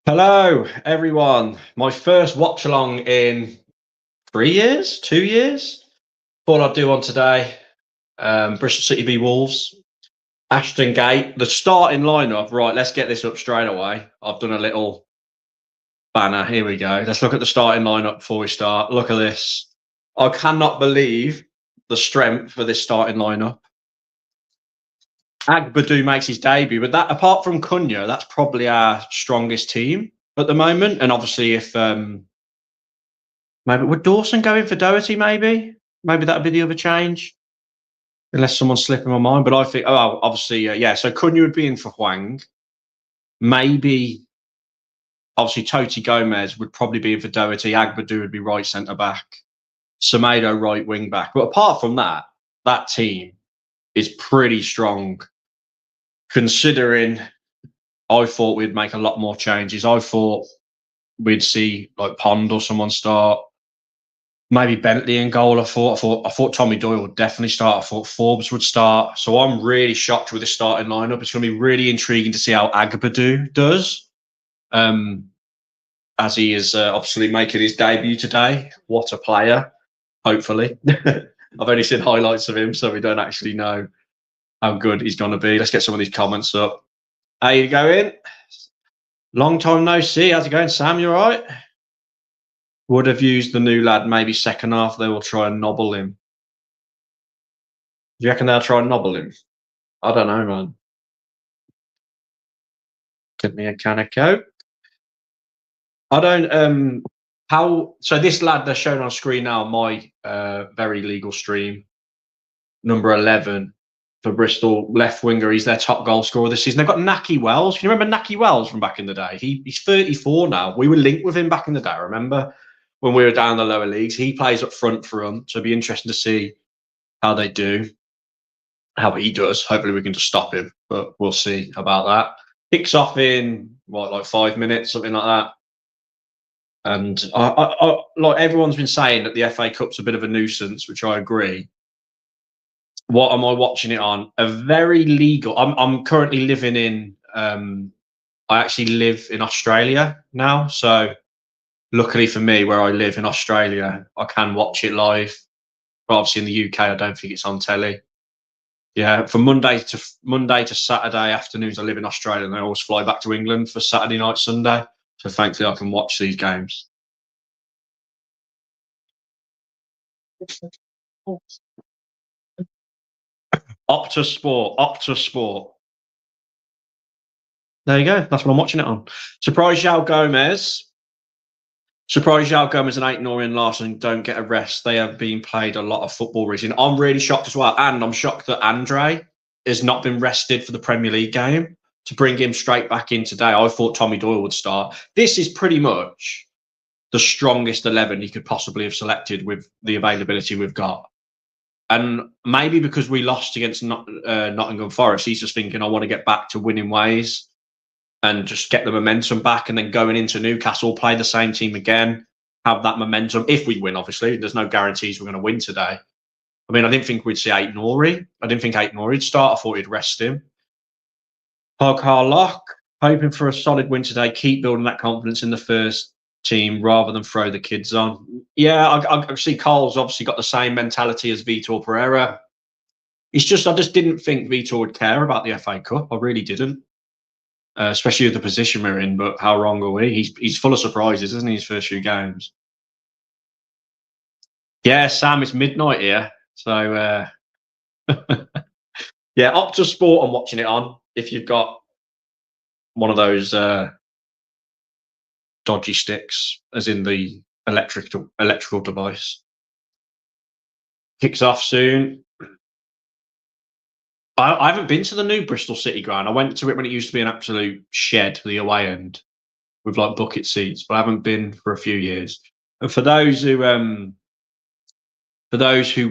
Hello, everyone. My first watch along in 3 years, 2 years. Thought I'd do one today. Bristol City v Wolves. Ashton Gate, the starting lineup. Right, let's get this up straight away. I've done a little banner. Here we go. Let's look at the starting lineup before we start. Look at this. I cannot believe the strength for this starting lineup. Agbadu makes his debut, but that apart from Cunha, that's probably our strongest team at the moment. And obviously, if maybe would Dawson go in for Doherty? Maybe that'd be the other change, unless someone's slipping my mind. But I think, oh, obviously, yeah. So Cunha would be in for Hwang. Maybe, obviously, Toti Gomez would probably be in for Doherty. Agbadu would be right centre back. Semedo right wing back. But apart from that, that team is pretty strong. Considering I thought we'd make a lot more changes. I thought we'd see like Pond or someone start. Maybe Bentley in goal. I thought Tommy Doyle would definitely start. I thought Forbes would start. So I'm really shocked with the starting lineup. It's going to be really intriguing to see how Agbadu does, as he is obviously making his debut today. What a player! Hopefully, I've only seen highlights of him, so we don't actually know how good he's going to be. Let's get some of these comments up. How you going? Long time no see. How's it going, Sam? You all right? Would have used the new lad. Maybe second half they will try and nobble him. Do you reckon they'll try and nobble him? I don't know, man. Give me a can of Coke. I don't. How? So this lad they're showing on screen now. My very legal stream, number 11 for Bristol, left winger. He's their top goal scorer this season. They've got Naki Wells. Can you remember Naki Wells from back in the day? He's 34 now. We were linked with him back in the day. I remember when we were down in the lower leagues. He plays up front for them, so it'll be interesting to see how they do, how he does. Hopefully we can just stop him, but we'll see about that. Kicks off in what, like 5 minutes, something like that. And I like everyone's been saying that the FA Cup's a bit of a nuisance, which I agree. What am I watching it on? A very legal. I'm currently living in. I actually live in Australia now, so luckily for me, where I live in Australia, I can watch it live. But obviously in the UK, I don't think it's on telly. Yeah, from Monday to Saturday afternoons, I live in Australia, and I always fly back to England for Saturday night, Sunday. So thankfully, I can watch these games. Optus Sport. There you go. That's what I'm watching it on. Surprise João Gomes. Surprised João Gomes and Ait-Nouri and Larson don't get a rest. They have been played a lot of football recently. I'm really shocked as well. And I'm shocked that Andre has not been rested for the Premier League game. To bring him straight back in today, I thought Tommy Doyle would start. This is pretty much the strongest 11 he could possibly have selected with the availability we've got. And maybe because we lost against Nottingham Forest, he's just thinking, I want to get back to winning ways and just get the momentum back, and then going into Newcastle, play the same team again, have that momentum. If we win, obviously, there's no guarantees we're going to win today. I mean, I didn't think we'd see Ait-Nouri. I didn't think Ait-Nouri'd start. I thought he'd rest him. Lock, hoping for a solid win today. Keep building that confidence in the first team rather than throw the kids on. Yeah, I see Carl's obviously got the same mentality as Vitor Pereira. I just didn't think Vitor would care about the FA Cup. I really didn't. Especially with the position we're in, but how wrong are we? He's full of surprises, isn't he, his first few games? Yeah, Sam, it's midnight here. So, yeah, Optus Sport, I'm watching it on. If you've got one of those dodgy sticks, as in the electrical device. Kicks off soon. I haven't been to the new Bristol City ground. I went to it when it used to be an absolute shed, the away end, with like bucket seats, but I haven't been for a few years. And for those who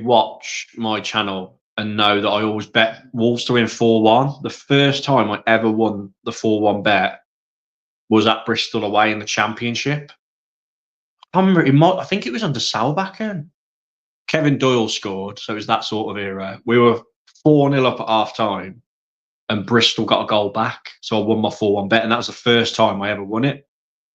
watch my channel and know that I always bet Wolves to win 4-1, the first time I ever won the 4-1 bet was at Bristol away in the Championship. I think it was under Salbacken. Kevin Doyle scored, so it was that sort of era. We were 4-0 up at half time, and Bristol got a goal back. So I won my 4-1 bet, and that was the first time I ever won it.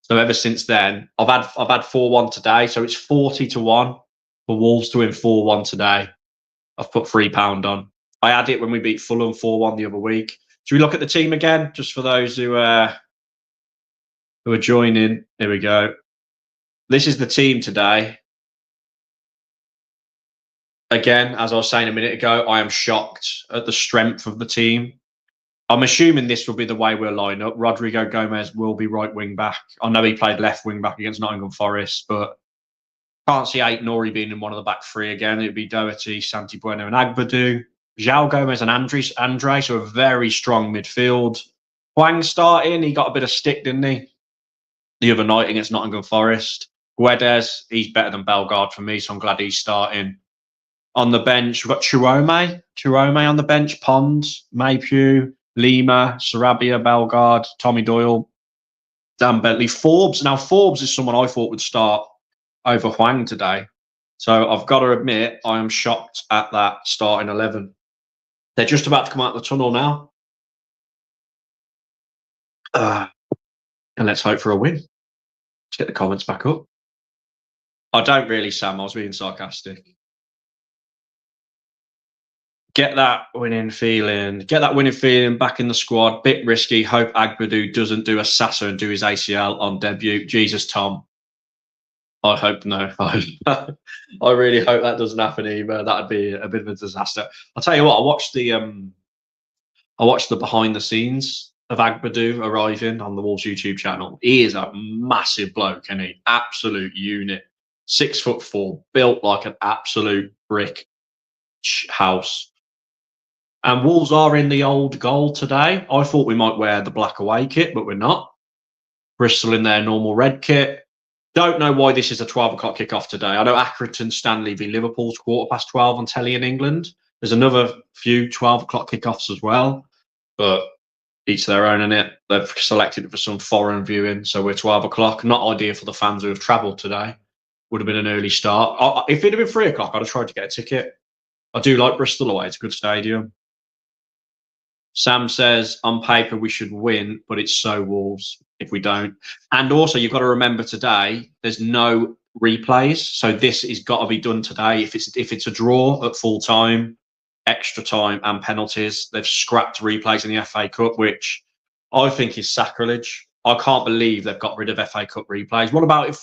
So ever since then, I've had 4-1 today. So it's 40-1 for Wolves to win 4-1 today. I've put £3 on. I had it when we beat Fulham 4-1 the other week. Should we look at the team again, just for those who are joining? Here we go. This is the team today. Again, as I was saying a minute ago, I am shocked at the strength of the team. I'm assuming this will be the way we'll line up. Rodrigo Gomes will be right wing back. I know he played left wing back against Nottingham Forest, but can't see Ait-Nouri being in one of the back three again. It'd be Doherty, Santi Bueno, and Agbadou. João Gomez and Andre, so a very strong midfield. Hwang starting, he got a bit of stick, didn't he? The other night against Nottingham Forest. Guedes, he's better than Bellegarde for me, so I'm glad he's starting. On the bench, we've got Chirome on the bench, Pons, Maypew, Lima, Sarabia, Bellegarde, Tommy Doyle, Dan Bentley, Forbes. Now, Forbes is someone I thought would start over Hwang today. So I've got to admit, I am shocked at that starting 11. They're just about to come out of the tunnel now. And let's hope for a win. Let's get the comments back up. I don't really, Sam. I was being sarcastic. Get that winning feeling. Get that winning feeling back in the squad. Bit risky. Hope Agbadou doesn't do a Sasa and do his ACL on debut. Jesus, Tom. I hope no. I really hope that doesn't happen either. That'd be a bit of a disaster. I'll tell you what. I watched the behind the scenes of Agbadou arriving on the Wolves YouTube channel. He is a massive bloke, and he absolute unit. 6'4", built like an absolute brick house. And Wolves are in the old goal today. I thought we might wear the black away kit, but we're not. Bristol in their normal red kit. Don't know why this is a 12 o'clock kickoff today. I know Accrington Stanley v Liverpool's 12:15 on telly in England. There's another few 12 o'clock kickoffs as well, but each their own in it. They've selected it for some foreign viewing, so we're 12 o'clock. Not ideal for the fans who have travelled today. Would have been an early start. If it had been 3 o'clock, I'd have tried to get a ticket. I do like Bristol away. It's a good stadium. Sam says, on paper, we should win, but it's so Wolves if we don't. And also, you've got to remember today, there's no replays. So this has got to be done today. If it's a draw at full time, extra time and penalties, they've scrapped replays in the FA Cup, which I think is sacrilege. I can't believe they've got rid of FA Cup replays. What about if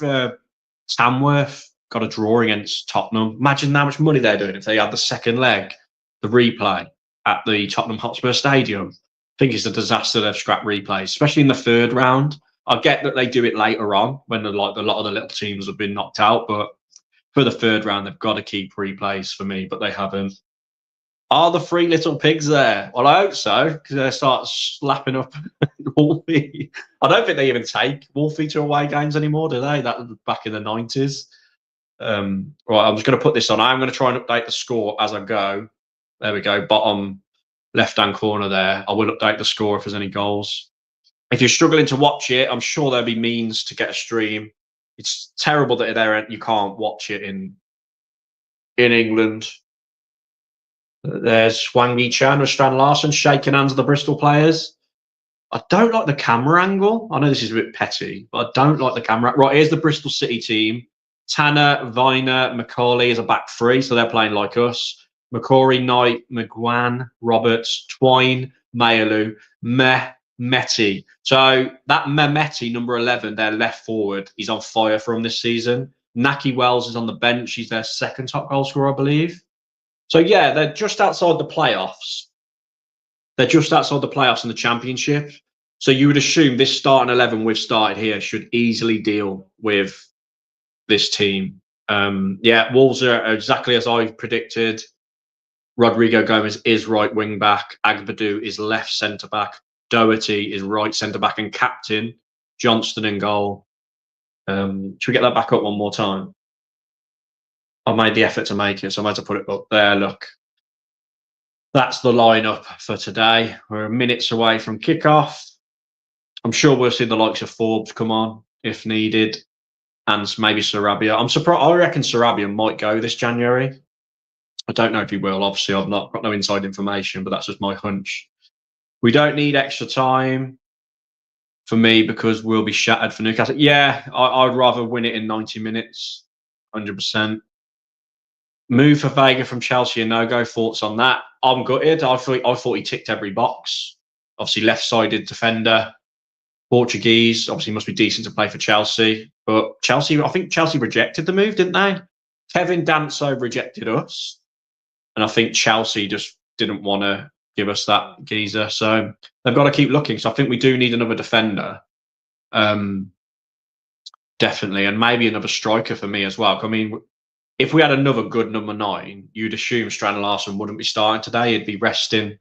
Tamworth got a draw against Tottenham? Imagine how much money they're doing if they had the second leg, the replay at the Tottenham Hotspur Stadium. I think it's a disaster they've scrapped replays, especially in the third round. I get that they do it later on when a lot of the little teams have been knocked out, but for the third round, they've got to keep replays for me, but they haven't. Are the three little pigs there? Well, I hope so, because they start slapping up Wolfie. I don't think they even take Wolfie to away games anymore, do they? That was back in the 90s. Right, I'm just going to put this on. I'm going to try and update the score as I go. There we go, bottom left-hand corner there. I will update the score if there's any goals. If you're struggling to watch it, I'm sure there'll be means to get a stream. It's terrible that you can't watch it in England. There's Swangy Chan with Strand Larson shaking hands with the Bristol players. I don't like the camera angle. I know this is a bit petty, but I don't like the camera. Right, here's the Bristol City team. Tanner, Viner, Macaulay is a back three, so they're playing like us. McCrory, Knight, McGuan, Roberts, Twine, Mayelu, Mehmeti. So that Mehmeti, number 11, their left forward, he's on fire from this season. Naki Wells is on the bench. He's their second top goal scorer, I believe. So, yeah, they're just outside the playoffs. They're just outside the playoffs in the Championship. So you would assume this starting 11 we've started here should easily deal with this team. Yeah, Wolves are exactly as I predicted. Rodrigo Gomes is right wing back. Agbadou is left centre back. Doherty is right centre back and captain. Johnston in goal. Should we get that back up one more time? I made the effort to make it, so I might have to put it up there. Look, that's the lineup for today. We're minutes away from kickoff. I'm sure we'll see the likes of Forbes come on if needed, and maybe Sarabia. I'm surprised. I reckon Sarabia might go this January. I don't know if he will. Obviously, I've not got no inside information, but that's just my hunch. We don't need extra time for me because we'll be shattered for Newcastle. Yeah, I'd rather win it in 90 minutes, 100%. Move for Vega from Chelsea and no-go. Thoughts on that? I'm gutted. I thought he ticked every box. Obviously, left-sided defender, Portuguese. Obviously, must be decent to play for Chelsea. But Chelsea, I think Chelsea rejected the move, didn't they? Kevin Danso rejected us, and I think Chelsea just didn't want to give us that geezer. So they've got to keep looking. So I think we do need another defender. Definitely, and maybe another striker for me as well. I mean, if we had another good number 9, you'd assume Strand Larson wouldn't be starting today. He'd be resting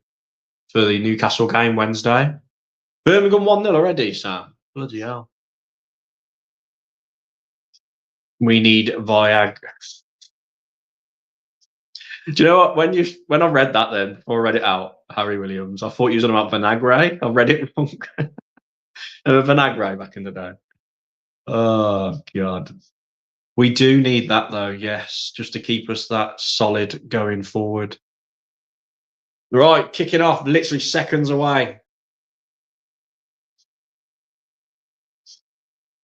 for the Newcastle game Wednesday. Birmingham 1-0 already, Sam. Bloody hell. We need Viagra. Do you know what? When I read that then, before I read it out, Harry Williams, I thought you was on about Vinagre. I read it wrong. Vinagre back in the day. Oh, God. We do need that, though, yes, just to keep us that solid going forward. Right, kicking off, literally seconds away.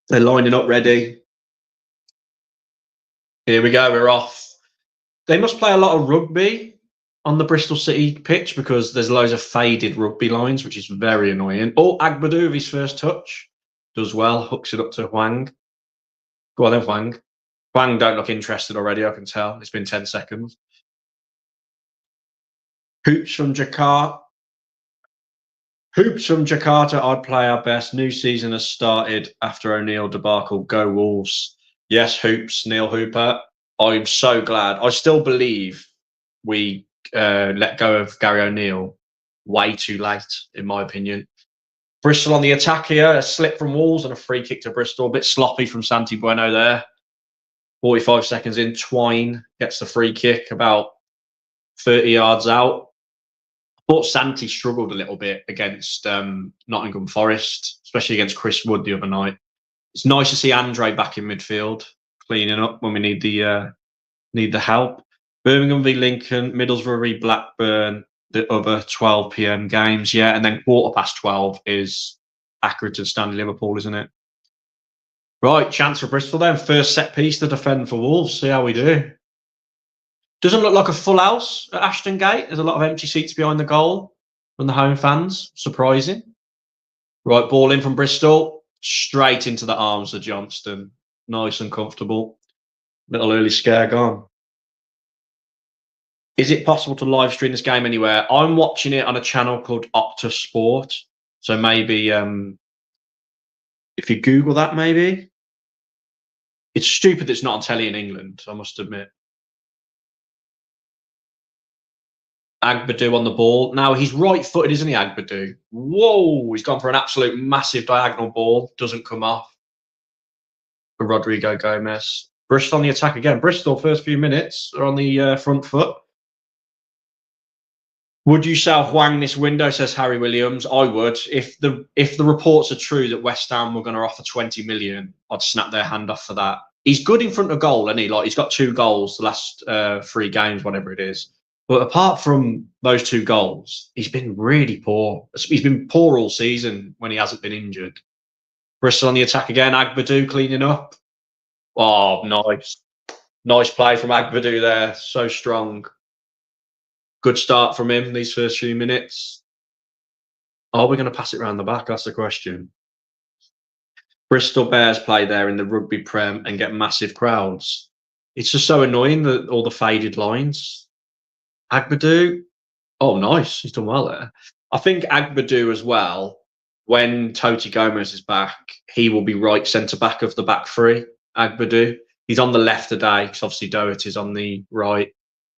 They're lining up ready. Here we go, we're off. They must play a lot of rugby on the Bristol City pitch because there's loads of faded rugby lines, which is very annoying. Oh, Agbadou, his first touch. Does well, hooks it up to Hwang. Go on then, Hwang. Hwang don't look interested already, I can tell. It's been 10 seconds. Hoops from Jakarta. I'd play our best. New season has started after O'Neill debacle. Go Wolves. Yes, Hoops, Neil Hooper. I'm so glad. I still believe we let go of Gary O'Neill way too late, in my opinion. Bristol on the attack here. A slip from Wolves and a free kick to Bristol. A bit sloppy from Santi Bueno there. 45 seconds in, Twine gets the free kick about 30 yards out. I thought Santi struggled a little bit against Nottingham Forest, especially against Chris Wood the other night. It's nice to see Andre back in midfield, cleaning up when we need the help. Birmingham v Lincoln, Middlesbrough v Blackburn, the other 12 p.m. games, yeah, and then 12:15 is Accrington Stanley Liverpool, isn't it? Right, chance for Bristol then. First set piece to defend for Wolves. See how we do. Doesn't look like a full house at Ashton Gate. There's a lot of empty seats behind the goal from the home fans. Surprising. Right, ball in from Bristol. Straight into the arms of Johnston. Nice and comfortable. Little early scare gone. Is it possible to live stream this game anywhere? I'm watching it on a channel called Optus Sport. So maybe if you Google that, maybe. It's stupid that it's not on telly in England, I must admit. Agbadou on the ball. Now, he's right-footed, isn't he, Agbadou? Whoa, he's gone for an absolute massive diagonal ball. Doesn't come off for Rodrigo Gomes. Bristol on the attack again. Bristol, first few minutes, are on the front foot. Would you sell Hwang this window, says Harry Williams? I would. If the reports are true that West Ham were going to offer 20 million, I'd snap their hand off for that. He's good in front of goal, isn't he? Like, he's got 2 goals the last 3 games, whatever it is. But apart from those 2 goals, he's been really poor. He's been poor all season when he hasn't been injured. Bristol on the attack again. Agbadou cleaning up. Oh, nice. Nice play from Agbadou there. So strong. Good start from him these first few minutes. Are we going to pass it around the back? That's the question. Bristol Bears play there in the Rugby Prem and get massive crowds. It's just so annoying that all the faded lines. Agbadou. Oh, nice. He's done well there. I think Agbadou as well, when Toti Gomez is back, he will be right centre-back of the back 3, Agbadou. He's on the left today because obviously Doherty's on the right.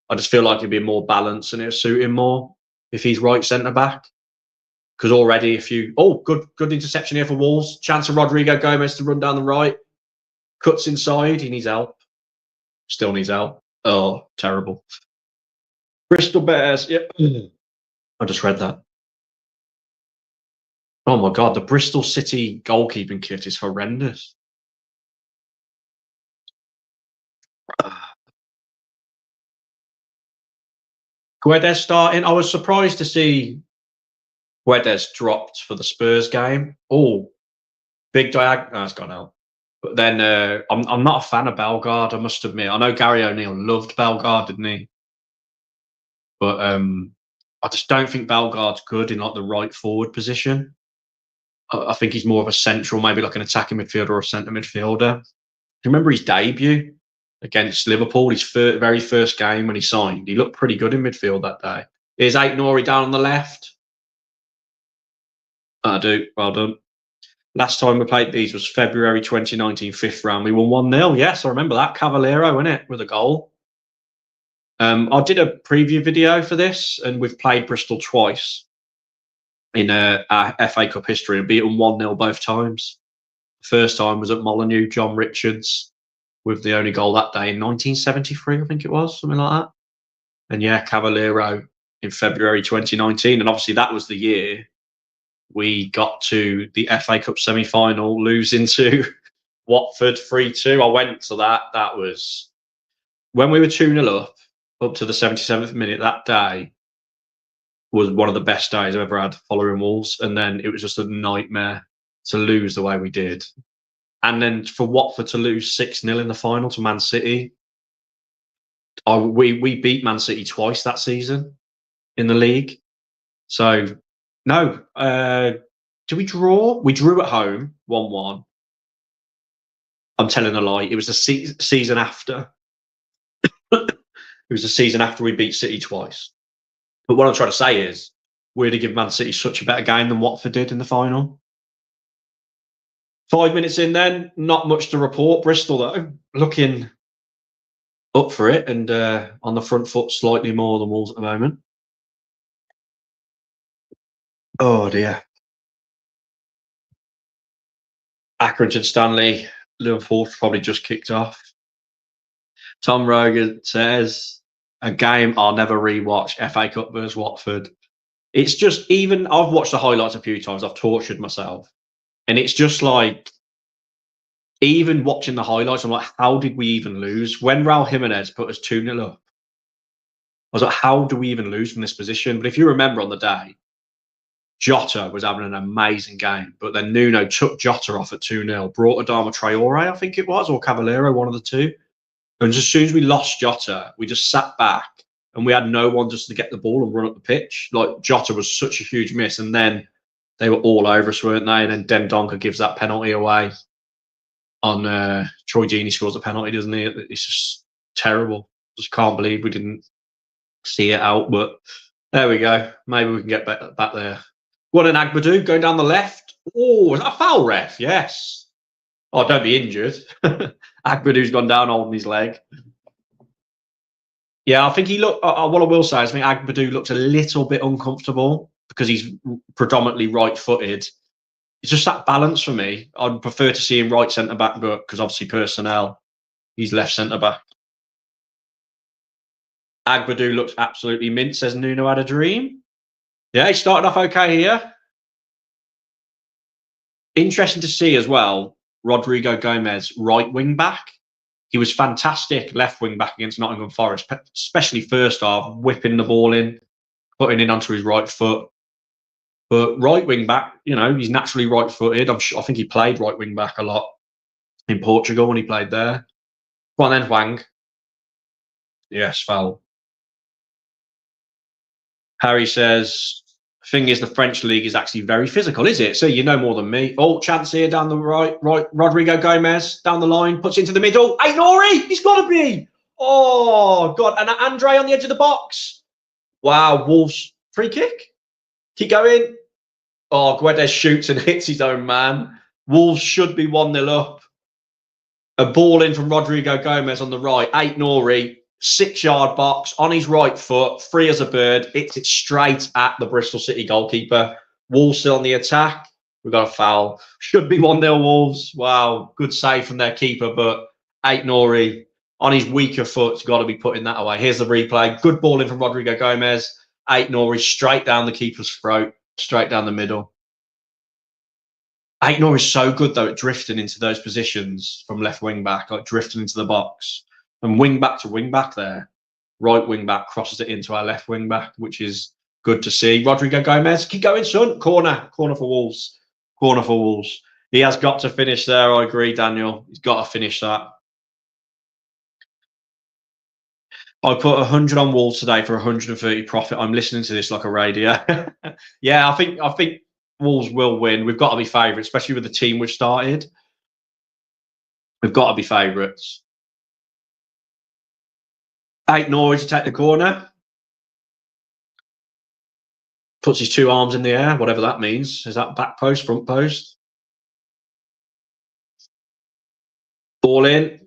I just feel like it'd be more balanced and it'll suit him more if he's right centre-back. Because already good interception here for Wolves. Chance of Rodrigo Gomes to run down the right. Cuts inside. He needs help. Still needs help. Oh, terrible. Bristol Bears. Yep. I just read that. Oh my God, the Bristol City goalkeeping kit is horrendous. Guedes starting. I was surprised to see Guedes dropped for the Spurs game. Oh, big diagonal. No, it's gone out. But then I'm not a fan of Bellegarde, I must admit. I know Gary O'Neill loved Bellegarde, didn't he? But I just don't think Bellegarde's good in like the right forward position. I think he's more of a central, maybe like an attacking midfielder or a centre midfielder. Do you remember his debut against Liverpool? His very first game when he signed, he looked pretty good in midfield that day. Here's Ait-Nouri down on the left. I do. Well done. Last time we played these was February 2019, 5th round. We won 1-0. Yes, I remember that. Cavallero, wasn't it, with a goal. I did a preview video for this, and we've played Bristol twice in our FA Cup history and beaten 1-0 both times. First time was at Molineux, John Richards, with the only goal that day in 1973, I think it was, something like that. And yeah, Cavallero in February 2019. And obviously that was the year we got to the FA Cup semi-final, losing to Watford 3-2. I went to that. That was when we were 2-0 up to the 77th minute. That day was one of the best days I've ever had following Wolves. And then it was just a nightmare to lose the way we did. And then for Watford to lose 6-0 in the final to Man City. We beat Man City twice that season in the league. So, no. Did we draw? We drew at home, 1-1. I'm telling a lie. It was the season after. It was the season after we beat City twice. But what I'm trying to say is, we're to give Man City such a better game than Watford did in the final. 5 minutes in then, not much to report. Bristol, though, looking up for it and on the front foot slightly more than Wolves at the moment. Oh, dear. Accrington Stanley, Liverpool probably just kicked off. Tom Rogan says, a game I'll never rewatch, FA Cup versus Watford. It's just, even I've watched the highlights a few times, I've tortured myself. And it's just like, even watching the highlights, I'm like, how did we even lose? When Raul Jimenez put us 2-0 up, I was like, how do we even lose from this position? But if you remember on the day, Jota was having an amazing game, but then Nuno took Jota off at 2-0, brought Adama Traore, I think it was, or Cavallero, one of the two. And as soon as we lost Jota, we just sat back and we had no one just to get the ball and run up the pitch. Like, Jota was such a huge miss. And then they were all over us, weren't they? And then Dendoncker gives that penalty away on Troy Deeney scores a penalty, doesn't he? It's just terrible. Just can't believe we didn't see it out. But there we go. Maybe we can get back there. What an Agbadou going down the left. Oh, is that a foul, ref? Yes. Oh, don't be injured. Agbadou's gone down holding his leg. Yeah, I think he looked. What I will say is, I think Agbadou looks a little bit uncomfortable because he's predominantly right-footed. It's just that balance for me. I'd prefer to see him right centre back, but because obviously personnel, he's left centre back. Agbadou looks absolutely mint. Says Nuno had a dream. Yeah, he started off okay here. Interesting to see as well, Rodrigo Gomes, right wing back. He was fantastic left wing back against Nottingham Forest, especially first half, whipping the ball in, putting it onto his right foot. But right wing back, you know, he's naturally right footed. I think he played right wing back a lot in Portugal when he played there. Go on then, Wang. Yes, foul. Harry says, thing is, the French league is actually very physical, is it? So you know more than me. Oh, chance here down the right. Rodrigo Gomes down the line, puts into the middle. Ait-Nouri, he's got to be. Oh, God. And Andre on the edge of the box. Wow, Wolves free kick. Keep going. Oh, Guedes shoots and hits his own man. Wolves should be 1-0 up. A ball in from Rodrigo Gomes on the right. Ait-Nouri, 6-yard box on his right foot, free as a bird. Hits it straight at the Bristol City goalkeeper. Wolves still on the attack. We've got a foul. Should be 1-0 Wolves. Wow, good save from their keeper, but Ait-Nouri on his weaker foot's got to be putting that away. Here's the replay. Good ball in from Rodrigo Gomes. Ait-Nouri straight down the keeper's throat, straight down the middle. Ait-Nouri is so good, though, at drifting into those positions from left wing back, like drifting into the box. And wing back to wing back there. Right wing back crosses it into our left wing back, which is Good to see. Rodrigo Gomes, keep going, son. Corner for Wolves. Corner for Wolves. He has got to finish there. I agree, Daniel. He's got to finish that. I put 100 on Wolves today for 130 profit. I'm listening to this like a radio. Yeah, I think Wolves will win. We've got to be favourites, especially with the team we've started. We've got to be favourites. Ait-Nouri to take the corner. Puts his 2 arms in the air, whatever that means. Is that back post, front post? Ball in.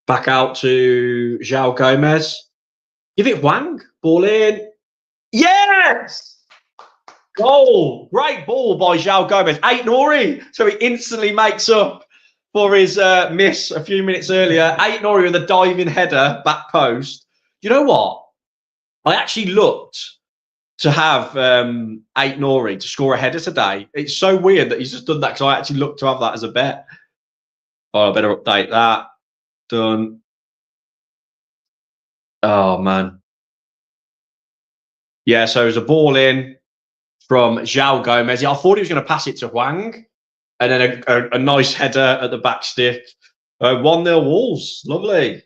Back out to João Gomes. Give it Wang. Ball in. Yes! Goal. Great ball by João Gomes. Ait-Nouri. So he instantly makes up for his miss a few minutes earlier. Ait-Nouri with a diving header, back post. You know what? I actually looked to have Ait-Nouri to score a header today. It's so weird that he's just done that because I actually looked to have that as a bet. Oh, I better update that. Done. Oh, man. Yeah, so it was a ball in from João Gomes. Yeah, I thought he was going to pass it to Wang. And then a nice header at the back stick. 1-0 Wolves. Lovely.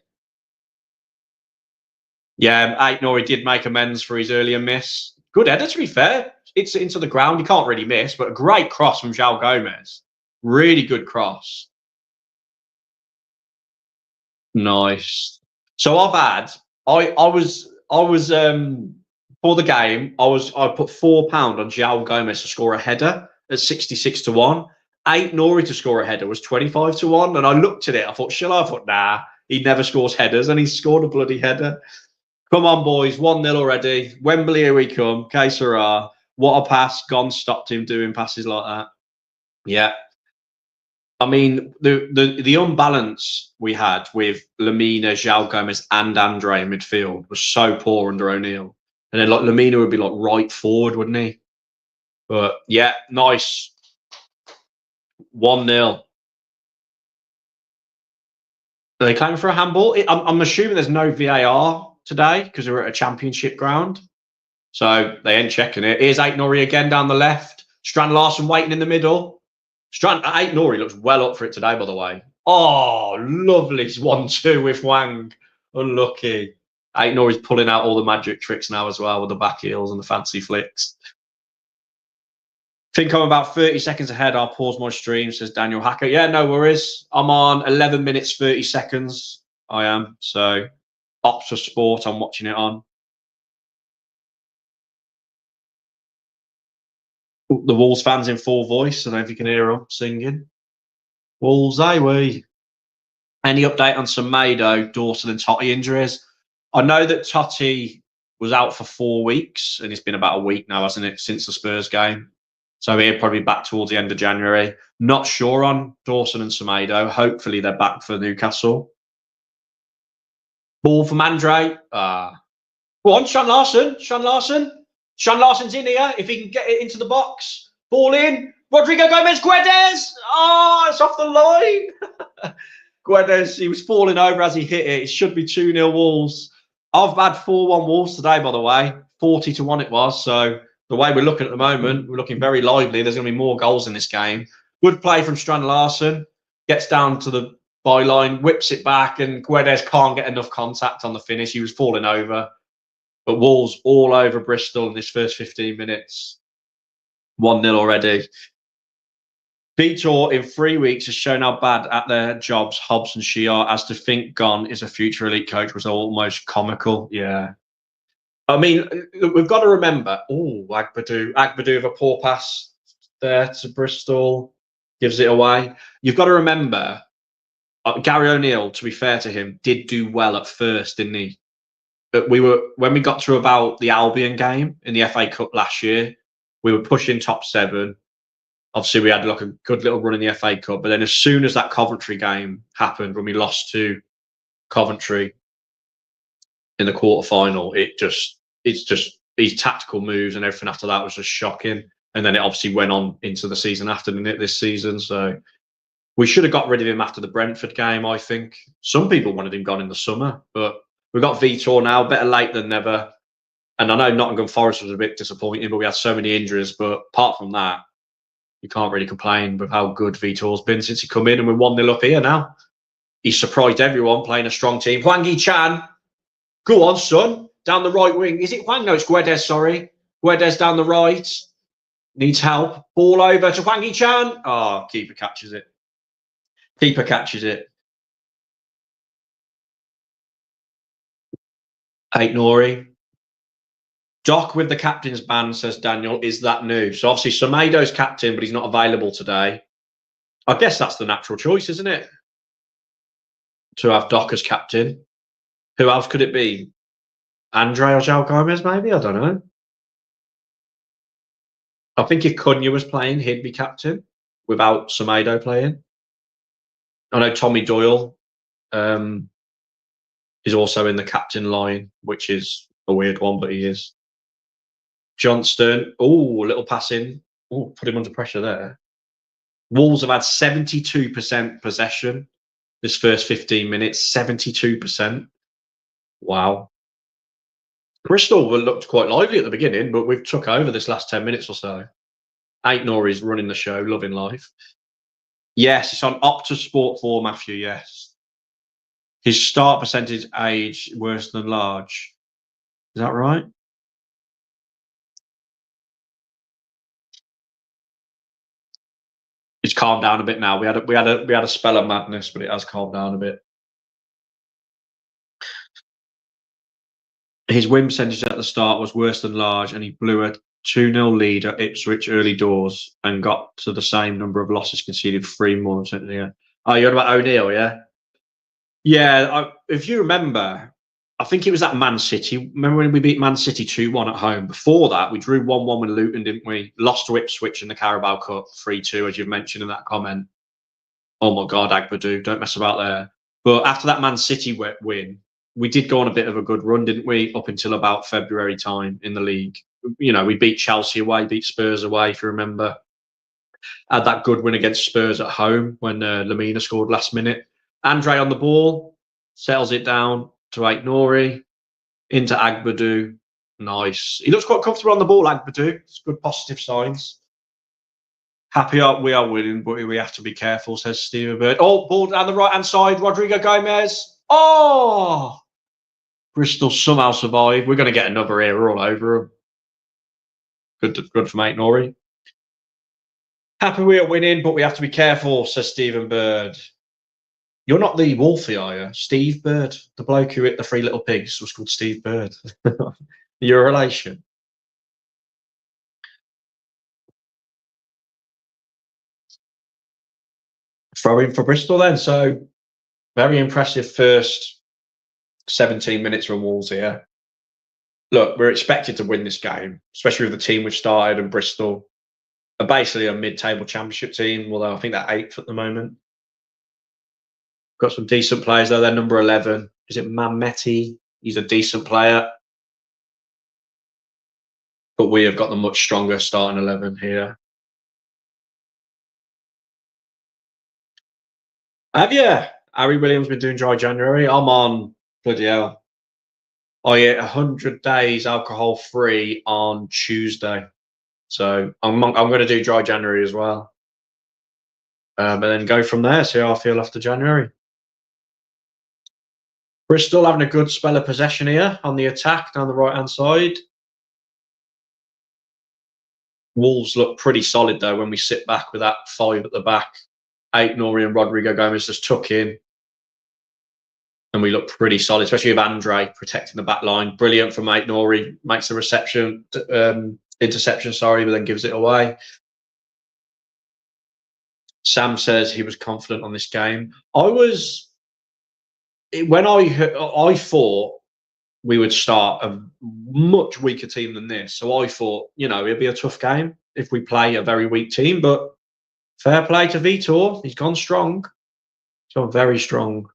Yeah, Ait-Nouri did make amends for his earlier miss. Good header, to be fair. It's into the ground. You can't really miss, but a great cross from João Gomes. Really good cross. Nice. So I was for the game, I put £4 on João Gomes to score a header at 66 to 1. Ait-Nouri to score a header was 25 to 1. And I looked at it, I thought, I thought, nah, he never scores headers, and he scored a bloody header. Come on, boys, 1-0 already. Wembley, here we come. Que sera. What a pass. Gone stopped him doing passes like that. Yeah. I mean, the unbalance we had with Lamina, João Gomes, and Andre in midfield was so poor under O'Neill. And then like Lamina would be like right forward, wouldn't he? But yeah, nice. 1-0. Are they claiming for a handball? I'm assuming there's no VAR today because we're at a championship ground. So they ain't checking it. Here's Ait-Nouri again down the left. Strand Larsen waiting in the middle. Ait-Nouri looks well up for it today, by the way. Oh, lovely 1-2 with Wang. Unlucky. Ait-Nouri's pulling out all the magic tricks now as well with the back heels and the fancy flicks. Think I'm about 30 seconds ahead. I'll pause my stream, says Daniel Hacker. Yeah, no worries. I'm on 11 minutes, 30 seconds. I am. So, Opta Sport, I'm watching it on. The Wolves fans in full voice. I don't know if you can hear them singing. Wolves, we. Any update on Semedo, Dawson and Totti injuries? I know that Totti was out for 4 weeks, and it's been about a week now, hasn't it, since the Spurs game? So he'll probably be back towards the end of January. Not sure on Dawson and Semedo. Hopefully they're back for Newcastle. Ball from Andre. Go on, Sean Larsen. Sean Larsen's in here. If he can get it into the box. Ball in. Rodrigo Gomes. Guedes. Oh, it's off the line. Guedes, he was falling over as he hit it. It should be 2-0 Wolves. I've had 4-1 Wolves today, by the way. 40 to 1 it was. So the way we're looking at the moment, we're looking very lively. There's going to be more goals in this game. Good play from Strand Larsen. Gets down to the byline, whips it back, and Guedes can't get enough contact on the finish. He was falling over. But Wolves all over Bristol in this first 15 minutes. 1-0 already. Vitor in 3 weeks has shown how bad at their jobs Hobbs and Shea are. As to think Gone is a future elite coach was almost comical. Yeah. I mean, we've got to remember. Oh, Agbadou with a poor pass there to Bristol. Gives it away. You've got to remember, Gary O'Neill, to be fair to him, did do well at first, didn't he? But when we got to about the Albion game in the FA Cup last year, we were pushing top 7. Obviously, we had like a good little run in the FA Cup. But then as soon as that Coventry game happened, when we lost to Coventry in the quarter-final, it's just his tactical moves and everything after that was just shocking. And then it obviously went on into the season after, didn't it, this season? So we should have got rid of him after the Brentford game, I think. Some people wanted him gone in the summer, but we've got Vitor now. Better late than never. And I know Nottingham Forest was a bit disappointing, but we had so many injuries. But apart from that, you can't really complain with how good Vitor's been since he come in, and we're 1-0 up here now. He's surprised everyone playing a strong team. Hwang Yi-chan, go on, son. Down the right wing. Is it Hwang? No, it's Guedes, sorry. Guedes down the right. Needs help. Ball over to Hwang Yi-chan. Oh, keeper catches it. Keeper catches it. Ait-Nouri. Doc with the captain's band, says Daniel. Is that new? So obviously Semedo's captain, but he's not available today. I guess that's the natural choice, isn't it? To have Doc as captain. Who else could it be? Andre or João Gomes, maybe? I don't know. I think if Cunha was playing, he'd be captain without Semedo playing. I know Tommy Doyle is also in the captain line, which is a weird one, but he is. Johnston. Oh, little pass in. Oh, put him under pressure there. Wolves have had 72% possession this first 15 minutes. 72%. Wow. Bristol looked quite lively at the beginning, but we've took over this last 10 minutes or so. Ait-Nouri's running the show, loving life. Yes, it's on Optus Sport 4, Matthew, yes. His start percentage age worse than large. Is that right? It's calmed down a bit now. We had a spell of madness, but it has calmed down a bit. His win percentage at the start was worse than large, and he blew a 2-0 lead at Ipswich early doors and got to the same number of losses conceded, 3 more. Yeah. Oh, you're about O'Neill, yeah? Yeah, if you remember, I think it was at Man City. Remember when we beat Man City 2-1 at home? Before that, we drew 1-1 with Luton, didn't we? Lost to Ipswich in the Carabao Cup 3-2, as you've mentioned in that comment. Oh my God, Agbadou, don't mess about there. But after that Man City win, we did go on a bit of a good run, didn't we? Up until about February time in the league. You know, we beat Chelsea away, beat Spurs away, if you remember. Had that good win against Spurs at home when Lamina scored last minute. Andre on the ball, settles it down to Ait-Nouri, into Agbadou. Nice. He looks quite comfortable on the ball, Agbadou. It's good positive signs. Happy we are winning, but we have to be careful, says Stephen Bird. Oh, ball down the right-hand side, Rodrigo Gomes. Oh! Bristol somehow survived. We're going to get another here. We're all over them. Good from Ait-Nouri. Happy we are winning, but we have to be careful, says Stephen Bird. You're not the Wolfie, are you? Steve Bird, the bloke who hit the 3 little pigs, was called Steve Bird. You're a relation. Throw in for Bristol then. So very impressive first 17 minutes from Wolves here. Look, we're expected to win this game, especially with the team we've started, and Bristol are basically a mid-table championship team, although I think they're 8th at the moment. Got some decent players though. They're number 11. Is it Mameti? He's a decent player. But we have got the much stronger starting 11 here. Have you? Harry Williams been doing dry January? I'm on bloody hell. I ate 100 days alcohol free on Tuesday. So I'm going to do dry January as well. But then go from there, see how I feel after January. Bristol having a good spell of possession here on the attack down the right-hand side. Wolves look pretty solid, though, when we sit back with that 5 at the back. Ait-Nouri and Rodrigo Gomes just tuck in. And we look pretty solid, especially with Andre protecting the back line. Brilliant from Ait-Nouri. Makes the interception, but then gives it away. Sam says he was confident on this game. I thought we would start a much weaker team than this. So I thought, it'd be a tough game if we play a very weak team. But fair play to Vitor. He's gone strong. He's gone very strong.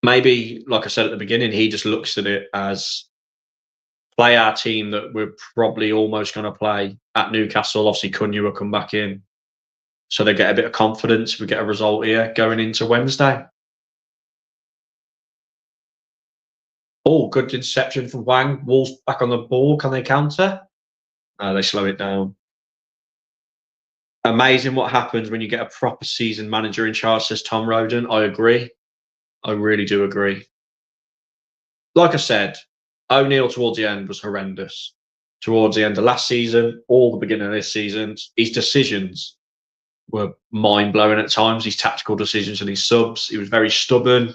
Maybe, like I said at the beginning, he just looks at it as play our team that we're probably almost going to play at Newcastle. Obviously, Cunha will come back in. So they get a bit of confidence if we get a result here going into Wednesday. Oh, good interception from Wang. Wolves back on the ball. Can they counter? No, they slow it down. Amazing what happens when you get a proper seasoned manager in charge, says Tom Roden. I agree. I really do agree. Like I said, O'Neill towards the end was horrendous. Towards the end of last season, all the beginning of this season, his decisions were mind-blowing at times, his tactical decisions and his subs. He was very stubborn.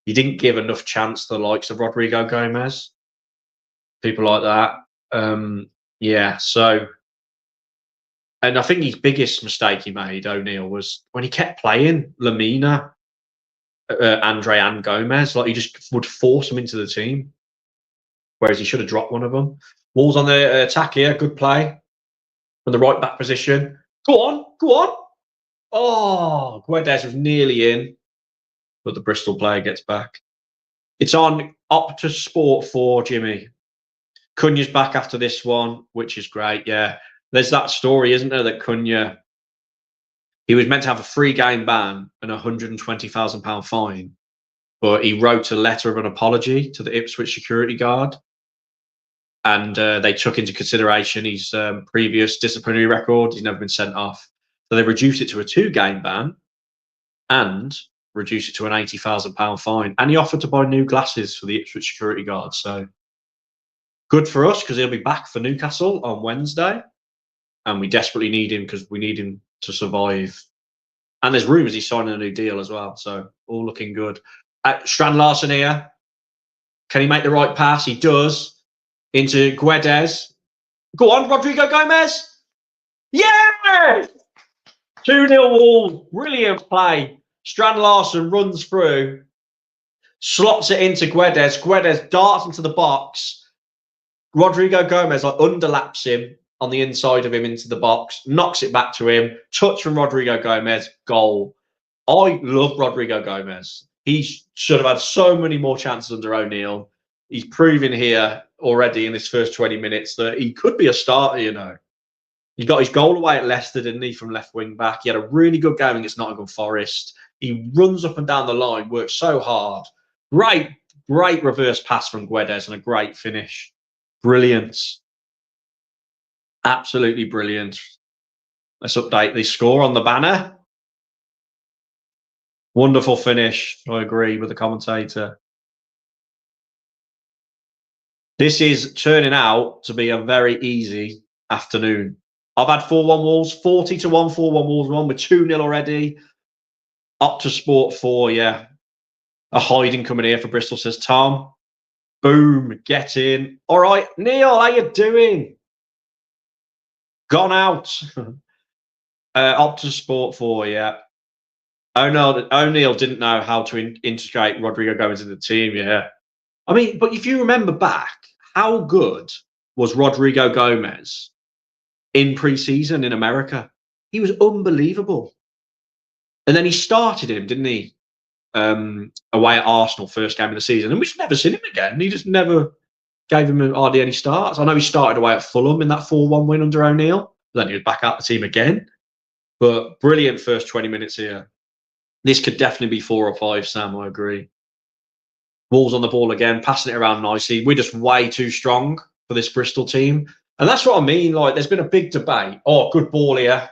He didn't give enough chance to the likes of Rodrigo Gomes, people like that. Yeah, so... And I think his biggest mistake he made, O'Neill, was when he kept playing Lamina, Andre and Gomez. Like, he just would force them into the team, whereas he should have dropped one of them. Wolves on the attack here. Good play from the right back position. Go on, go on. Oh, Guedes was nearly in, but the Bristol player gets back. It's on Optus Sport 4, Jimmy. Cunha's back after this one, which is great, yeah. There's that story, isn't there, that Cunha, he was meant to have a 3-game ban and a £120,000 fine, but he wrote a letter of an apology to the Ipswich security guard, and they took into consideration his previous disciplinary record. He's never been sent off. So they reduced it to a 2-game ban and reduced it to an £80,000 fine. And he offered to buy new glasses for the Ipswich security guard. So good for us, because he'll be back for Newcastle on Wednesday. And we desperately need him, because we need him to survive. And there's rumours he's signing a new deal as well. So all looking good. Strand Larsen here. Can he make the right pass? He does. Into Guedes. Go on, Rodrigo Gomes. Yeah! 2-0 Wolves. Brilliant play. Strand Larsen runs through. Slots it into Guedes. Guedes darts into the box. Rodrigo Gomes underlaps him on the inside of him into the box, knocks it back to him, touch from Rodrigo Gomes, goal. I love Rodrigo Gomes. He should have had so many more chances under O'Neill. He's proven here already in this first 20 minutes that he could be a starter, you know. He got his goal away at Leicester, didn't he, from left wing back. He had a really good game against Nottingham Forest. He runs up and down the line, works so hard. Great reverse pass from Guedes and a great finish. Brilliant. Absolutely brilliant. Let's update the score on the banner. Wonderful finish. I agree with the commentator. This is turning out to be a very easy afternoon. I've had 4-1 Wolves, 40-1, 4-1 Wolves, won with 2-0 already. Optus Sport 4, yeah. A hiding coming here for Bristol, says Tom. Boom, get in. All right, Neil, how you doing? Gone out. Optus Sport 4, yeah. O'Neill didn't know how to integrate Rodrigo Gomes into the team, yeah. I mean, but if you remember back, how good was Rodrigo Gomes in pre-season in America? He was unbelievable. And then he started him, didn't he? Away at Arsenal, first game of the season. And we've never seen him again. He just never gave him hardly any starts. I know he started away at Fulham in that 4-1 win under O'Neill. Then he was back out the team again. But brilliant first 20 minutes here. This could definitely be 4 or 5, Sam, I agree. Wolves on the ball again, passing it around nicely. We're just way too strong for this Bristol team. And that's what I mean. Like, there's been a big debate. Oh, good ball here.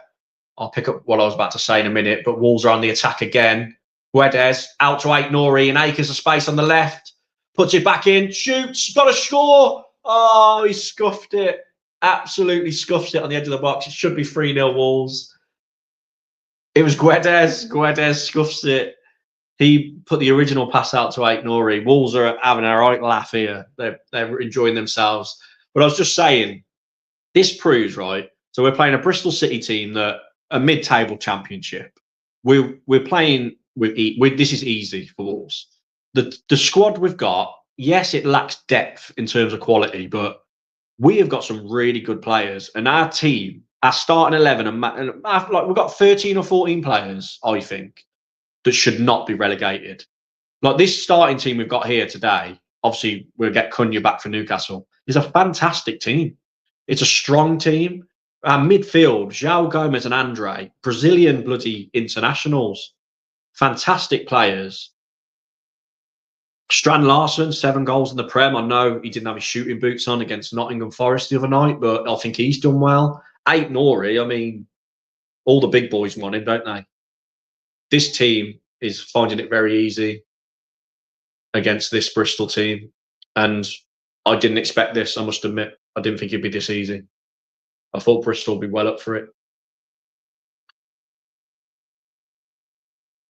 I'll pick up what I was about to say in a minute. But Wolves are on the attack again. Guedes out to Ait-Nouri, and acres of space on the left. Puts it back in, shoots, got a score. Oh, he scuffed it. Absolutely scuffs it on the edge of the box. It should be 3-0 Wolves. It was Guedes. Guedes scuffs it. He put the original pass out to Ait-Nouri. Wolves are having a right laugh here. They're enjoying themselves. But I was just saying, this proves, right? So we're playing a Bristol City team that a mid-table championship. We're playing with this is easy for Wolves. The squad we've got, yes, it lacks depth in terms of quality, but we have got some really good players. And our team, our starting 11, and like we've got 13 or 14 players, I think, that should not be relegated. Like this starting team we've got here today, obviously we'll get Cunha back for Newcastle, is a fantastic team. It's a strong team. Our midfield, João Gomes and Andre, Brazilian bloody internationals, fantastic players. Strand Larson, 7 goals in the Prem. I know he didn't have his shooting boots on against Nottingham Forest the other night, but I think he's done well. Ait-Nouri, I mean, all the big boys want him, don't they? This team is finding it very easy against this Bristol team. And I didn't expect this, I must admit. I didn't think it'd be this easy. I thought Bristol would be well up for it.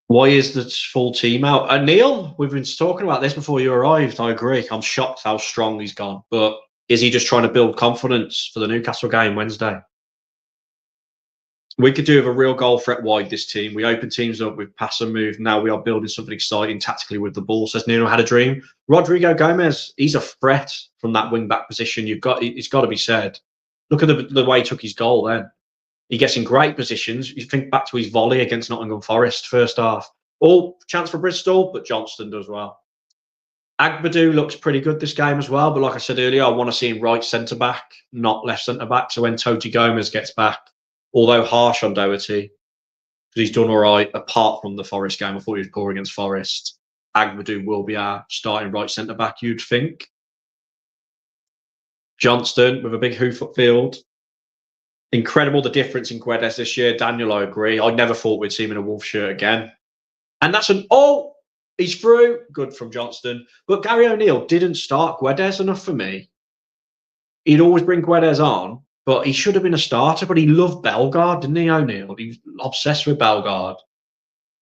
Why is the full team out? Neil, we've been talking about this before you arrived. I agree. I'm shocked how strong he's gone. But is he just trying to build confidence for the Newcastle game Wednesday? We could do with a real goal threat wide, this team. We open teams up with pass and move. Now we are building something exciting tactically with the ball. Says Neil had a dream. Rodrigo Gomes, he's a threat from that wing back position. It's got to be said. Look at the way he took his goal then. He gets in great positions. You think back to his volley against Nottingham Forest first half. All chance for Bristol, but Johnston does well. Agbadou looks pretty good this game as well. But like I said earlier, I want to see him right centre back, not left centre back. So when Toti Gomez gets back, although harsh on Doherty, because he's done all right apart from the Forest game. I thought he was poor against Forest. Agbadou will be our starting right centre back, you'd think. Johnston with a big hoof upfield. Incredible the difference in Guedes this year. Daniel, I agree. I never thought we'd see him in a Wolf shirt again. And that's he's through. Good from Johnston. But Gary O'Neill didn't start Guedes enough for me. He'd always bring Guedes on, but he should have been a starter. But he loved Bellegarde, didn't he, O'Neill? He was obsessed with Bellegarde.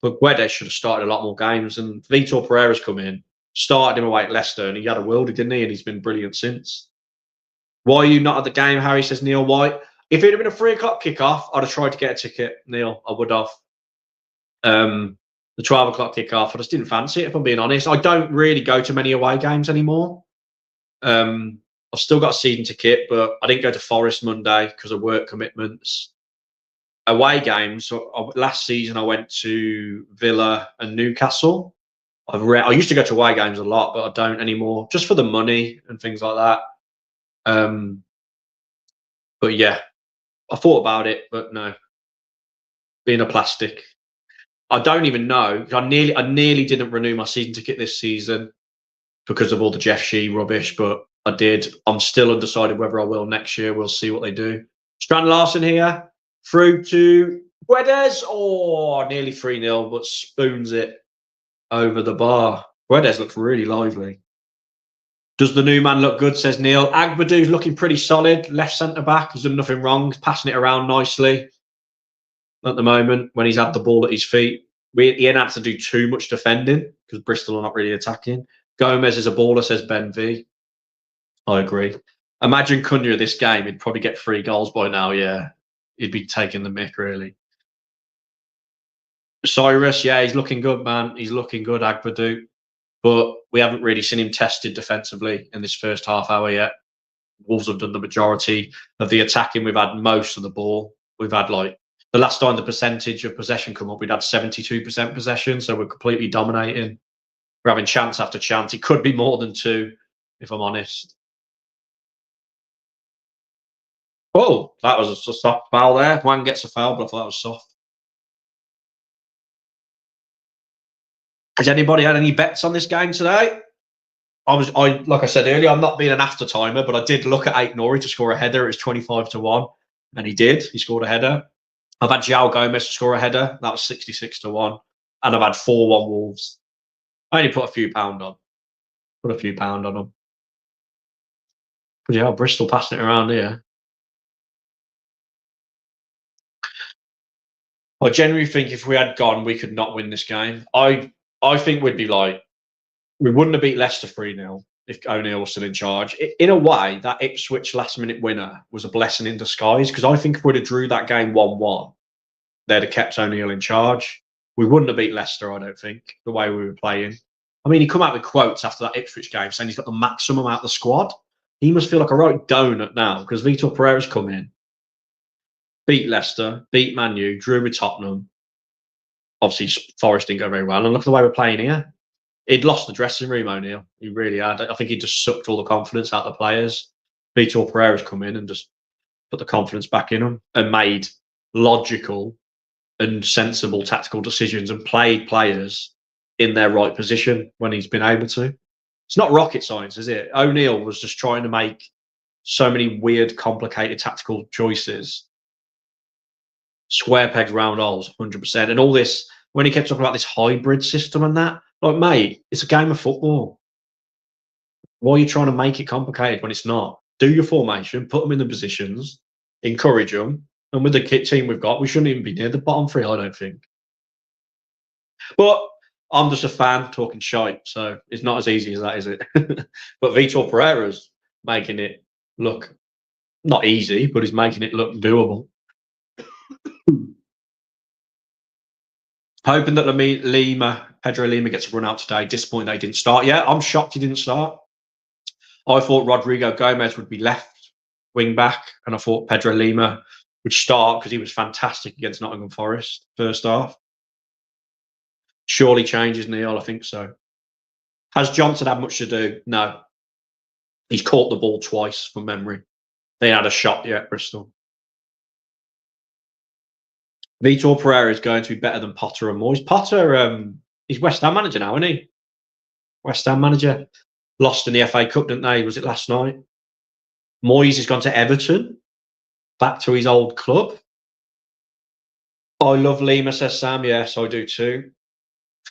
But Guedes should have started a lot more games. And Vitor Pereira's come in, started him away at Leicester, and he had a worldie, didn't he? And he's been brilliant since. Why are you not at the game, Harry, says Neil White. If it had been a 3 o'clock kickoff, I'd have tried to get a ticket, Neil. I would have. The 12 o'clock kickoff, I just didn't fancy it, if I'm being honest. I don't really go to many away games anymore. I've still got a season ticket, but I didn't go to Forest Monday because of work commitments. Away games, last season I went to Villa and Newcastle. I used to go to away games a lot, but I don't anymore, just for the money and things like that. But yeah, I thought about it, but no. Being a plastic. I don't even know. I nearly didn't renew my season ticket this season because of all the Jeff Shee rubbish, but I did. I'm still undecided whether I will next year. We'll see what they do. Strand Larson here. Through to Guedes. Nearly 3-0, but spoons it over the bar. Guedes looks really lively. Does the new man look good, says Neil. Agbadou's looking pretty solid. Left centre-back. He's done nothing wrong. He's passing it around nicely at the moment when he's had the ball at his feet. He ain't had to do too much defending because Bristol are not really attacking. Gomez is a baller, says Ben V. I agree. Imagine Cunha this game. He'd probably get 3 goals by now, yeah. He'd be taking the mick, really. Cyrus, yeah, he's looking good, man. He's looking good, Agbadou. But we haven't really seen him tested defensively in this first half hour yet. Wolves have done the majority of the attacking. We've had most of the ball. We've had the last time the percentage of possession come up, we'd had 72% possession. So we're completely dominating. We're having chance after chance. It could be more than 2, if I'm honest. Oh, that was a soft foul there. Wang gets a foul, but I thought that was soft. Has anybody had any bets on this game today? Like I said earlier, I'm not being an after timer, but I did look at Ait-Nouri to score a header. It was 25-1, and he did. He scored a header. I've had João Gomes to score a header. That was 66-1, and I've had 4-1 Wolves. I only put a few pound on. Put a few pound on them. But yeah, Bristol passing it around here. I genuinely think if we had gone, we could not win this game. I think we'd be we wouldn't have beat Leicester 3-0 if O'Neill was still in charge. In a way, that Ipswich last-minute winner was a blessing in disguise, because I think if we'd have drew that game 1-1, they'd have kept O'Neill in charge. We wouldn't have beat Leicester, I don't think, the way we were playing. I mean, he come out with quotes after that Ipswich game saying he's got the maximum out of the squad. He must feel like a right donut now, because Vitor Pereira's come in, beat Leicester, beat Man U, drew with Tottenham. Obviously, Forest didn't go very well. And look at the way we're playing here. He'd lost the dressing room, O'Neill. He really had. I think he just sucked all the confidence out of the players. Vitor Pereira's come in and just put the confidence back in them and made logical and sensible tactical decisions and played players in their right position when he's been able to. It's not rocket science, is it? O'Neill was just trying to make so many weird, complicated tactical choices. Square pegs, round holes, 100%. And all this, when he kept talking about this hybrid system and that, like, mate, it's a game of football. Why are you trying to make it complicated when it's not? Do your formation, put them in the positions, encourage them. And with the kit team we've got, we shouldn't even be near the bottom three, I don't think. But I'm just a fan talking shite, so it's not as easy as that, is it? But Vitor Pereira's making it look not easy, but he's making it look doable. Hoping that Pedro Lima gets a run out today. Disappointed they didn't start yet. I'm shocked he didn't start. I thought Rodrigo Gomes would be left wing back, and I thought Pedro Lima would start because he was fantastic against Nottingham Forest first half. Surely changes, Neil. I think so. Has Johnson had much to do? No. He's caught the ball twice from memory. They had a shot yet, Bristol. Vitor Pereira is going to be better than Potter and Moyes. Potter, he's West Ham manager now, isn't he? West Ham manager. Lost in the FA Cup, didn't they? Was it last night? Moyes has gone to Everton. Back to his old club. I love Lima, says Sam. Yes, I do too.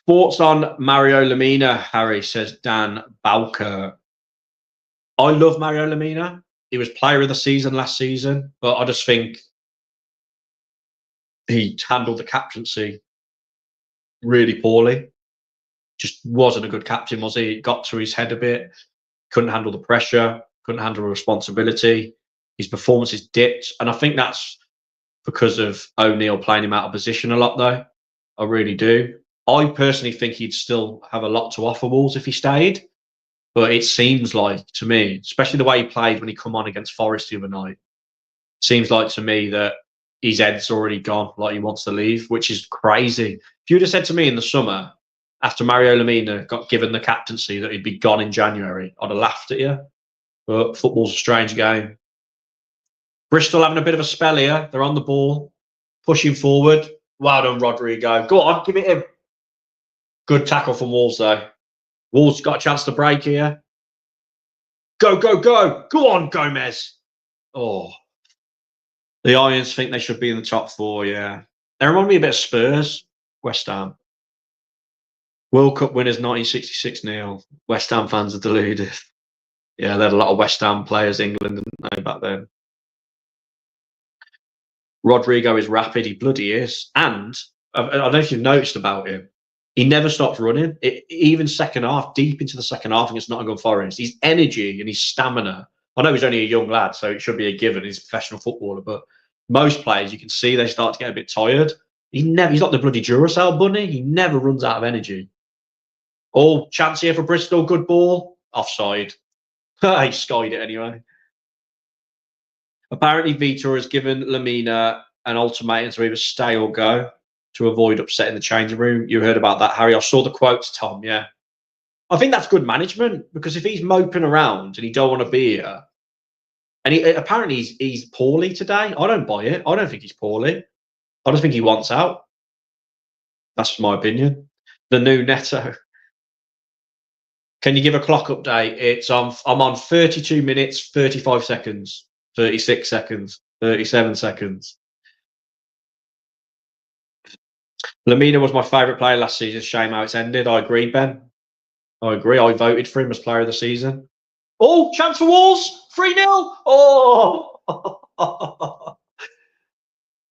Thoughts on Mario Lemina, Harry, says Dan Bowker. I love Mario Lemina. He was player of the season last season, but I just think he handled the captaincy really poorly. Just wasn't a good captain, was he? It got to his head a bit. Couldn't handle the pressure. Couldn't handle the responsibility. His performances dipped. And I think that's because of O'Neill playing him out of position a lot, though. I really do. I personally think he'd still have a lot to offer Wolves if he stayed. But it seems like, to me, especially the way he played when he come on against Forest the other night, seems like to me that his head's already gone, like he wants to leave, which is crazy. If you'd have said to me in the summer, after Mario Lemina got given the captaincy, that he'd be gone in January, I'd have laughed at you. But football's a strange game. Bristol having a bit of a spell here. They're on the ball, pushing forward. Well done, Rodrigo. Go on, give it him. Good tackle from Wolves, though. Wolves got a chance to break here. Go, go, go. Go on, Gomes. Oh. The Irons think they should be in the top four, yeah. They remind me a bit of Spurs, West Ham. World Cup winners 1966 nil. West Ham fans are deluded. Yeah, they had a lot of West Ham players, England, didn't they, back then. Rodrigo is rapid. He bloody is. And I don't know if you've noticed about him. He never stops running. Even second half, deep into the second half against Nottingham Forest, his energy and his stamina. I know he's only a young lad, so it should be a given. He's a professional footballer, but most players, you can see they start to get a bit tired. He's not the bloody Duracell bunny. He never runs out of energy. Oh, chance here for Bristol. Good ball. Offside. He skied it anyway. Apparently, Vitor has given Lemina an ultimatum to either stay or go to avoid upsetting the changing room. You heard about that, Harry. I saw the quotes, Tom. Yeah. I think that's good management, because if he's moping around and he don't want to be here, and apparently he's poorly today, I don't buy it. I don't think he's poorly. I just think he wants out. That's my opinion. The new Neto. Can you give a clock update? I'm on 32 minutes, 35 seconds, 36 seconds, 37 seconds. Lemina was my favourite player last season. Shame how it's ended. I agree, Ben. I agree. I voted for him as player of the season. Oh, chance for Wolves. 3-0. Oh.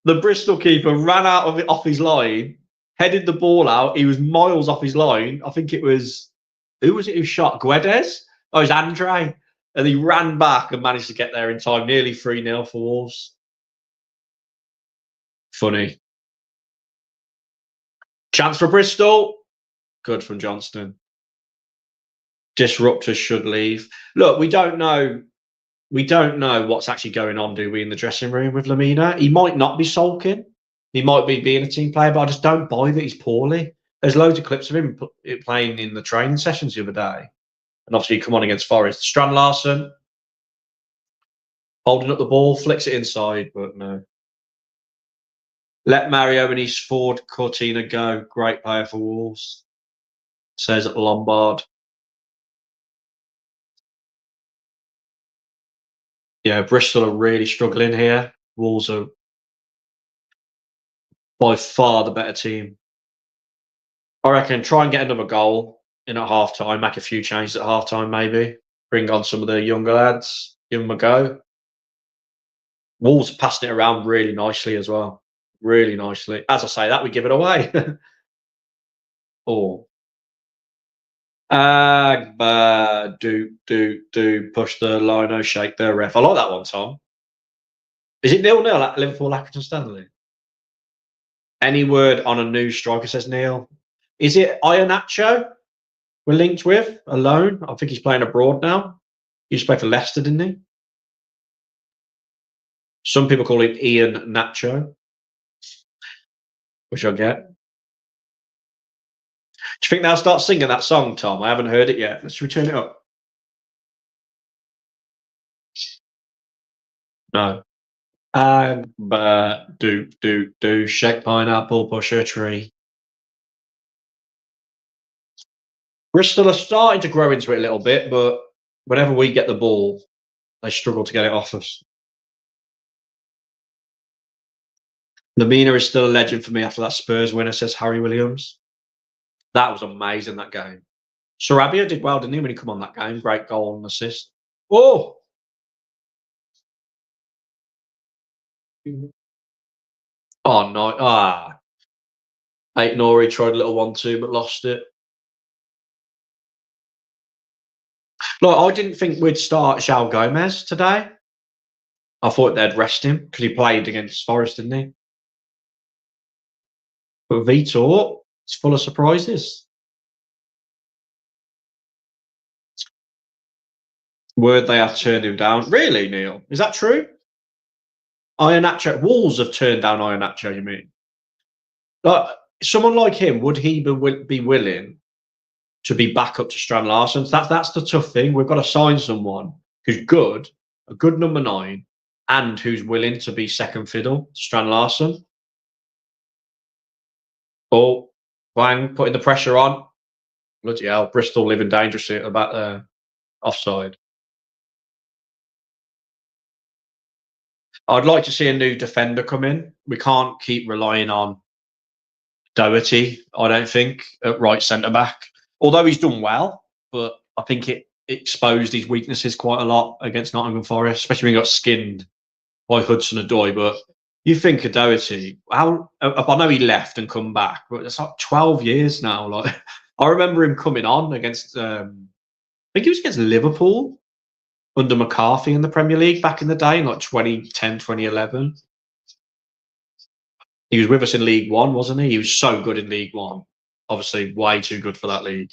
The Bristol keeper ran out of it off his line, headed the ball out. He was miles off his line. I think it was, who was it who shot? Guedes? Oh, it was Andre. And he ran back and managed to get there in time. Nearly 3-0 for Wolves. Funny. Chance for Bristol. Good from Johnston. Disruptors should leave. Look, we don't know what's actually going on, do we, in the dressing room with Lemina? He might not be sulking. He might be being a team player, but I just don't buy that he's poorly. There's loads of clips of him playing in the training sessions the other day. And obviously, come on against Forest. Strand Larson holding up the ball, flicks it inside, but no. Let Mario and East Ford Cortina go. Great player for Wolves, says Lombard. Yeah, Bristol are really struggling here. Wolves are by far the better team. I reckon try and get another goal in at half time, make a few changes at half time, maybe. Bring on some of the younger lads, give them a go. Wolves passing it around really nicely as well. Really nicely. As I say that, we give it away. Oh. Agba, do, push the lino, shake the ref. I like that one, Tom. Is it 0-0 at Liverpool, Accrington Stanley? Any word on a new striker, says Neil. Is it Iheanacho we're linked with, alone? I think he's playing abroad now. He used to play for Leicester, didn't he? Some people call him Ian Nacho, which I get. Do you think they'll start singing that song, Tom? I haven't heard it yet. Should we turn it up? No. Do, shake pineapple, push a tree. Bristol are starting to grow into it a little bit, but whenever we get the ball, they struggle to get it off us. Lamina is still a legend for me after that Spurs winner, says Harry Williams. That was amazing, that game. Sarabia did well, didn't he, when he come on that game? Great goal and assist. Oh! Oh, no. Ait-Nouri tried a little 1-2, but lost it. Look, I didn't think we'd start João Gomes today. I thought they'd rest him because he played against Forest, didn't he? But Vitor is full of surprises. Word they have turned him down. Really, Neil? Is that true? Iheanacho. Wolves have turned down Iheanacho, you mean? Like, someone like him, would he be willing to be back up to Strand Larsen? That's the tough thing. We've got to sign someone who's good, a good number 9, and who's willing to be second fiddle to Strand Larsen. Oh, Wang putting the pressure on. Bloody hell, Bristol living dangerously about the offside. I'd like to see a new defender come in. We can't keep relying on Doherty, I don't think, at right centre back. Although he's done well, but I think it exposed his weaknesses quite a lot against Nottingham Forest, especially when he got skinned by Hudson-Odoi. But you think of Doherty, I know he left and come back, but it's like 12 years now. Like I remember him coming on against, I think it was against Liverpool under McCarthy in the Premier League back in the day, in like 2010, 2011. He was with us in League One, wasn't he? He was so good in League One. Obviously, way too good for that league.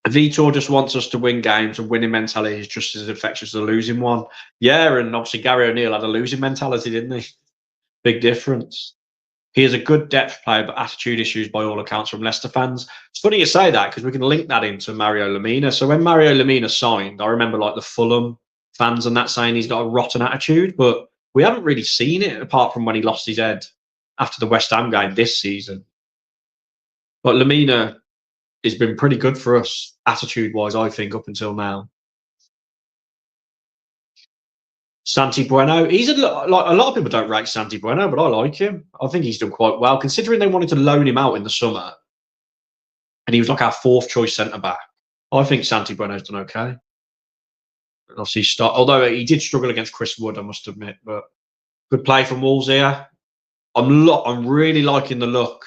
Vitor just wants us to win games, and winning mentality is just as infectious as a losing one. Yeah, and obviously Gary O'Neill had a losing mentality, didn't he? Big difference. He is a good depth player, but attitude issues by all accounts from Leicester fans. It's funny you say that because we can link that into Mario Lemina. So when Mario Lemina signed, I remember like the Fulham fans and that saying he's got a rotten attitude, but we haven't really seen it apart from when he lost his head after the West Ham game this season. But Lemina has been pretty good for us attitude-wise, I think, up until now. Santi Bueno, he's like a lot of people don't rate Santi Bueno, but I like him. I think he's done quite well, considering they wanted to loan him out in the summer, and he was like our 4th choice centre back. I think Santi Bueno's done okay. Obviously, although he did struggle against Chris Wood, I must admit, but good play from Wolves here. I'm really liking the look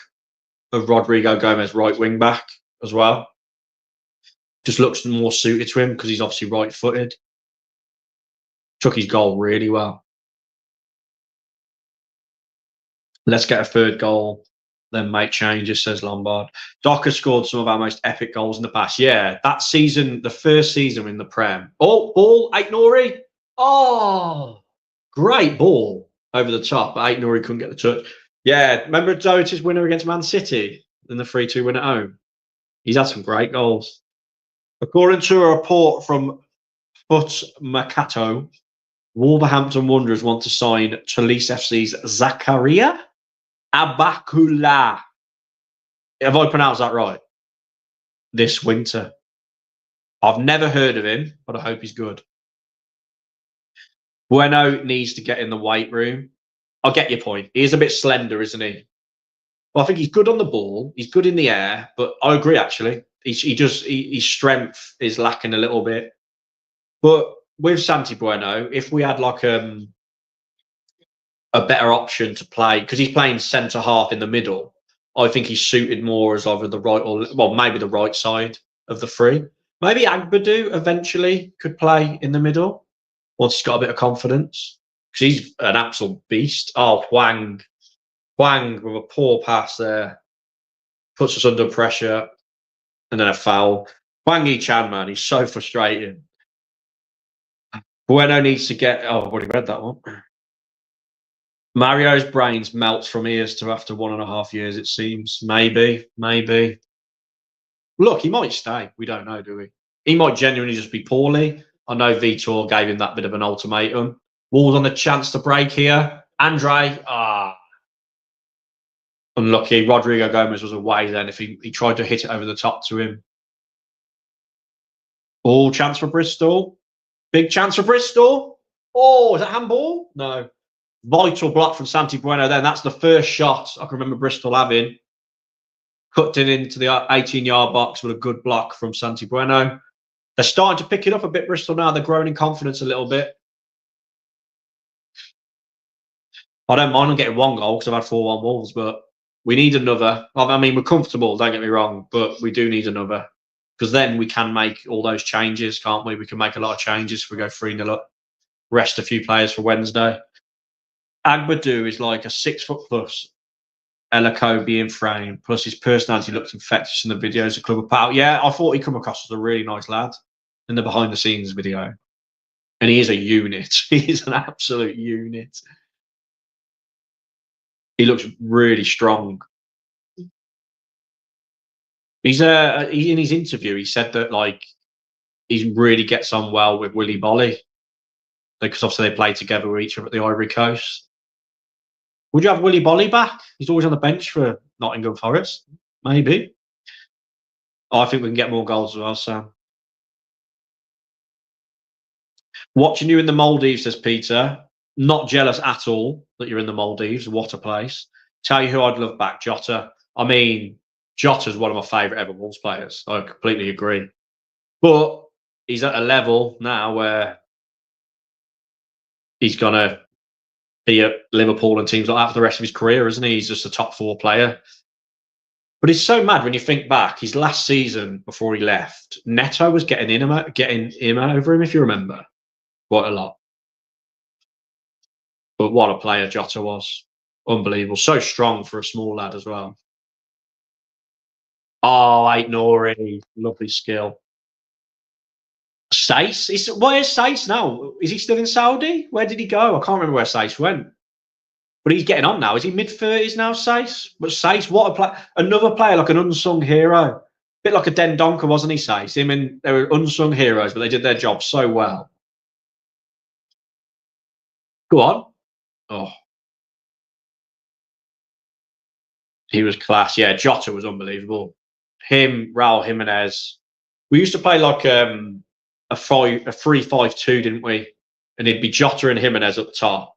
of Rodrigo Gomes, right wing back as well. Just looks more suited to him because he's obviously right-footed. Took his goal really well. Let's get a 3rd goal, then make changes, says Lombard. Doc has scored some of our most epic goals in the past. Yeah, that season, the first season in the Prem. Oh, ball, Ait-Nouri. Oh, great ball over the top. But Ait-Nouri couldn't get the touch. Yeah, remember Doherty's winner against Man City in the 3-2 win at home? He's had some great goals. According to a report from Foot Mercato, Wolverhampton Wanderers want to sign Toulouse FC's Zakaria Abakula. Have I pronounced that right? This winter. I've never heard of him, but I hope he's good. Bueno needs to get in the weight room. I get your point. He is a bit slender, isn't he? Well, I think he's good on the ball. He's good in the air, but I agree. Actually, his strength is lacking a little bit. But with Santi Bueno, if we had like a better option to play, because he's playing centre half in the middle, I think he's suited more as either the right or maybe the right side of the three. Maybe Agbadu eventually could play in the middle once he's got a bit of confidence, because he's an absolute beast. Oh, Hwang with a poor pass there puts us under pressure, and then a foul. Hwang Yi-Chan, man, he's so frustrating. Bueno needs to get. Oh, I've already read that one. Mario's brains melts from ears to after 1.5 years, it seems. Maybe. Look, he might stay. We don't know, do we? He might genuinely just be poorly. I know Vitor gave him that bit of an ultimatum. Wolves on the chance to break here. Andre, unlucky. Rodrigo Gomes was away then if he tried to hit it over the top to him. Oh, chance for Bristol. Big chance for Bristol. Oh, is that handball? No. Vital block from Santi Bueno then. That's the first shot I can remember Bristol having. Cut it into the 18-yard box with a good block from Santi Bueno. They're starting to pick it up a bit, Bristol, now. They're growing in confidence a little bit. I don't mind on getting one goal because I've had 4-1 Wolves, but we need another. I mean, we're comfortable, don't get me wrong, but we do need another, because then we can make all those changes, can't we? We can make a lot of changes if we go 3-0 up. Rest a few players for Wednesday. Agbadu is like a 6-foot+ Elakobi in frame, plus his personality looks infectious in the videos of Club of Pal. Yeah, I thought he'd come across as a really nice lad in the behind-the-scenes video. And he is a unit. He is an absolute unit. He looks really strong. He's in his interview, he said that like he really gets on well with Willy Bolly, because obviously they play together with each other at the Ivory Coast. Would you have Willy Bolly back? He's always on the bench for Nottingham Forest. Maybe. Oh, I think we can get more goals as well, Sam. Watching you in the Maldives, says Peter. Not jealous at all that you're in the Maldives. What a place. Tell you who I'd love back, Jota. I mean, Jota's one of my favourite ever Wolves players. I completely agree. But he's at a level now where he's going to be at Liverpool and teams like that for the rest of his career, isn't he? He's just a top 4 player. But it's so mad when you think back. His last season before he left, Neto was getting him over him, if you remember. Quite a lot. But what a player Jota was. Unbelievable. So strong for a small lad as well. Oh, Ait-Nouri. Lovely skill. Sace? Where's Sace now? Is he still in Saudi? Where did he go? I can't remember where Sace went. But he's getting on now. Is he mid-30s now, Sace? But Sace, what a player. Another player, like an unsung hero. A bit like a Dendoncker, wasn't he, Sace? Him and they were unsung heroes, but they did their job so well. Go on. Oh. He was class. Yeah, Jota was unbelievable. Him, Raul Jimenez. We used to play like a 3-5-2, didn't we? And it'd be Jota and Jimenez up top.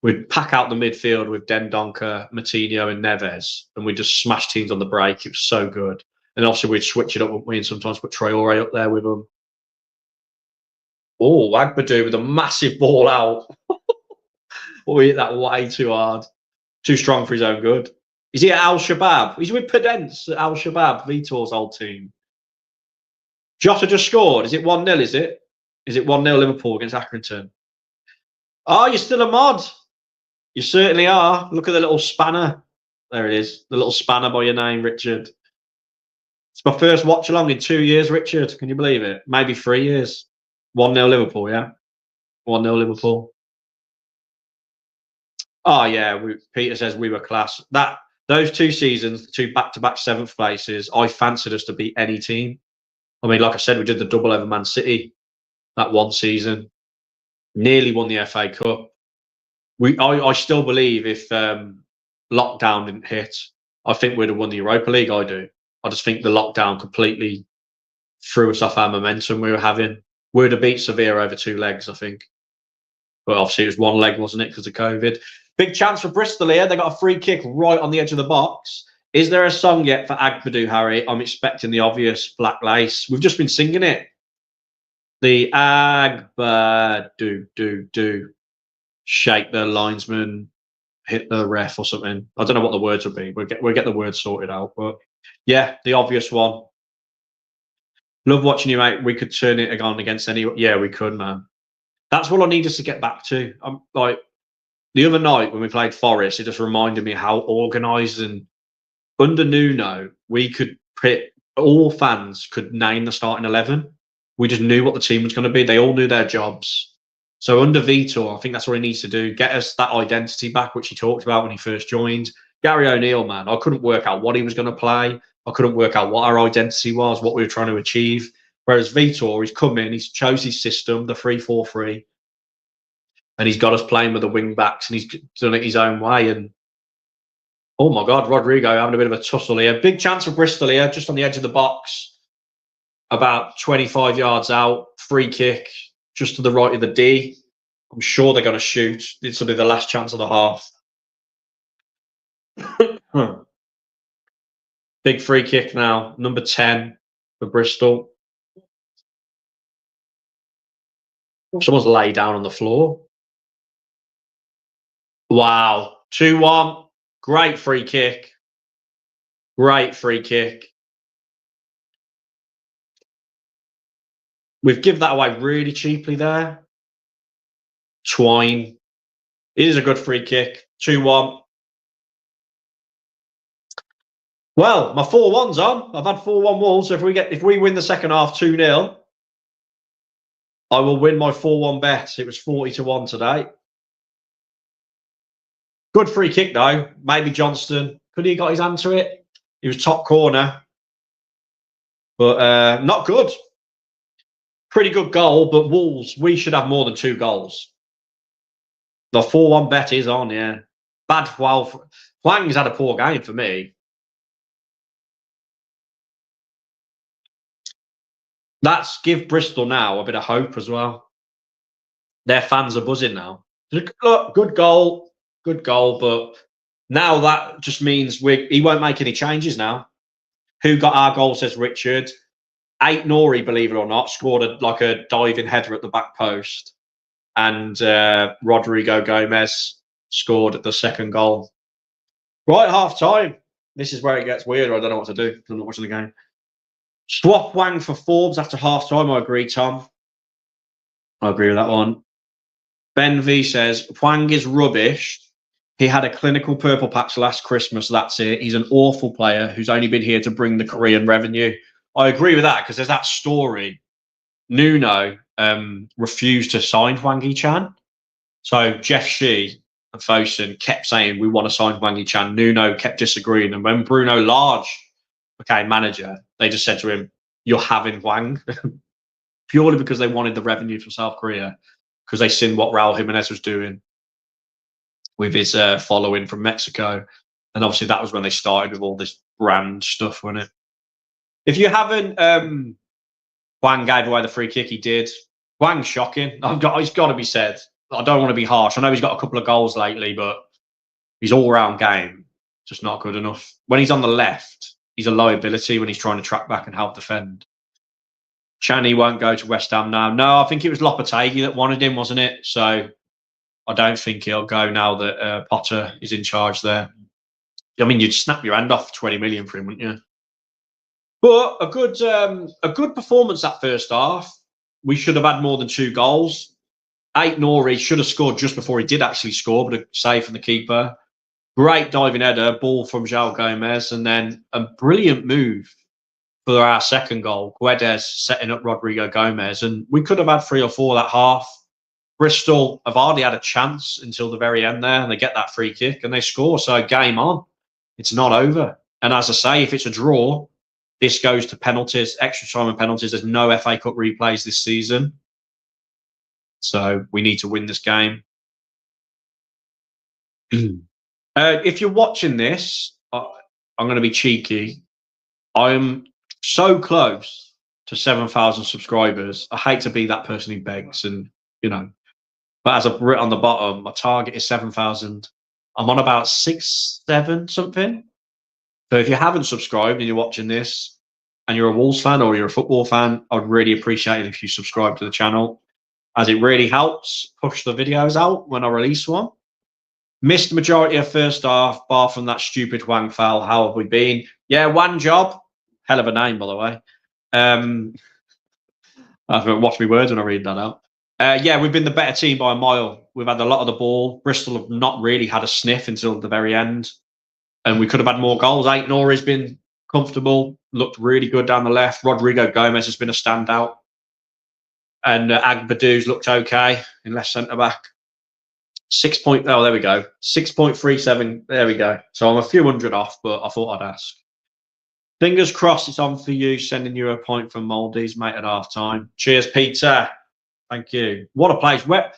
We'd pack out the midfield with Dendoncker, Matinho, and Neves, and we'd just smash teams on the break. It was so good. And obviously we'd switch it up, wouldn't we? And sometimes put Traore up there with them. Oh, Agbadu with a massive ball out. We hit that way too hard. Too strong for his own good. Is he at Al Shabab? He's with Pedence at Al Shabab, Vitor's old team. Jota just scored. Is it 1-0, is it? Is it 1-0 Liverpool against Accrington? Oh, you're still a mod. You certainly are. Look at the little spanner. There it is. The little spanner by your name, Richard. It's my first watch along in 2 years, Richard. Can you believe it? Maybe 3 years. 1-0 Liverpool, yeah? 1-0 Liverpool. Oh, yeah. Peter says we were class. Those 2 seasons, 2 back-to-back 7th places, I fancied us to beat any team. I mean, like I said, we did the double over Man City that one season. Nearly won the FA Cup. I still believe if lockdown didn't hit, I think we'd have won the Europa League. I do. I just think the lockdown completely threw us off our momentum we were having. We'd have beat Sevilla over 2 legs, I think. But obviously it was one leg, wasn't it, because of COVID. Big chance for Bristol here. They got a free kick right on the edge of the box. Is there a song yet for Agbadu, Harry? I'm expecting the obvious Black Lace. We've just been singing it. The Agbadu, do. Shake the linesman, hit the ref or something. I don't know what the words would be. We'll get the words sorted out. But yeah, the obvious one. Love watching you, mate. We could turn it on against anyone. Yeah, we could, man. That's what I need us to get back to. I'm like the other night when we played Forest, it just reminded me how organised and under Nuno, we could put all fans could name the starting 11. We just knew what the team was going to be. They all knew their jobs. So under Vitor, I think that's what he needs to do. Get us that identity back, which he talked about when he first joined. Gary O'Neill, man, I couldn't work out what he was going to play. I couldn't work out what our identity was, what we were trying to achieve. Whereas Vitor, he's come in, he's chose his system, the 3-4-3, and he's got us playing with the wing backs, and he's done it his own way. And oh my God, Rodrigo having a bit of a tussle here. Big chance for Bristol here, just on the edge of the box, about 25 yards out. Free kick, just to the right of the D. I'm sure they're going to shoot. This will be the last chance of the half. Big free kick now, number 10 for Bristol. Someone's laid down on the floor. Wow, 2-1. Great free kick. Great free kick. We've given that away really cheaply there. Twine. It is a good free kick. 2-1. Well, my 4-1's on. I've had 4-1 Wolves. So if we win the second half 2-0, I will win my 4-1 bet. It was 40-1 today. Good free kick though. Maybe Johnston. Could he have got his hand to it? He was top corner. But not good. Pretty good goal, but Wolves, we should have more than 2 goals. The 4-1 bet is on, yeah. Bad. Well, Huang's had a poor game for me. That's give Bristol now a bit of hope as well. Their fans are buzzing now. Look, good goal, but now that just means he won't make any changes now. Who got our goal, says Richard. Ait-Nouri, believe it or not, scored a diving header at the back post. And Rodrigo Gomes scored the second goal. Right, half time. This is where it gets weird. I don't know what to do. I'm not watching the game. Swap Wang for Forbes after half time. I agree, Tom. I agree with that one. Ben V says Wang is rubbish. He had a clinical purple patch last Christmas. That's it. He's an awful player who's only been here to bring the Korean revenue. I agree with that because there's that story. Nuno refused to sign Hwang Hee-chan. So Jeff Shi and Fosun kept saying, we want to sign Hwang Hee-chan. Nuno kept disagreeing. And when Bruno Lage became manager, they just said to him, you're having Hwang. Purely because they wanted the revenue from South Korea, because they seen what Raul Jimenez was doing with his following from Mexico. And obviously that was when they started with all this brand stuff, wasn't it? If you haven't, Hwang gave away the free kick, he did. Hwang's shocking. He's got to be said. I don't want to be harsh. I know he's got a couple of goals lately, but his all-round game, just not good enough. When he's on the left, he's a liability when he's trying to track back and help defend. Channy won't go to West Ham now. No, I think it was Lopetegui that wanted him, wasn't it? So I don't think he'll go now that Potter is in charge there. I mean, you'd snap your hand off 20 million for him, wouldn't you? But a good performance that first half. We should have had more than 2 goals. Ait-Nouri should have scored just before he did actually score, but a save from the keeper. Great diving header, ball from João Gomes, and then a brilliant move for our second goal. Guedes setting up Rodrigo Gomes, and we could have had 3 or 4 that half. Bristol have hardly had a chance until the very end there, and they get that free kick and they score. So game on. It's not over. And as I say, if it's a draw, this goes to penalties, extra time and penalties. There's no FA Cup replays this season. So we need to win this game. If you're watching this, I'm going to be cheeky. I'm so close to 7,000 subscribers. I hate to be that person who begs and, you know, But as I've written on the bottom, my target is 7,000. I'm on about 6, 7 something. So if you haven't subscribed and you're watching this and you're a Wolves fan or you're a football fan, I'd really appreciate it if you subscribe to the channel, as it really helps push the videos out when I release one. Missed the majority of first half, bar from that stupid Wang foul. How have we been? Yeah, one job. Hell of a name, by the way. I have to watch my words when I read that out. Yeah, we've been the better team by a mile. We've had a lot of the ball. Bristol have not really had a sniff until the very end. And we could have had more goals. Ait-Nouri has been comfortable, looked really good down the left. Rodrigo Gomes has been a standout. And Agbadou's looked okay in left centre-back. 6 point, oh, there we go. 6.37, there we go. So I'm a few hundred off, but I thought I'd ask. Fingers crossed it's on for you, sending you a point from Maldives, mate, at half-time. Cheers, Peter. Thank you. What a place. Where,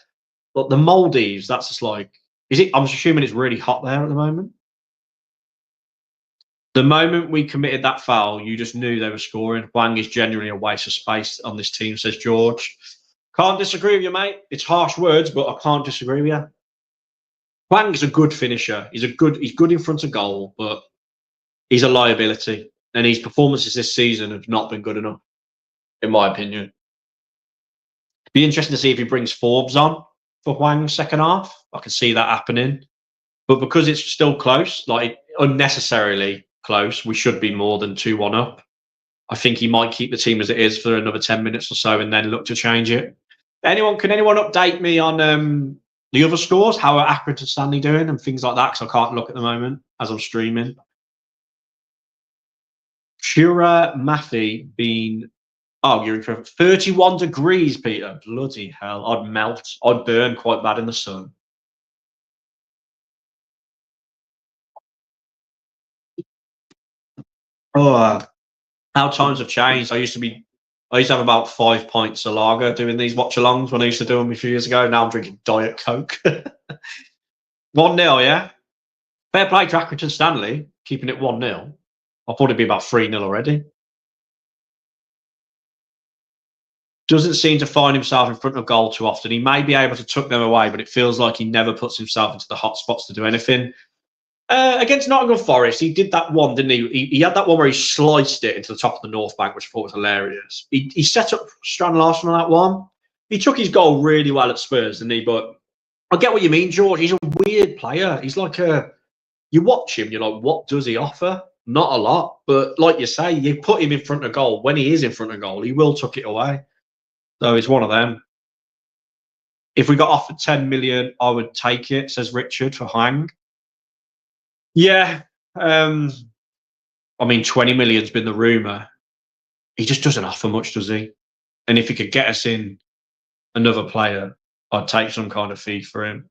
look, the Maldives, that's just like, is it, I'm assuming it's really hot there at the moment? The moment we committed that foul, you just knew they were scoring. Wang is genuinely a waste of space on this team, says George. Can't disagree with you, mate. It's harsh words, but I can't disagree with you. Wang is a good finisher. He's good in front of goal, but he's a liability. And his performances this season have not been good enough, in my opinion. Be interesting to see if he brings Forbes on for Wang's second half. I can see that happening. But because it's still close, like unnecessarily close, we should be more than 2-1 up. I think he might keep the team as it is for another 10 minutes or so and then look to change it. Can anyone update me on the other scores? How are Accrington and Stanley doing and things like that? Because I can't look at the moment as I'm streaming. Shura Maffey being, oh, you're in 31 degrees, Peter. Bloody hell. I'd melt. I'd burn quite bad in the sun. Oh, how times have changed. I used to have about 5 pints of lager doing these watch-alongs when I used to do them a few years ago. Now I'm drinking Diet Coke. 1-0, yeah? Fair play to Accrington Stanley, keeping it 1-0. I thought it'd be about 3-0 already. Doesn't seem to find himself in front of goal too often. He may be able to tuck them away, but it feels like he never puts himself into the hot spots to do anything. Against Nottingham Forest, he did that one, didn't he? He had that one where he sliced it into the top of the North Bank, which I thought was hilarious. He set up Strand Larson on that one. He took his goal really well at Spurs, didn't he? But I get what you mean, George. He's a weird player. He's like you watch him, you're like, what does he offer? Not a lot. But like you say, you put him in front of goal. When he is in front of goal, he will tuck it away. So it's one of them. If we got offered 10 million, I would take it, says Richard, for Hang. Yeah. I mean, 20 million's been the rumour. He just doesn't offer much, does he? And if he could get us in another player, I'd take some kind of fee for him.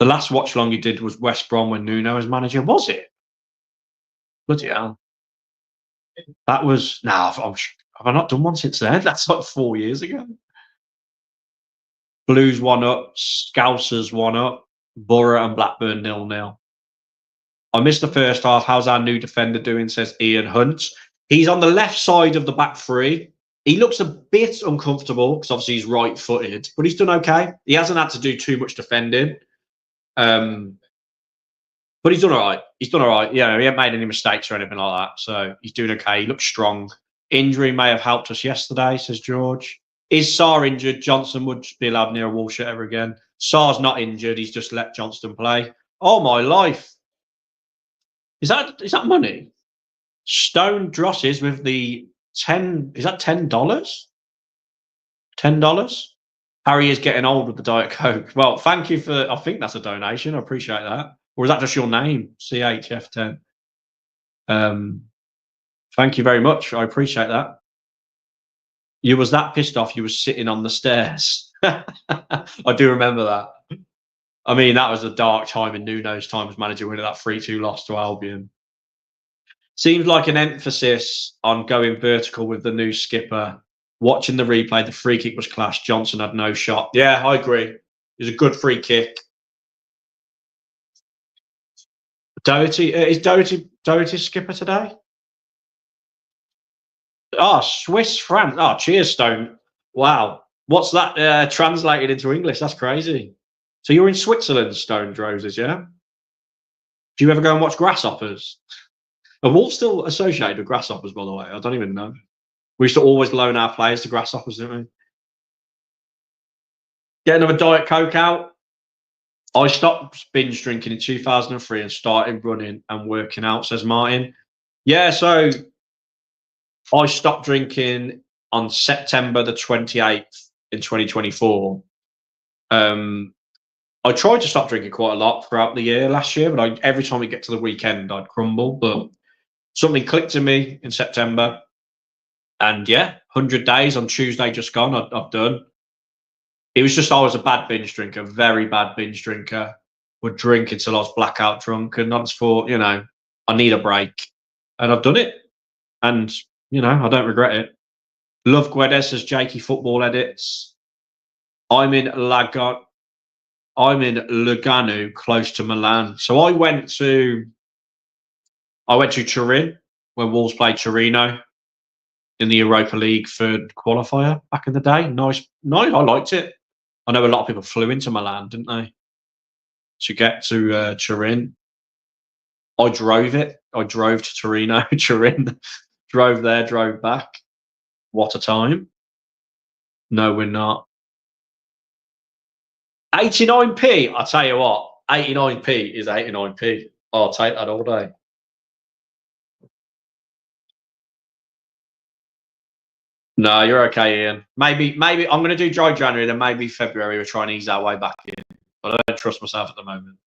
The last watch along he did was West Brom when Nuno was manager, was it? Bloody hell. That was, have I not done one since then? That's like 4 years ago. Blues 1 up, Scousers 1 up, Borough and Blackburn 0-0. I missed the first half. How's our new defender doing, says Ian Hunt. He's on the left side of the back three. He looks a bit uncomfortable because obviously he's right-footed, but he's done okay. He hasn't had to do too much defending. But he's done all right. He's done all right. Yeah, he hasn't made any mistakes or anything like that. So he's doing okay. He looks strong. Injury may have helped us yesterday, says George. Is Sarr injured? Johnson would be allowed near a wall shit ever again. Sarr's not injured. He's just let Johnston play. Oh, my life. Is that money? Stone Drosses with the 10. Is that $10? $10? Harry is getting old with the Diet Coke. Well, thank you for, I think that's a donation. I appreciate that. Or is that just your name? CHF10. Thank you very much. I appreciate that. You was that pissed off you was sitting on the stairs. I do remember that. I mean, that was a dark time in Nuno's time as manager, winning that 3-2 loss to Albion. Seems like an emphasis on going vertical with the new skipper. Watching the replay, the free kick was class. Johnson had no shot. Yeah, I agree. It was a good free kick. Doherty, is Doherty skipper today? Oh, Swiss France. Oh, cheers, Stone. Wow. What's that translated into English? That's crazy. So you're in Switzerland, Stone Roses, yeah? Do you ever go and watch grasshoppers? Are Wolves still associated with grasshoppers, by the way? I don't even know. We used to always loan our players to grasshoppers, didn't we? Get another Diet Coke out. I stopped binge drinking in 2003 and started running and working out, says Martin. Yeah, so I stopped drinking on September the 28th in 2024. I tried to stop drinking quite a lot throughout the year last year, but every time we get to the weekend, I'd crumble. But something clicked in me in September. And yeah, 100 days on Tuesday just gone, I've done. It was just I was a bad binge drinker, very bad binge drinker. Would drink until I was blackout drunk, and I just thought, I need a break, and I've done it, and I don't regret it. Love Guedes, says Jakey Football Edits. I'm in Lugano, close to Milan. So I went to Turin when Wolves played Torino in the Europa League third qualifier back in the day. Nice. I liked it. I know a lot of people flew into Milan, didn't they, to get to Turin. I drove it. I drove to Torino, Turin, drove there, drove back. What a time. No, we're not. 89p, I'll tell you what, 89p is 89p. I'll take that all day. No, you're okay, Ian. Maybe I'm going to do dry January, then maybe February we'll try and ease our way back in. But I don't trust myself at the moment.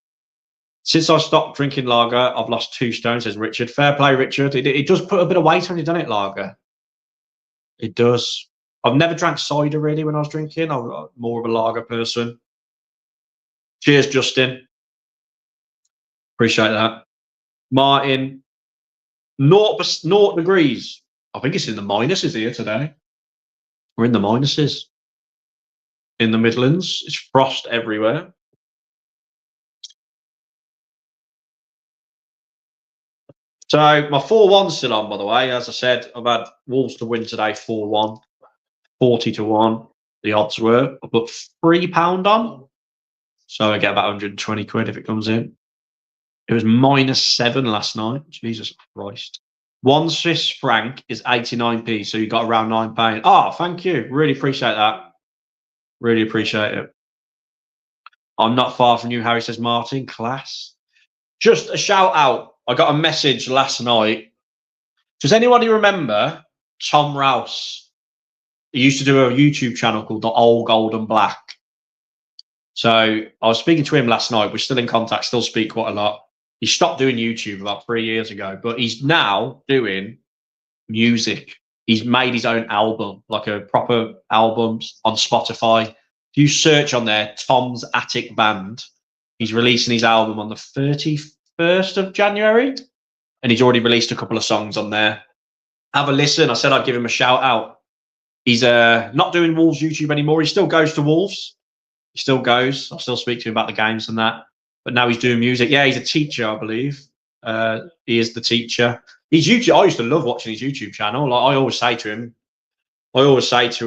Since I stopped drinking lager, I've lost 2 stone, says Richard. Fair play, Richard. It does put a bit of weight on you, doesn't it, lager? It does. I've never drank cider, really, when I was drinking. I'm more of a lager person. Cheers, Justin. Appreciate that. Martin, 0 degrees. I think it's in the minuses here today. We're in the minuses. In the Midlands. It's frost everywhere. So my 4-1's still on, by the way. As I said, I've had Wolves to win today 4-1. 40-1, the odds were. I put £3 on. So I get about 120 quid if it comes in. It was -7 last night. Jesus Christ. 1 Swiss franc is 89p. So you got around £9. Oh, thank you. Really appreciate that. Really appreciate it. I'm not far from you, Harry, says Martin. Class. Just a shout out. I got a message last night. Does anybody remember Tom Rouse? He used to do a YouTube channel called The Old Gold and Black. So I was speaking to him last night. We're still in contact, still speak quite a lot. He stopped doing YouTube about 3 years ago, but he's now doing music. He's made his own album, like a proper album on Spotify. If you search on there, Tom's Attic Band, he's releasing his album on the 31st of January, and he's already released a couple of songs on there. Have a listen. I said I'd give him a shout out. He's not doing Wolves YouTube anymore. He still goes to Wolves. He still goes. I still speak to him about the games and that. But now he's doing music. Yeah, he's a teacher, I believe. He is the teacher. His YouTube. I used to love watching his YouTube channel. Like I always say to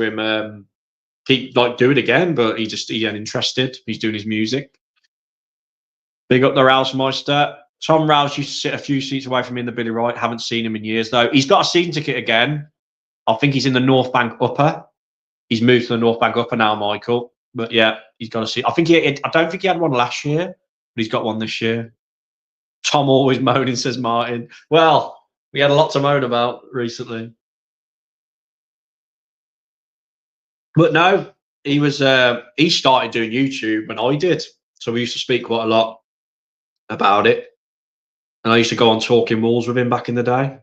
him, keep do it again. But he ain't interested. He's doing his music. Big up the Rouse-meister. Tom Rouse used to sit a few seats away from me in the Billy Wright. Haven't seen him in years though. He's got a season ticket again. I think he's in the North Bank Upper. He's moved to the North Bank Upper now, Michael. But yeah, he's got a seat. I don't think he had one last year, but he's got one this year. Tom always moaning, says Martin. Well, we had a lot to moan about recently. But no, he started doing YouTube when I did. So we used to speak quite a lot about it. And I used to go on Talking Wolves with him back in the day.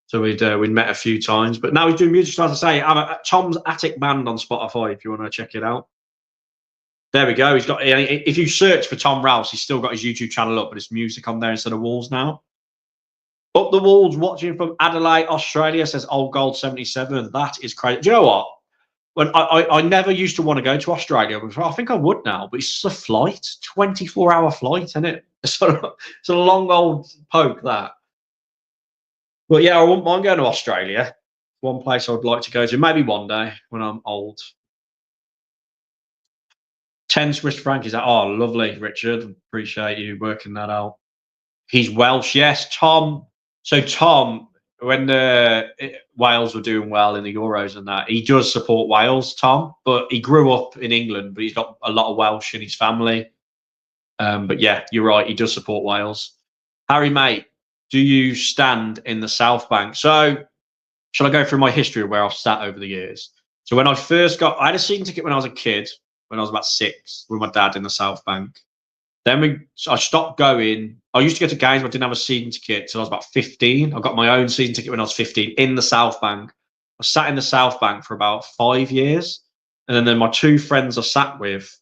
So we'd met a few times, but now he's doing music. So as I say, I'm at Tom's Attic Band on Spotify if you want to check it out. There we go. He's got. If you search for Tom Rouse, he's still got his YouTube channel up, but it's music on there instead of Wolves now. Up the Wolves, watching from Adelaide, Australia, says Old Gold 77. That is crazy. Do you know what? When I never used to want to go to Australia before. I think I would now, but it's just a flight, 24-hour flight, isn't it? It's a long old poke that. But yeah, I wouldn't mind going to Australia. One place I would like to go to, maybe one day when I'm old. 10 Swiss franc. Is that? Oh, lovely, Richard. Appreciate you working that out. He's Welsh, yes. Tom. So Tom, when Wales were doing well in the Euros and that, he does support Wales, Tom. But he grew up in England, but he's got a lot of Welsh in his family. But yeah, you're right. He does support Wales. Harry, mate, do you stand in the South Bank? So, shall I go through my history of where I've sat over the years? So, when I first I had a season ticket when I was a kid, when I was about 6, with my dad in the South Bank. Then I stopped going. I used to go to games, but I didn't have a season ticket till I was about 15. I got my own season ticket when I was 15 in the South Bank. I sat in the South Bank for about 5 years. And then my 2 friends I sat with,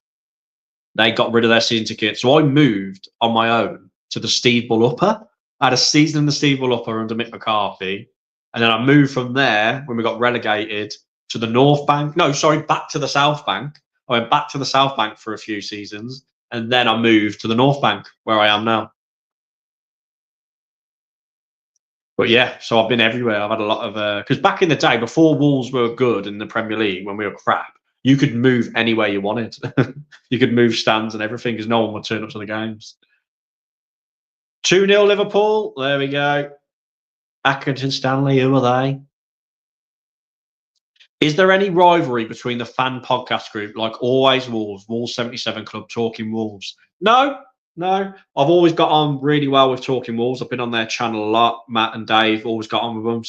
they got rid of their season ticket. So I moved on my own to the Steve Bull Upper. I had a season in the Steve Bull Upper under Mick McCarthy. And then I moved from there when we got relegated to the North Bank. No, sorry, back to the South Bank. I went back to the South Bank for a few seasons. And then I moved to the North Bank where I am now. But yeah, so I've been everywhere. I've had a lot of because back in the day, before Wolves were good in the Premier League, when we were crap, you could move anywhere you wanted. You could move stands and everything because no one would turn up to the games. 2-0 Liverpool. There we go. Accrington Stanley, who are they? Is there any rivalry between the fan podcast group, like Always Wolves, Wolves 77 Club, Talking Wolves? No, no. I've always got on really well with Talking Wolves. I've been on their channel a lot. Matt and Dave always got on with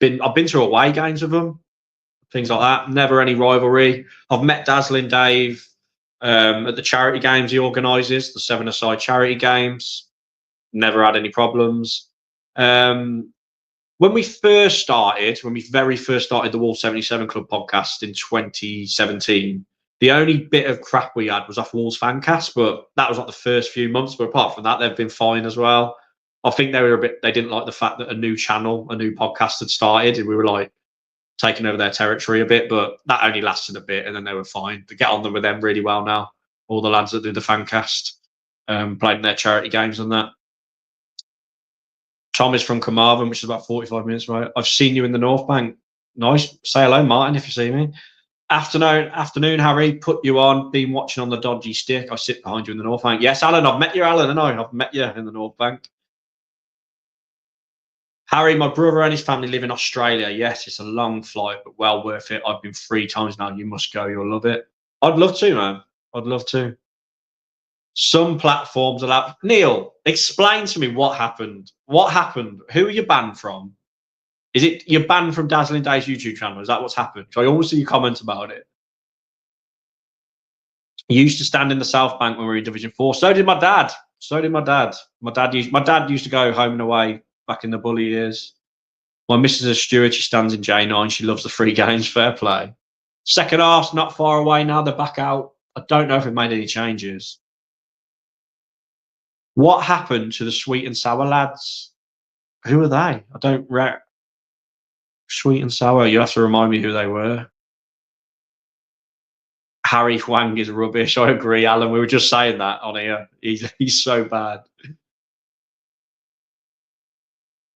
them. I've been to away games with them, things like that. Never any rivalry. I've met Dazzling Dave at the charity games he organises, the 7-a-side charity games. Never had any problems. When we very first started the Wolf 77 Club podcast in 2017, the only bit of crap we had was off Wolves Fancast, but that was like the first few months. But apart from that, they've been fine as well. I think they didn't like the fact that a new podcast had started, and we were like taking over their territory a bit, but that only lasted a bit, and then they were fine. To get on with them really well now. All the lads that do the Fancast, playing their charity games and that. Tom is from Carmarthen, which is about 45 minutes away. I've seen you in the North Bank. Nice. Say hello, Martin, if you see me. Afternoon, Harry. Put you on. Been watching on the dodgy stick. I sit behind you in the North Bank. Yes, Alan. I've met you, Alan. And I've met you in the North Bank. Harry, my brother and his family live in Australia. Yes, it's a long flight, but well worth it. I've been 3 times now. You must go. You'll love it. I'd love to, man. I'd love to. Some platforms allow. Neil, explain to me what happened. What happened? Who are you banned from? Is it you're banned from Dazzling Dave's YouTube channel? Is that what's happened? So I always see you comment about it. You used to stand in the South Bank when we were in Division 4. So did my dad. My dad used to go home and away back in the bully years. My missus is Stewart. She stands in J9. She loves the free games. Fair play. Second half's not far away now. They're back out. I don't know if it made any changes. What happened to the Sweet and Sour lads? Who are they? I don't. Sweet and Sour. You have to remind me who they were. Harry Hwang is rubbish. I agree, Alan. We were just saying that on here. He's so bad.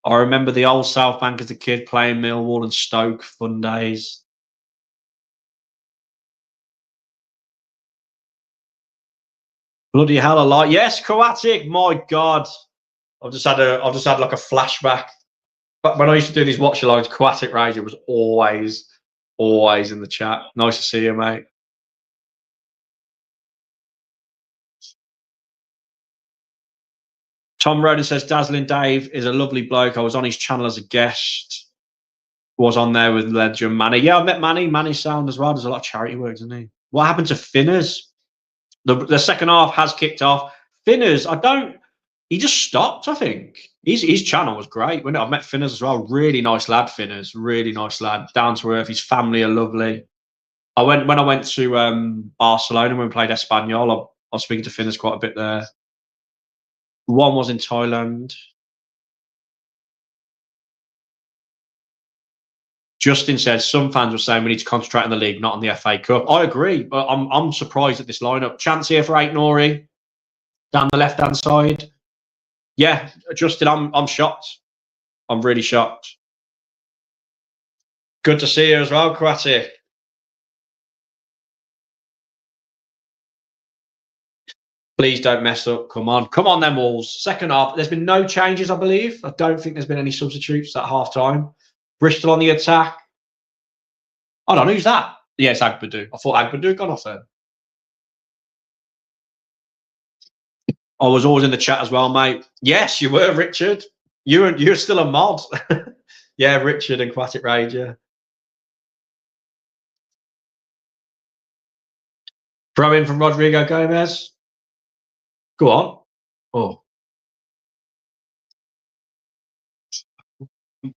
I remember the old South Bank as a kid playing Millwall and Stoke. Fun days. Bloody hell, a lot. Yes, Croatic. My God, I've just had like a flashback. But when I used to do these watch-alongs, Croatic Radio was always in the chat. Nice to see you, mate. Tom Roden says Dazzling Dave is a lovely bloke. I was on his channel as a guest. Was on there with legend Manny. Yeah, I met Manny. Manny sound as well. There's a lot of charity work, isn't he? What happened to Finners? The second half has kicked off. Finners, he just stopped, I think. His channel was great. I've met Finners as well. Really nice lad, Finners. Really nice lad. Down to earth. His family are lovely. When I went to Barcelona when we played Espanyol, I was speaking to Finners quite a bit there. One was in Thailand. Justin says some fans were saying we need to concentrate on the league, not on the FA Cup. I agree, but I'm surprised at this lineup. Chance here for Ait-Nouri down the left-hand side. Yeah, Justin, I'm shocked. I'm really shocked. Good to see you as well, Croatic. Please don't mess up. Come on, them Wolves. Second half, there's been no changes, I believe. I don't think there's been any substitutes at half time. Bristol on the attack. I don't know who's that. Yeah, it's Agbadou. I thought Agbadou had gone off then. I was always in the chat as well, mate. Yes, you were, Richard. You're still a mod. Yeah, Richard and Aquatic Rage, yeah. Throw in from Rodrigo Gomes. Go on. Oh.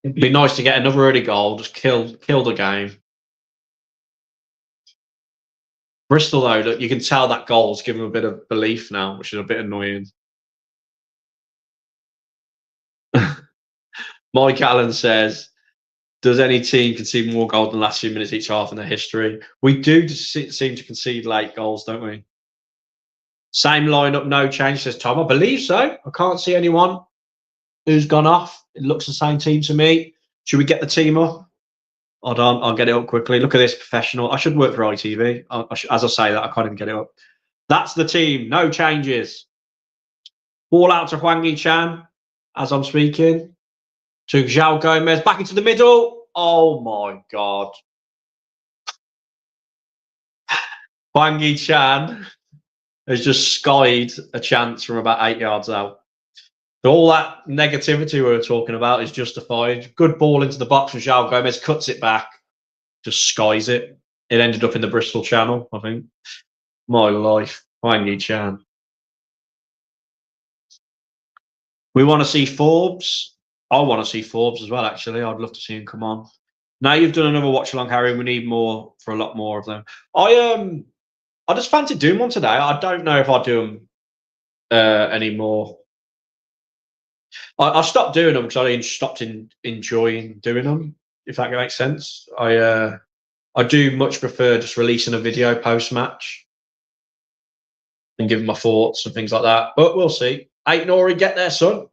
It'd be nice to get another early goal, just kill the game. Bristol, though, look, you can tell that goal's given them a bit of belief now, which is a bit annoying. Mike Allen says, does any team concede more goals in the last few minutes each half in their history? We do seem to concede late goals, don't we? Same lineup, no change, says Tom. I believe so. I can't see anyone who's gone off. It looks the same team to me. Should we get the team up? Hold on, I'll get it up quickly. Look at this, professional. I should work for ITV. As I say that, I can't even get it up. That's the team. No changes. Ball out to Hwang Yi-chan as I'm speaking. To João Gomes. Back into the middle. Oh, my God. Hwang Yi-chan has just skied a chance from about 8 yards out. So all that negativity we were talking about is justified. Good ball into the box from João Gomes. Cuts it back. Just skies it. It ended up in the Bristol Channel, I think. My life. Hwang Yi-chan. We want to see Forbes. I want to see Forbes as well, actually. I'd love to see him come on. Now you've done another watch along, Harry. We need more for a lot more of them. I just fancy doing one today. I don't know if I'll do them anymore. I stopped doing them because I stopped enjoying doing them, if that makes sense. I do much prefer just releasing a video post-match and giving my thoughts and things like that. But we'll see. Ait-Nouri, get there, son.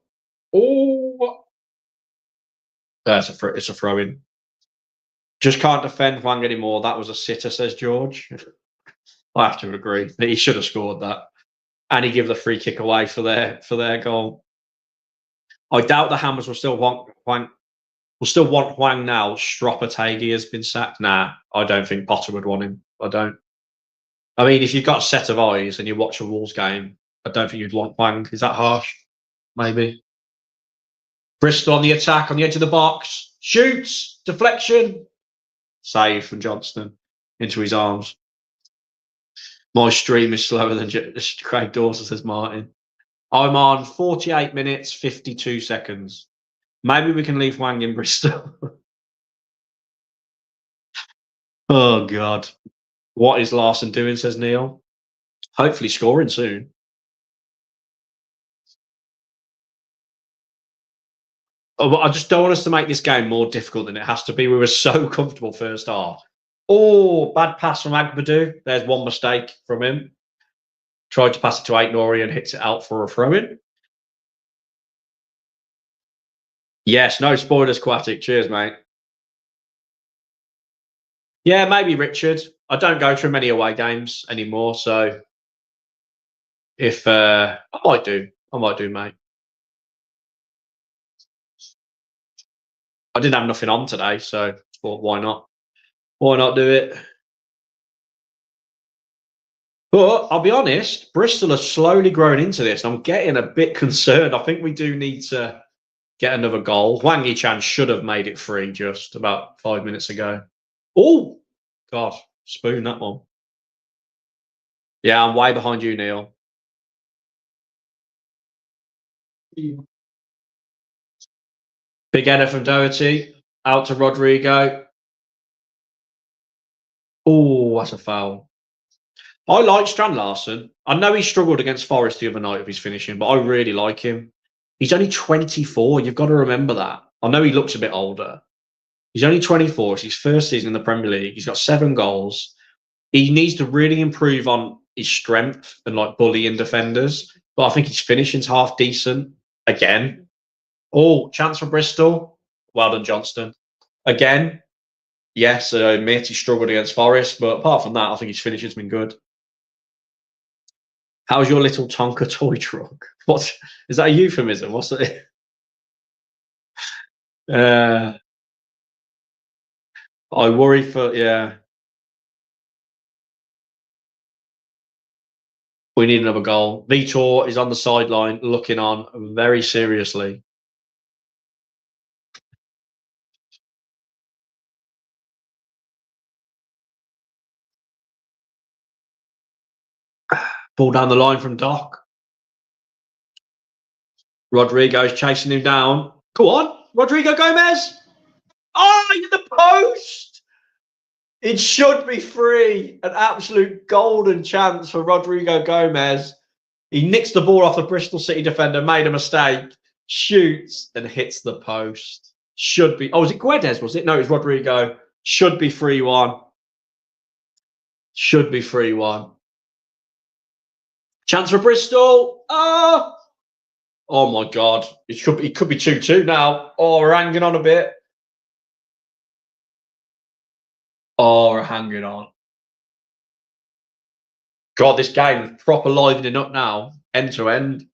Oh, it's a throw-in. Just can't defend Hwang anymore. That was a sitter, says George. I have to agree. He should have scored that. And he gave the free kick away for their goal. I doubt the Hammers will still want Hwang. Will still want Hwang now. Stropategi has been sacked. Nah, I don't think Potter would want him. I don't. I mean, if you've got a set of eyes and you watch a Wolves game, I don't think you'd want Hwang. Is that harsh? Maybe. Bristol on the attack, on the edge of the box. Shoots. Deflection. Save from Johnston into his arms. My stream is slower than Craig Dawson, says Martin. I'm on 48 minutes, 52 seconds. Maybe we can leave Hwang in Bristol. Oh, God. What is Larson doing, says Neil. Hopefully scoring soon. Oh, I just don't want us to make this game more difficult than it has to be. We were so comfortable first half. Oh, bad pass from Agbadou. There's one mistake from him. Tried to pass it to Ait-Nouri and hits it out for a throw-in. Yes, no spoilers, Aquatic. Cheers, mate. Yeah, maybe Richard. I don't go to many away games anymore, so if I might do, mate. I didn't have nothing on today, so thought, why not? Why not do it? But I'll be honest, Bristol has slowly grown into this. I'm getting a bit concerned. I think we do need to get another goal. Hwang Yi-chan should have made it 3 just about 5 minutes ago. Oh, God, spoon that one. Yeah, I'm way behind you, Neil. Big header from Doherty. Out to Rodrigo. Oh, that's a foul. I like Strand Larson. I know he struggled against Forest the other night with his finishing, but I really like him. He's only 24. You've got to remember that. I know he looks a bit older. He's only 24. It's his first season in the Premier League. He's got 7 goals. He needs to really improve on his strength and like bullying defenders. But I think his finishing's half decent again. Oh, chance for Bristol. Well done, Johnston. Again, yes, I admit he struggled against Forest, but apart from that, I think his finishing's been good. How's your little Tonka toy truck? What is that a euphemism? What's it? I worry for We need another goal. Vitor is on the sideline looking on very seriously. Ball down the line from Doc. Rodrigo's chasing him down. Go on, Rodrigo Gomes. Oh, in the post. It should be free. An absolute golden chance for Rodrigo Gomes. He nicks the ball off the Bristol City defender, made a mistake, shoots and hits the post. Should be. Oh, was it Guedes? Was it? No, it was Rodrigo. Should be 3-1. Should be 3-1. Chance for Bristol. Oh my God. It could be 2-2 now. Oh, we're hanging on a bit. Oh, we're hanging on. God, this game is proper livening up now, end to end.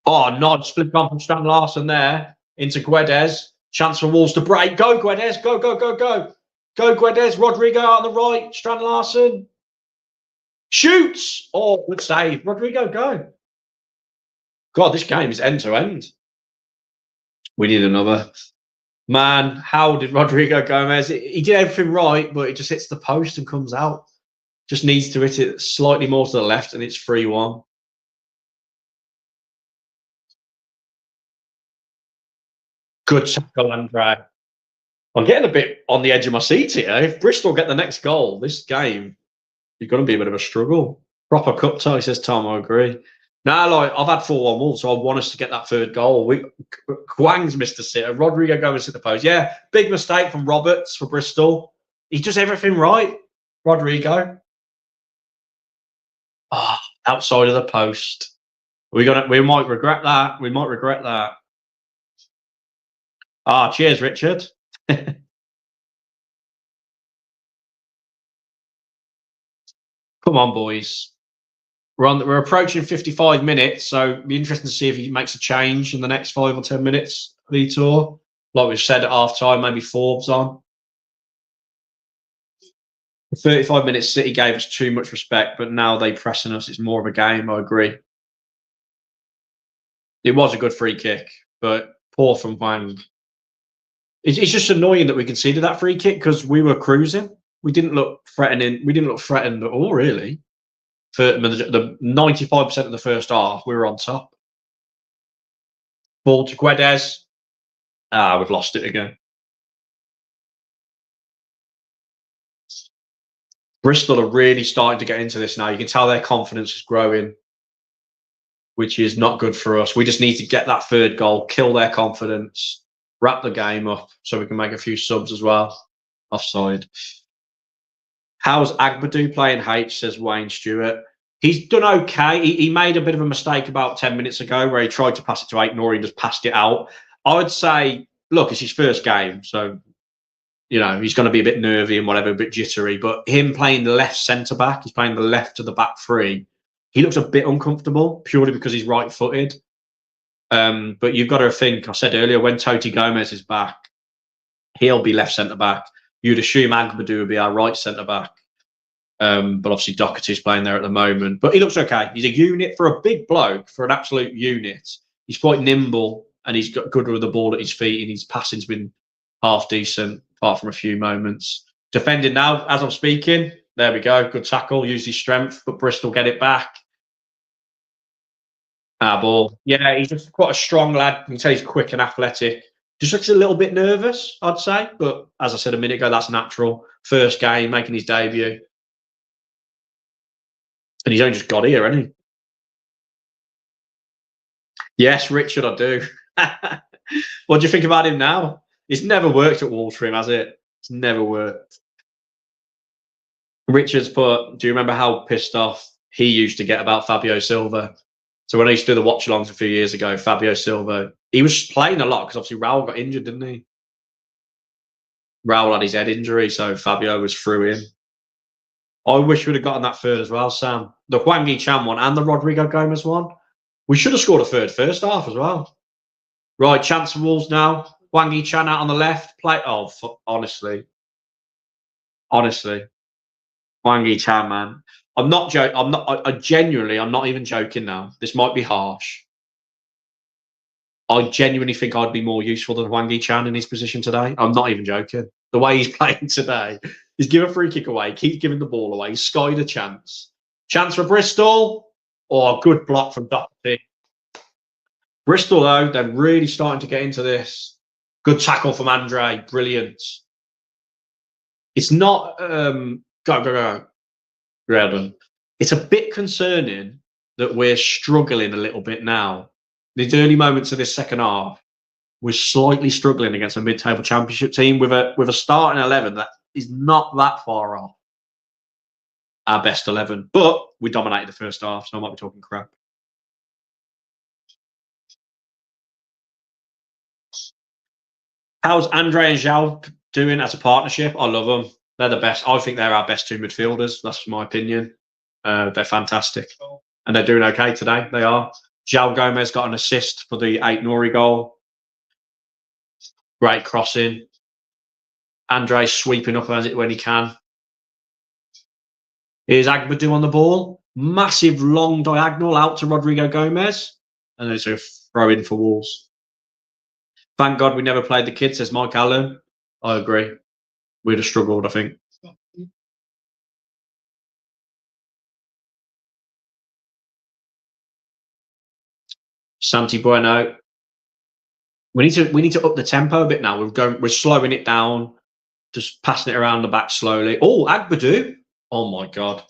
Oh, nodge, flip on from Stan Larson there into Guedes. Chance for Wolves to break. Go, Guedes. Go, go, go, go. Go, Guedes. Rodrigo out on the right. Stan Larson. Shoots. Oh, good save. Rodrigo, go. God, this game is end to end. We need another. Man, how did Rodrigo Gomes? He did everything right, but it just hits the post and comes out. Just needs to hit it slightly more to the left, and it's 3-1. Good tackle, Andre. I'm getting a bit on the edge of my seat here. If Bristol get the next goal, this game is going to be a bit of a struggle. Proper cup tie, says Tom. I agree. Now, like I've had 4-1 Wolves, so I want us to get that third goal. Kwang's missed a sitter. Rodrigo Gomes hit the post. Yeah, big mistake from Roberts for Bristol. He does everything right. Rodrigo. Outside of the post. We might regret that. We might regret that. Cheers, Richard. Come on, boys. We're approaching 55 minutes, so it'll be interesting to see if he makes a change in the next 5 or 10 minutes. Vitor, like we've said at half time, maybe Forbes on. 35 minutes, City gave us too much respect, but now they pressing us. It's more of a game. I agree. It was a good free kick, but poor from Wang. It's just annoying that we conceded that free kick because we were cruising. We didn't look threatening. We didn't look threatened at all, really. For the 95% of the first half, we were on top. Ball to Guedes. We've lost it again. Bristol are really starting to get into this now. You can tell their confidence is growing, which is not good for us. We just need to get that third goal, kill their confidence, wrap the game up so we can make a few subs as well. Offside. How's Agbadou playing H, says Wayne Stewart. He's done okay. He made a bit of a mistake about 10 minutes ago where he tried to pass it to Ait-Nouri and just passed it out. I would say, look, it's his first game, so you know he's going to be a bit nervy and whatever, a bit jittery. But him playing the left centre back, he's playing the left to the back three. He looks a bit uncomfortable purely because he's right-footed. But you've got to think. I said earlier when Toti Gomes is back, he'll be left centre back. You'd assume Agbadou would be our right centre back. But obviously Doherty's playing there at the moment. But he looks okay. He's a unit for a big bloke, for an absolute unit. He's quite nimble and he's got good with the ball at his feet and his passing's been half decent, apart from a few moments. Defending now, as I'm speaking. There we go. Good tackle. Use his strength, but Bristol get it back. Ball. Yeah, he's just quite a strong lad. You can tell he's quick and athletic. Just looks a little bit nervous, I'd say. But as I said a minute ago, that's natural. First game, making his debut. And he's only just got here, hasn't he? Yes, Richard, I do. What do you think about him now? It's never worked at Wolves for him, has it? It's never worked. Richard's put, do you remember how pissed off he used to get about Fabio Silva? So when I used to do the watch-alongs a few years ago, Fabio Silva, he was playing a lot because obviously Raul got injured, didn't he? Raul had his head injury, so Fabio was through him. I wish we'd have gotten that third as well, Sam. The Hwang Hee-chan one and the Rodrigo Gomes one. We should have scored a third first half as well. Right, chance for Wolves now. Hwang Hee-chan out on the left. Play. Oh, honestly. Hwang Hee-chan, man. I'm not joking. I genuinely, I'm not even joking now. This might be harsh. I genuinely think I'd be more useful than Hwang Hee-chan in his position today. I'm not even joking. The way he's playing today, he's giving a free kick away, keeps giving the ball away, he's skied a chance. Chance for Bristol. Oh, good block from Doherty. Bristol, though, they're really starting to get into this. Good tackle from Andre. Brilliant. It's not... Go. Well done. It's a bit concerning that we're struggling a little bit now. These early moments of this second half, we're slightly struggling against a mid-table championship team with a starting 11 that is not that far off our best 11. But we dominated the first half, so I might be talking crap. How's Andre and Zhao doing as a partnership? I love them. They're the best. I think they're our best two midfielders. That's my opinion. They're fantastic. And they're doing okay today. They are. João Gomes got an assist for the Ait-Nouri goal. Great crossing. Andre sweeping up when he can. Here's Agbadou on the ball. Massive long diagonal out to Rodrigo Gomes. And there's a throw in for Wolves. Thank God we never played the kids, says Mike Allen. I agree. We'd have struggled, I think. Santi Bueno. We need to up the tempo a bit now. We're slowing it down, just passing it around the back slowly. Oh, Agbadou. Oh my God.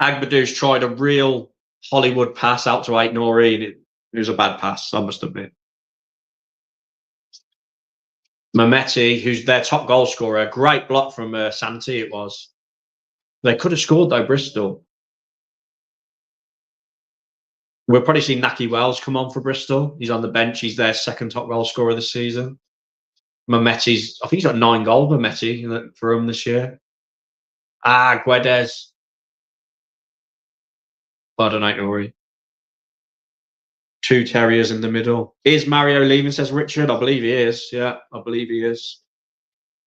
Agbadou's tried a real Hollywood pass out to Ait-Nouri, and it was a bad pass, I must admit. Mehmeti, who's their top goal scorer, great block from Santi, it was. They could have scored, though, Bristol. We'll probably see Naki Wells come on for Bristol. He's on the bench. He's their second top goal scorer this season. Mehmeti's, I think he's got 9 goals, Mehmeti, for him this year. Guedes. Pardon, Ait-Nouri. 2 Terriers in the middle. Is Mario leaving, says Richard? I believe he is. Yeah, I believe he is.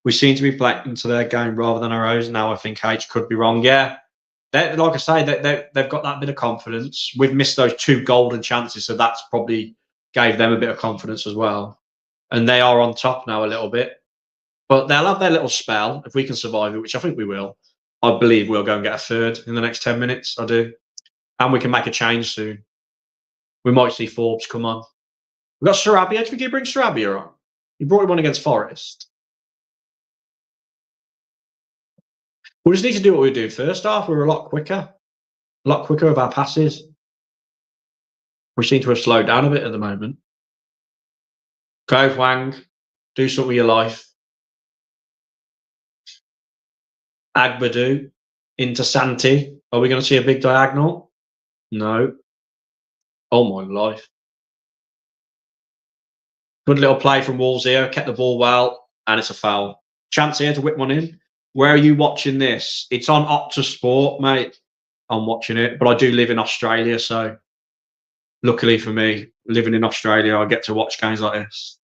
We seem to be playing into their game rather than our own. Now I think H could be wrong. Yeah. Like I say, they've got that bit of confidence. We've missed those 2 golden chances, so that's probably gave them a bit of confidence as well. And they are on top now a little bit. But they'll have their little spell if we can survive it, which I think we will. I believe we'll go and get a third in the next 10 minutes. I do. And we can make a change soon. We might see Forbes come on. We've got Sarabia. Do you bring Sarabia on? You brought him on against Forest. We just need to do what we do first half. We're a lot quicker with our passes. We seem to have slowed down a bit at the moment. Go, Hwang. Do something with your life. Agbadou into Santi. Are we going to see a big diagonal? No. Oh, my life. Good little play from Wolves here. Kept the ball well, and it's a foul. Chance here to whip one in. Where are you watching this? It's on Optus Sport, mate. I'm watching it, but I do live in Australia, so luckily for me, living in Australia, I get to watch games like this.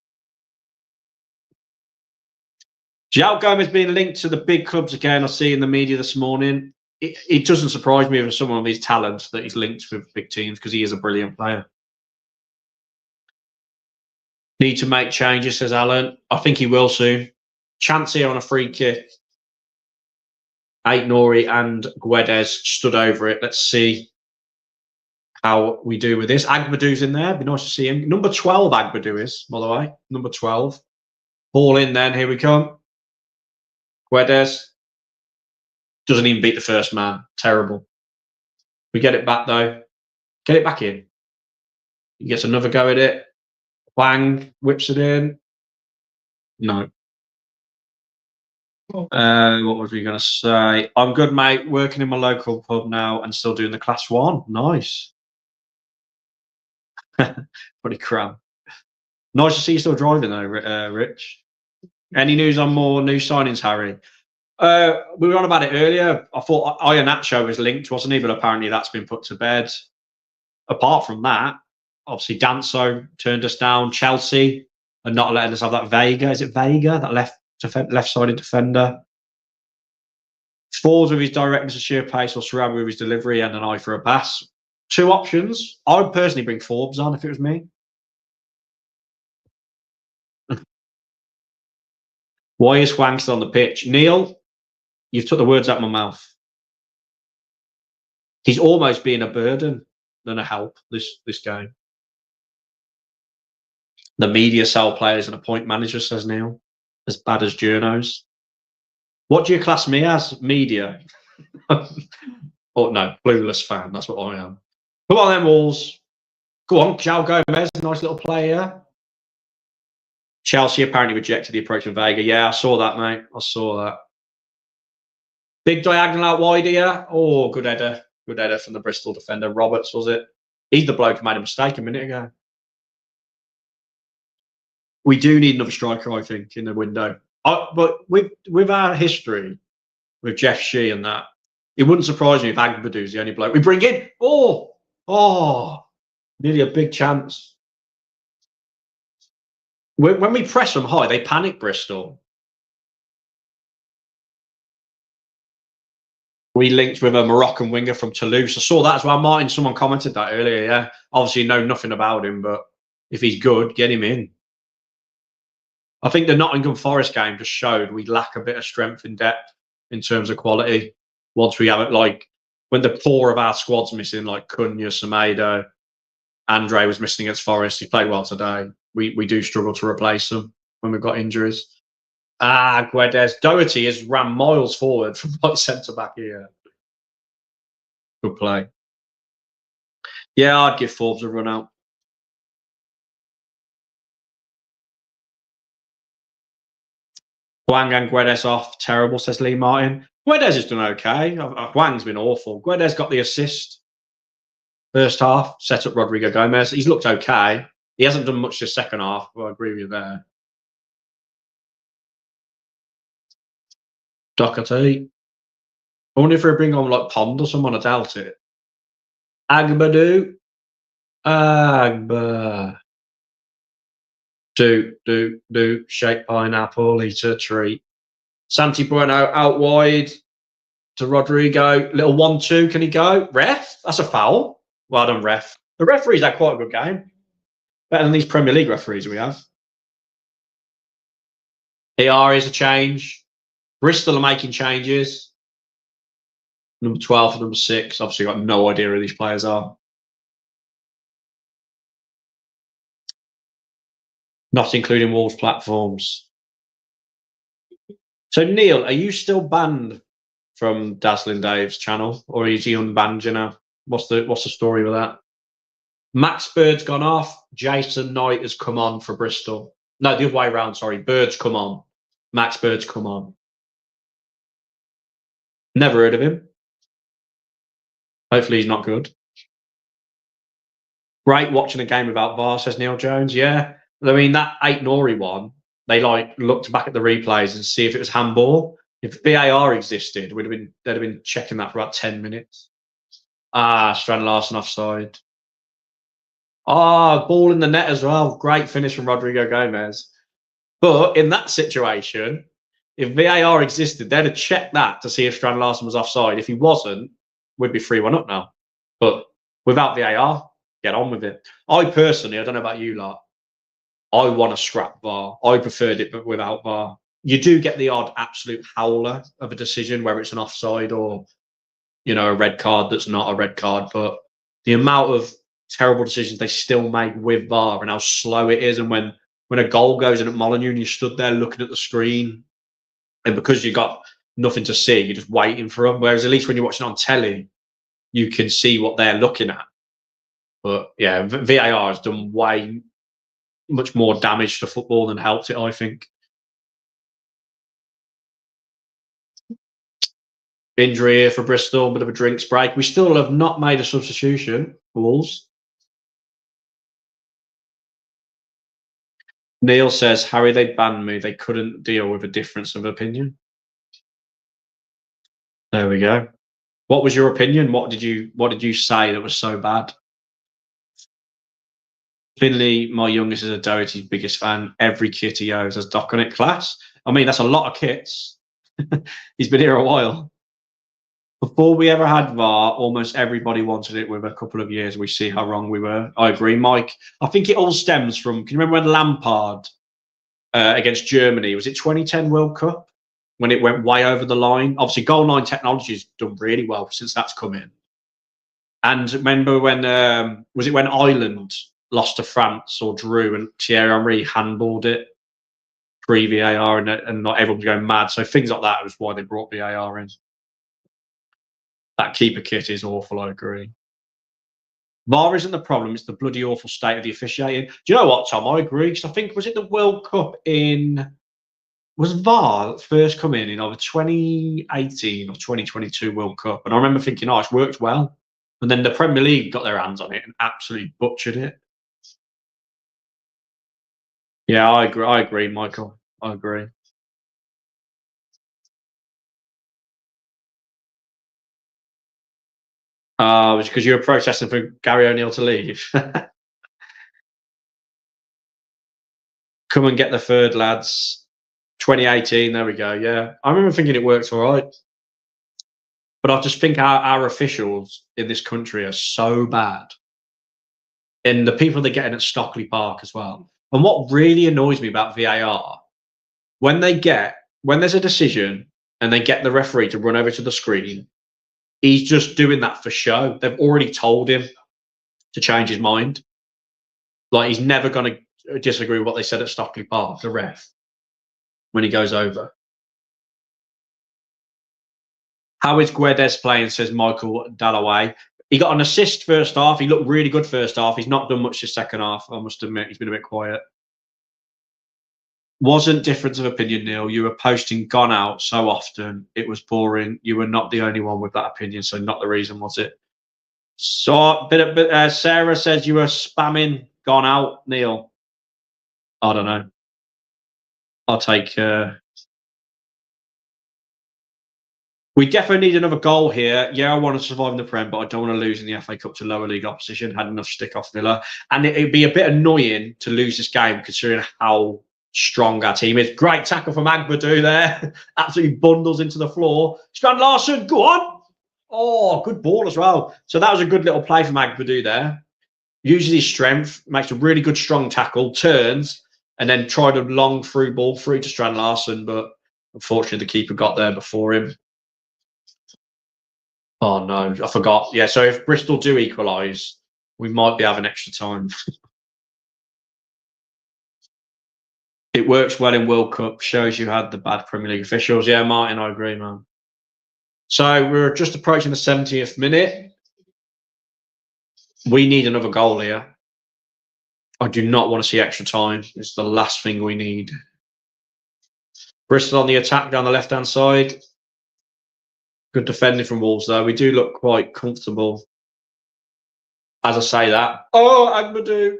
João Gomes being linked to the big clubs again. I see in the media this morning. It doesn't surprise me with someone of his talent that he's linked with big teams because he is a brilliant player. Need to make changes, says Alan. I think he will soon. Chance here on a free kick. Ait-Nouri and Guedes stood over it. Let's see how we do with this. Agbadou's in there. It'd be nice to see him. Number 12, Agbadou is, by the way. Number 12. Ball in then. Here we come. Guedes. Doesn't even beat the first man. Terrible. We get it back, though. Get it back in. He gets another go at it. Hwang whips it in. No. What was we going to say? I'm good, mate. Working in my local pub now and still doing the Class 1. Nice. Pretty crap. Nice to see you still driving, though, Rich. Any news on more new signings, Harry? We were on about it earlier. I thought Iheanacho was linked, wasn't he? But apparently that's been put to bed. Apart from that, obviously Danso turned us down. Chelsea are not letting us have that Vega. Is it Vega, that left-sided defender? Forbes with his directness of sheer pace, or Sarabia with his delivery and an eye for a pass. Two options. I would personally bring Forbes on if it was me. Why is Hwang still on the pitch? Neil, you've took the words out of my mouth. He's almost being a burden than a help this game. The media sell players and appoint managers, says Neil. As bad as journos. What do you class me as? Media? Oh, no, clueless fan. That's what I am. Come on then, Wolves. Go on, João Gomez, nice little player. Chelsea apparently rejected the approach of Vega. Yeah, I saw that, mate. I saw that. Big diagonal out wide here. Oh, good header. Good header from the Bristol defender. Roberts, was it? He's the bloke who made a mistake a minute ago. We do need another striker, I think, in the window. But with our history, with Jeff Shee and that, it wouldn't surprise me if Agbadou's the only bloke we bring in. Oh, nearly a big chance. When we press them high, they panic, Bristol. We linked with a Moroccan winger from Toulouse. I saw that as well, Martin. Someone commented that earlier, yeah. Obviously, know nothing about him, but if he's good, get him in. I think the Nottingham Forest game just showed we lack a bit of strength and depth in terms of quality. Once we have it, like when the core of our squad's missing, like Cunha, Semedo, Andre was missing against Forest. He played well today. We do struggle to replace them when we've got injuries. Guedes. Doherty has ran miles forward from like centre back here. Good play. Yeah, I'd give Forbes a run out. Hwang and Guedes off. Terrible, says Lee Martin. Guedes has done okay. Hwang's been awful. Guedes got the assist. First half, set up Rodrigo Gomes. He's looked okay. He hasn't done much this second half, but I agree with you there. Doherty. I wonder if we bring on like Pond or someone. I doubt it. Agbadou. Agba. Do. Shake pineapple, eat a treat. Santi Bueno out wide to Rodrigo. Little 1-2. Can he go? Ref? That's a foul. Well done, ref. The referees had quite a good game. Better than these Premier League referees we have. AR is a change. Bristol are making changes. Number 12 and number 6. Obviously, got no idea who these players are. Not including Wolves platforms. So, Neil, are you still banned from Dazzling Dave's channel, or is he unbanned? You know, what's the story with that? Max Bird's gone off. Jason Knight has come on for Bristol. No, the other way around. Sorry, Bird's come on. Max Bird's come on. Never heard of him. Hopefully, he's not good. Great watching a game without VAR, says Neil Jones. Yeah, I mean that Ait-Nouri one. They like looked back at the replays and see if it was handball. If VAR existed, they'd have been checking that for about 10 minutes. Strand Larsen offside. Ball in the net as well. Great finish from Rodrigo Gomes. But in that situation, if VAR existed, they'd have checked that to see if Strand Larsen was offside. If he wasn't, we'd be 3-1 up now. But without VAR, get on with it. I personally, I don't know about you lot, I want to scrap VAR. I preferred it, but without VAR. You do get the odd absolute howler of a decision where it's an offside or, you know, a red card that's not a red card. But the amount of terrible decisions they still make with VAR and how slow it is, and when a goal goes in at Molineux and you stood there looking at the screen, and because you got nothing to see, you're just waiting for them. Whereas at least when you're watching on telly, you can see what they're looking at. But yeah, VAR has done way much more damage to football than helped it, I think. Injury here for Bristol, bit of a drinks break. We still have not made a substitution, Wolves. Neil says, Harry, they banned me. They couldn't deal with a difference of opinion. There we go. What was your opinion? What did you say that was so bad? Finley, my youngest, is a Doherty's biggest fan. Every kit he owns has Doc on it. Class. I mean, that's a lot of kits. He's been here a while. Before we ever had VAR, almost everybody wanted it. With a couple of years, we see how wrong we were. I agree, Mike. I think it all stems from. Can you remember when Lampard against Germany, was it 2010 World Cup, when it went way over the line? Obviously, goal line technology has done really well since that's come in. And remember when was it when Ireland lost to France or drew, and Thierry Henry handballed it pre-VAR, and not everyone was going mad. So things like that was why they brought VAR in. That keeper kit is awful, I agree. VAR isn't the problem, it's the bloody awful state of the officiating. Do you know what, Tom? I agree, because I think, was it the World Cup was VAR first come in either 2018 or 2022 World Cup? And I remember thinking, oh, it's worked well. And then the Premier League got their hands on it and absolutely butchered it. Yeah, I agree, Michael. I agree. It's because you were protesting for Gary O'Neill to leave. Come and get the third, lads. 2018, there we go. Yeah, I remember thinking it worked all right. But I just think our officials in this country are so bad. And the people they're getting at Stockley Park as well. And what really annoys me about VAR, when there's a decision and they get the referee to run over to the screen, he's just doing that for show. They've already told him to change his mind. Like, he's never going to disagree with what they said at Stockley Park, the ref, when he goes over. How is Guedes playing, says Michael Dalloway. He got an assist first half. He looked really good first half. He's not done much this second half, I must admit. He's been a bit quiet. Wasn't difference of opinion, Neil. You were posting "gone out" so often. It was boring. You were not the only one with that opinion, so not the reason, was it? So, Sarah says you were spamming "gone out," Neil. I don't know. I'll take... We definitely need another goal here. Yeah, I want to survive in the Prem, but I don't want to lose in the FA Cup to lower league opposition. Had enough stick off Villa. And it'd be a bit annoying to lose this game, considering how strong our team is. Great tackle from Agbadou there. Absolutely bundles into the floor. Strand Larson, go on. Oh, good ball as well. So that was a good little play from Agbadou there. Uses his strength, makes a really good strong tackle, turns, and then tried a long through ball through to Strand Larson, but unfortunately the keeper got there before him. Oh, no, I forgot. Yeah, so if Bristol do equalise, we might be having extra time. It works well in World Cup, shows you had the bad Premier League officials. Yeah, Martin, I agree, man. So we're just approaching the 70th minute. We need another goal here. I do not want to see extra time. It's the last thing we need. Bristol on the attack down the left-hand side. Good defending from Wolves, though. We do look quite comfortable. As I say that. Oh, Agbadou.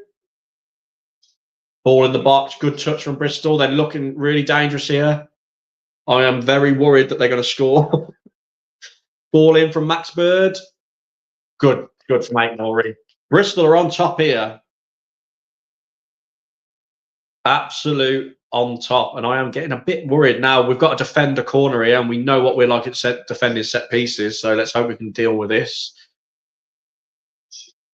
Ball in the box. Good touch from Bristol. They're looking really dangerous here. I am very worried that they're going to score. Ball in from Max Bird. Good from Ait-Nouri. Bristol are on top here. Absolute on top. And I am getting a bit worried now. We've got to defend a corner here, and we know what we're like at defending set pieces. So let's hope we can deal with this.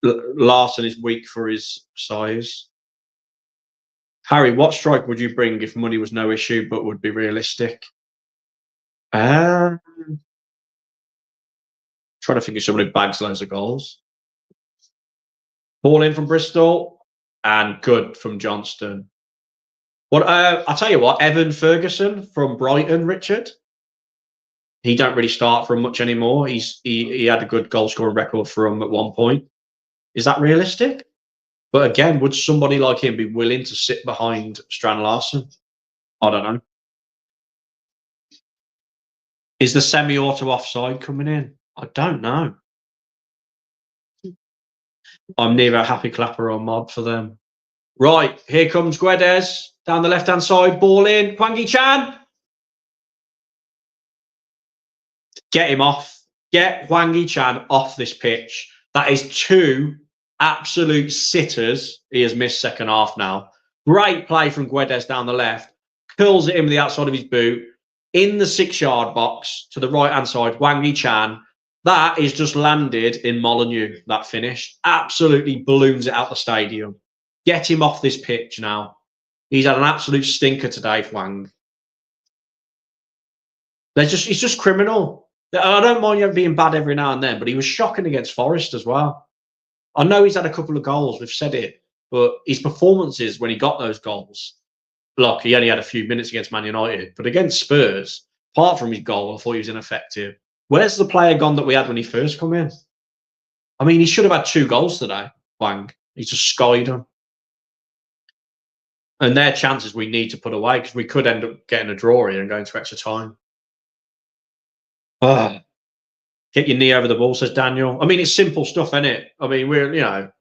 Larson is weak for his size. Harry, what strike would you bring if money was no issue but would be realistic? Trying to think of someone who bags loads of goals. Ball in from Bristol, and good from Johnston. Well, I'll tell you what, Evan Ferguson from Brighton, Richard. He don't really start for him much anymore. He had a good goal scoring record for him at one point. Is that realistic? But again, would somebody like him be willing to sit behind Strand Larson? I don't know. Is the semi-auto offside coming in? I don't know. I'm neither a happy clapper or mob for them. Right, here comes Guedes down the left-hand side, ball in. Kwangi Chan. Get him off. Get Hwang Hee-chan off this pitch. That is 2 absolute sitters. He has missed second half now. Great play from Guedes down the left. Curls it in with the outside of his boot. In the 6-yard box to the right-hand side, Hwang Hee-chan. That is just landed in Molineux, that finish. Absolutely balloons it out the stadium. Get him off this pitch now. He's had an absolute stinker today, Hwang. He's just criminal. I don't mind him being bad every now and then, but he was shocking against Forest as well. I know he's had a couple of goals, we've said it, but his performances when he got those goals, look, he only had a few minutes against Man United, but against Spurs, apart from his goal, I thought he was ineffective. Where's the player gone that we had when he first come in? I mean, he should have had 2 goals today, Hwang. He's just skied them. And they're chances we need to put away because we could end up getting a draw here and going to extra time. Get your knee over the ball, says Daniel. I mean, it's simple stuff, isn't it? I mean, we're,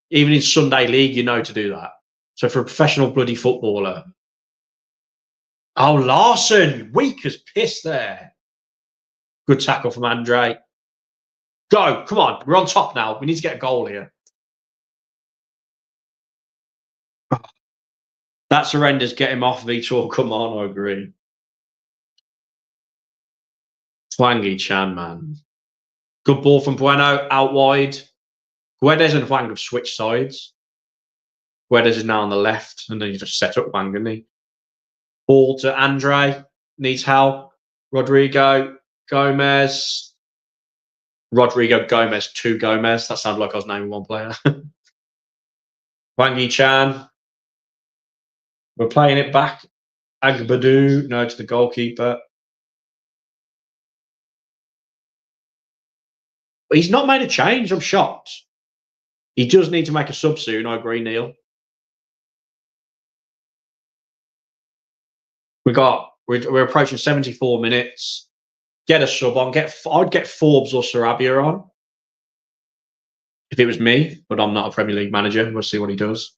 even in Sunday League, you know to do that. So for a professional bloody footballer. Oh, Larson, weak as piss there. Good tackle from Andre. Go, come on, we're on top now. We need to get a goal here. That's horrendous. Get him off, Vitor. Come on, I agree. Hwang Hee-chan, man. Good ball from Bueno, out wide. Guedes and Hwang have switched sides. Guedes is now on the left, and then you just set up Hwang, didn't he? Ball to Andre. Needs help. Rodrigo Gomes. Rodrigo Gomes to Gomez. That sounded like I was naming one player. Hwang Hee-chan. We're playing it back. Agbadou, no, to the goalkeeper. But he's not made a change. I'm shocked. He does need to make a sub soon. I agree, Neil. We're approaching 74 minutes. Get a sub on. I'd get Forbes or Sarabia on if it was me, but I'm not a Premier League manager. We'll see what he does.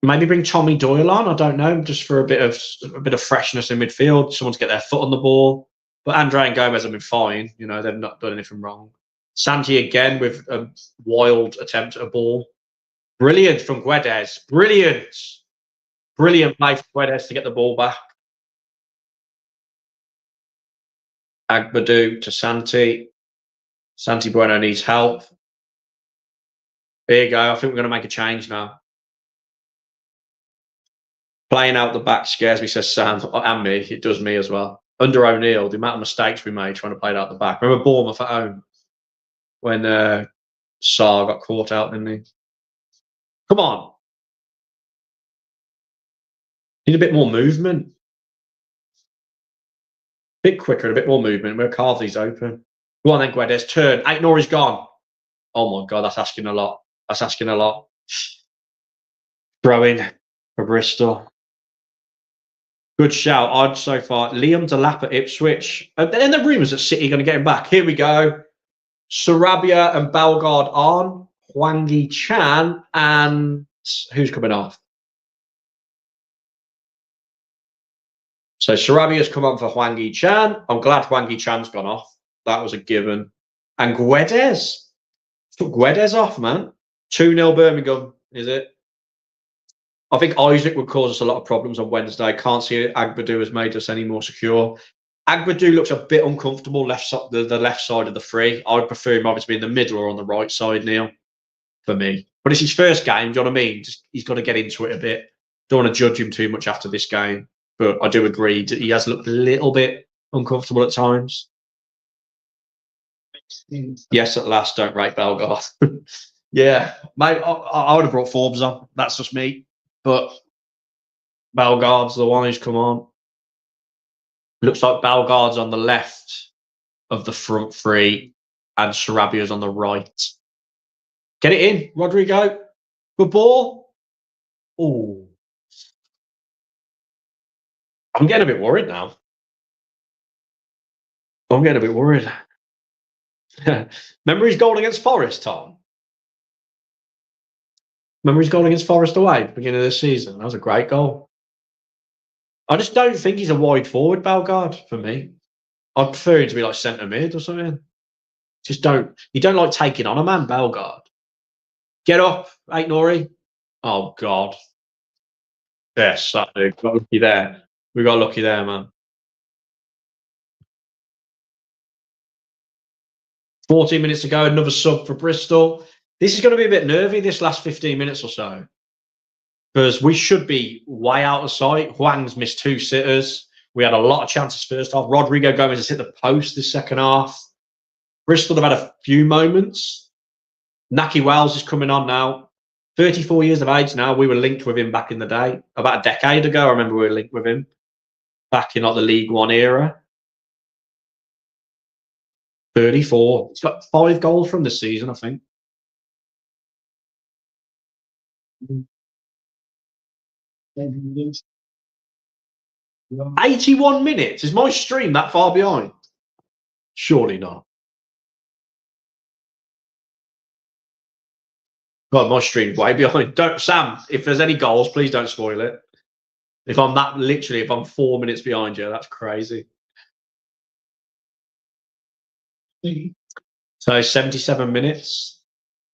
Maybe bring Tommy Doyle on. I don't know, just for a bit of freshness in midfield. Someone to get their foot on the ball. But Andre and Gomez have been fine. They've not done anything wrong. Santi again with a wild attempt at a ball. Brilliant from Guedes. Brilliant. Brilliant play for Guedes to get the ball back. Agbadou to Santi. Santi Bueno needs help. There you go. I think we're going to make a change now. Playing out the back scares me, says Sam, and me. It does me as well. Under O'Neill, the amount of mistakes we made trying to play it out the back. Remember Bournemouth at home when Sarr got caught out, didn't he? Come on. Need a bit more movement. A bit quicker, a bit more movement. We'll carve these open. Go on then, Guedes. Turn. Ait-Nouri's gone. Oh my God, that's asking a lot. That's asking a lot. Throw in for Bristol. Good shout. Odd so far. Liam Delap at Ipswich. And then the rumours that City are going to get him back. Here we go. Sarabia and Bellegarde on. Hwang Hee-chan. And who's coming off? So Sarabia's come on for Hwang Hee-chan. I'm glad Hwang Hee-chan's gone off. That was a given. And Guedes. Took Guedes off, man. 2-0 Birmingham, is it? I think Isaac would cause us a lot of problems on Wednesday. Can't see it. Agbadou has made us any more secure. Agbadou looks a bit uncomfortable the left side of the free. I would prefer him obviously in the middle or on the right side, Neil, for me. But it's his first game, do you know what I mean? He's got to get into it a bit. Don't want to judge him too much after this game. But I do agree he has looked a little bit uncomfortable at times. Yes, at last, don't rate Bellegarde. Yeah, mate, I would have brought Forbes on. That's just me. But Bellegarde's the one who's come on. Looks like Bellegarde's on the left of the front three and Sarabia's on the right. Get it in, Rodrigo. Good ball. Oh. I'm getting a bit worried now. I'm getting a bit worried. Remember his goal against Forest, Tom? Remember his goal against Forest away at the beginning of the season? That was a great goal. I just don't think he's a wide forward, Bellegarde, for me. I'd prefer him to be like centre mid or something. Just don't. You don't like taking on a man, Bellegarde. Get up, Ait-Nouri. Oh God. Yes, that dude. Got lucky there. We got lucky there, man. 14 minutes to go. Another sub for Bristol. This is going to be a bit nervy. This last 15 minutes or so, because we should be way out of sight. Huang's missed 2 sitters. We had a lot of chances first half. Rodrigo Gomes has hit the post this second half. Bristol have had a few moments. Naki Wells is coming on now. 34 years of age now. We were linked with him back in the day. About a decade ago, I remember we were linked with him. Back in like the League One era. 34. He's got 5 goals from this season, I think. Mm. 81 minutes? Is my stream that far behind? Surely not. God, my stream's way behind. Don't, Sam, if there's any goals, please don't spoil it. If I'm that, literally, if I'm 4 minutes behind you, that's crazy. So 77 minutes.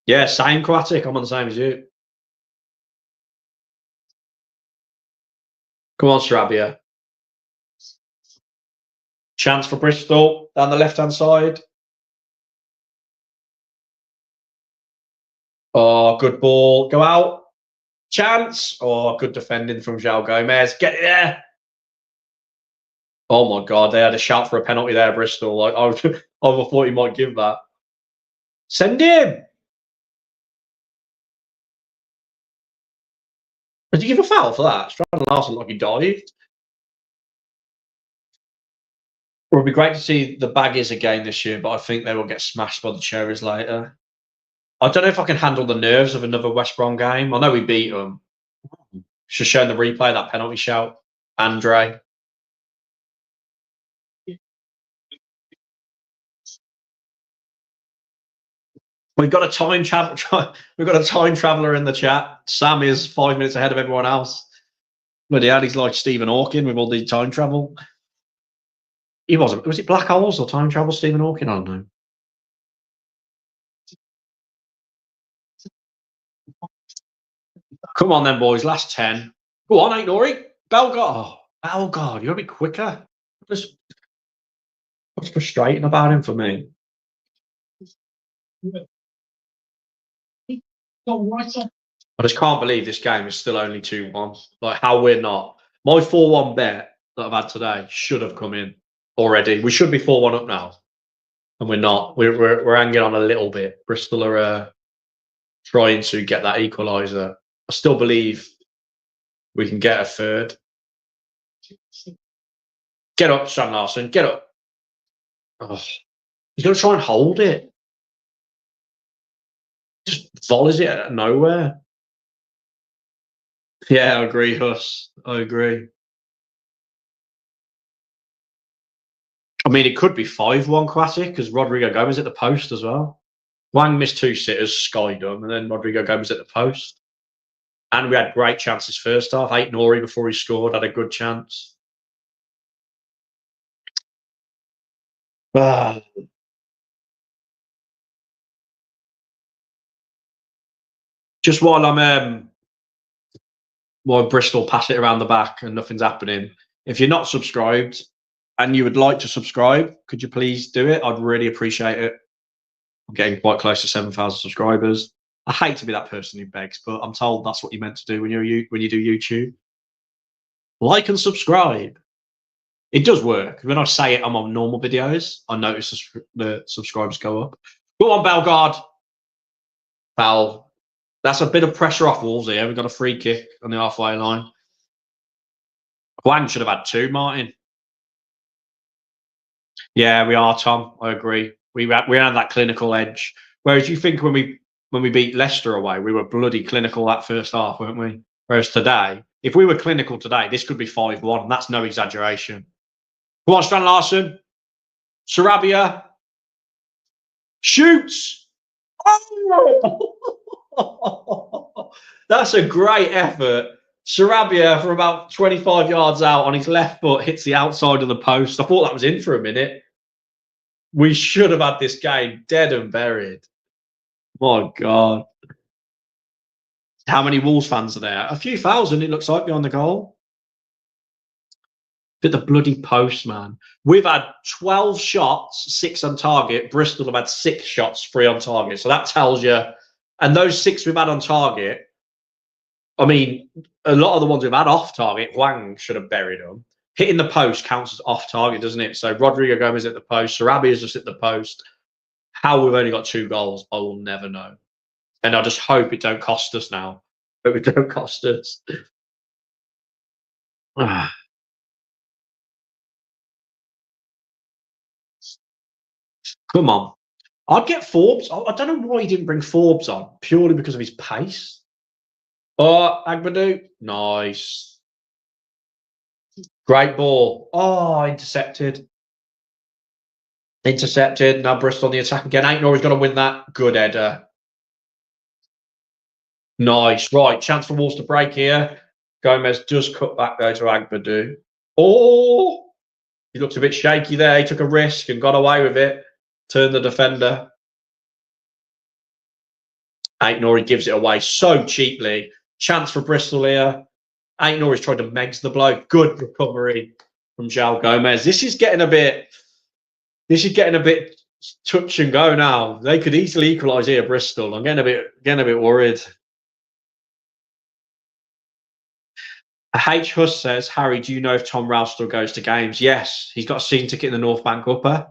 Yeah, same Aquatic. I'm on the same as you. Come on, Sarabia. Chance for Bristol down the left-hand side. Oh, good ball. Go out. Chance. Oh, good defending from João Gomes. Get it there. Oh, my God. They had a shout for a penalty there, Bristol. I thought he might give that. Send him. Did you give a foul for that? Stratton Larson like he dived. It would be great to see the Baggies again this year, but I think they will get smashed by the Cherries later. I don't know if I can handle the nerves of another West Brom game. I know we beat them. Should show the replay, that penalty shout. Andre. We've got a time We've got a time traveller in the chat. Sam is 5 minutes ahead of everyone else. Bloody hell, he's like Stephen Hawking with all the time travel. He wasn't. Was it Black Holes or time travel? Stephen Hawking? I don't know. Come on then, boys. Last 10. Go on, Ait-Nouri. Bellegarde. Oh, Bellegarde. You're a bit quicker. What's frustrating about him for me? I just can't believe this game is still only 2-1. Like, how we're not. My 4-1 bet that I've had today should have come in already. We should be 4-1 up now. And we're not. We're hanging on a little bit. Bristol are trying to get that equaliser. I still believe we can get a third. Get up, Sam Larson. Get up. Oh, he's going to try and hold it. Just volleys it out of nowhere. Yeah, I agree, Huss. I agree. I mean, it could be 5-1 Aquatic because Rodrigo Gomes at the post as well. Wang missed 2 sitters, skied them, and then Rodrigo Gomes at the post. And we had great chances first half. Ait-Nouri before he scored had a good chance. Just while Bristol pass it around the back and nothing's happening. If you're not subscribed and you would like to subscribe, could you please do it? I'd really appreciate it. I'm getting quite close to 7,000 subscribers. I hate to be that person who begs, but I'm told that's what you're meant to do when you do YouTube. Like and subscribe. It does work. When I say it, I'm on normal videos. I notice the subscribers go up. Go on, Bellegarde. Foul. That's a bit of pressure off Wolves here. We've got a free kick on the halfway line. Huang should have had 2, Martin. Yeah, we are, Tom. I agree. We had that clinical edge. Whereas you think when we beat Leicester away, we were bloody clinical that first half, weren't we? Whereas today, if we were clinical today, this could be 5-1. And that's no exaggeration. Come on, Stratton Larson. Sarabia. Shoots. Oh! That's a great effort. Sarabia from about 25 yards out on his left foot hits the outside of the post. I thought that was in for a minute. We should have had this game dead and buried. My God. How many Wolves fans are there? A few thousand, it looks like, behind the goal. Hit the bloody post, man. We've had 12 shots, 6 on target. Bristol have had 6 shots, 3 on target. So that tells you. And those 6 we've had on target, I mean, a lot of the ones we've had off target, Wang should have buried them. Hitting the post counts as off target, doesn't it? So Rodrigo Gomes at the post, Sarabia is just at the post. How we've only got 2 goals, I will never know. And I just hope it don't cost us now. Hope it don't cost us. Come on. I'd get Forbes. I don't know why he didn't bring Forbes on, purely because of his pace. Oh, Agbadou. Nice. Great ball. Oh, intercepted. Intercepted. Now Bristol on the attack again. Ait-Nouri's got to win that. Good header. Nice. Right. Chance for Wolves to break here. Gomes does cut back though to Agbadou. Oh, he looked a bit shaky there. He took a risk and got away with it. Turned the defender. Ait-Nouri gives it away so cheaply. Chance for Bristol here. Ait-Nouri's tried to megs the bloke. Good recovery from João Gomes. This is getting a bit touch and go now. They could easily equalise here, Bristol. I'm getting a bit worried. H. Huss says, Harry, do you know if Tom Rouse still goes to games? Yes, he's got a season ticket in the North Bank Upper.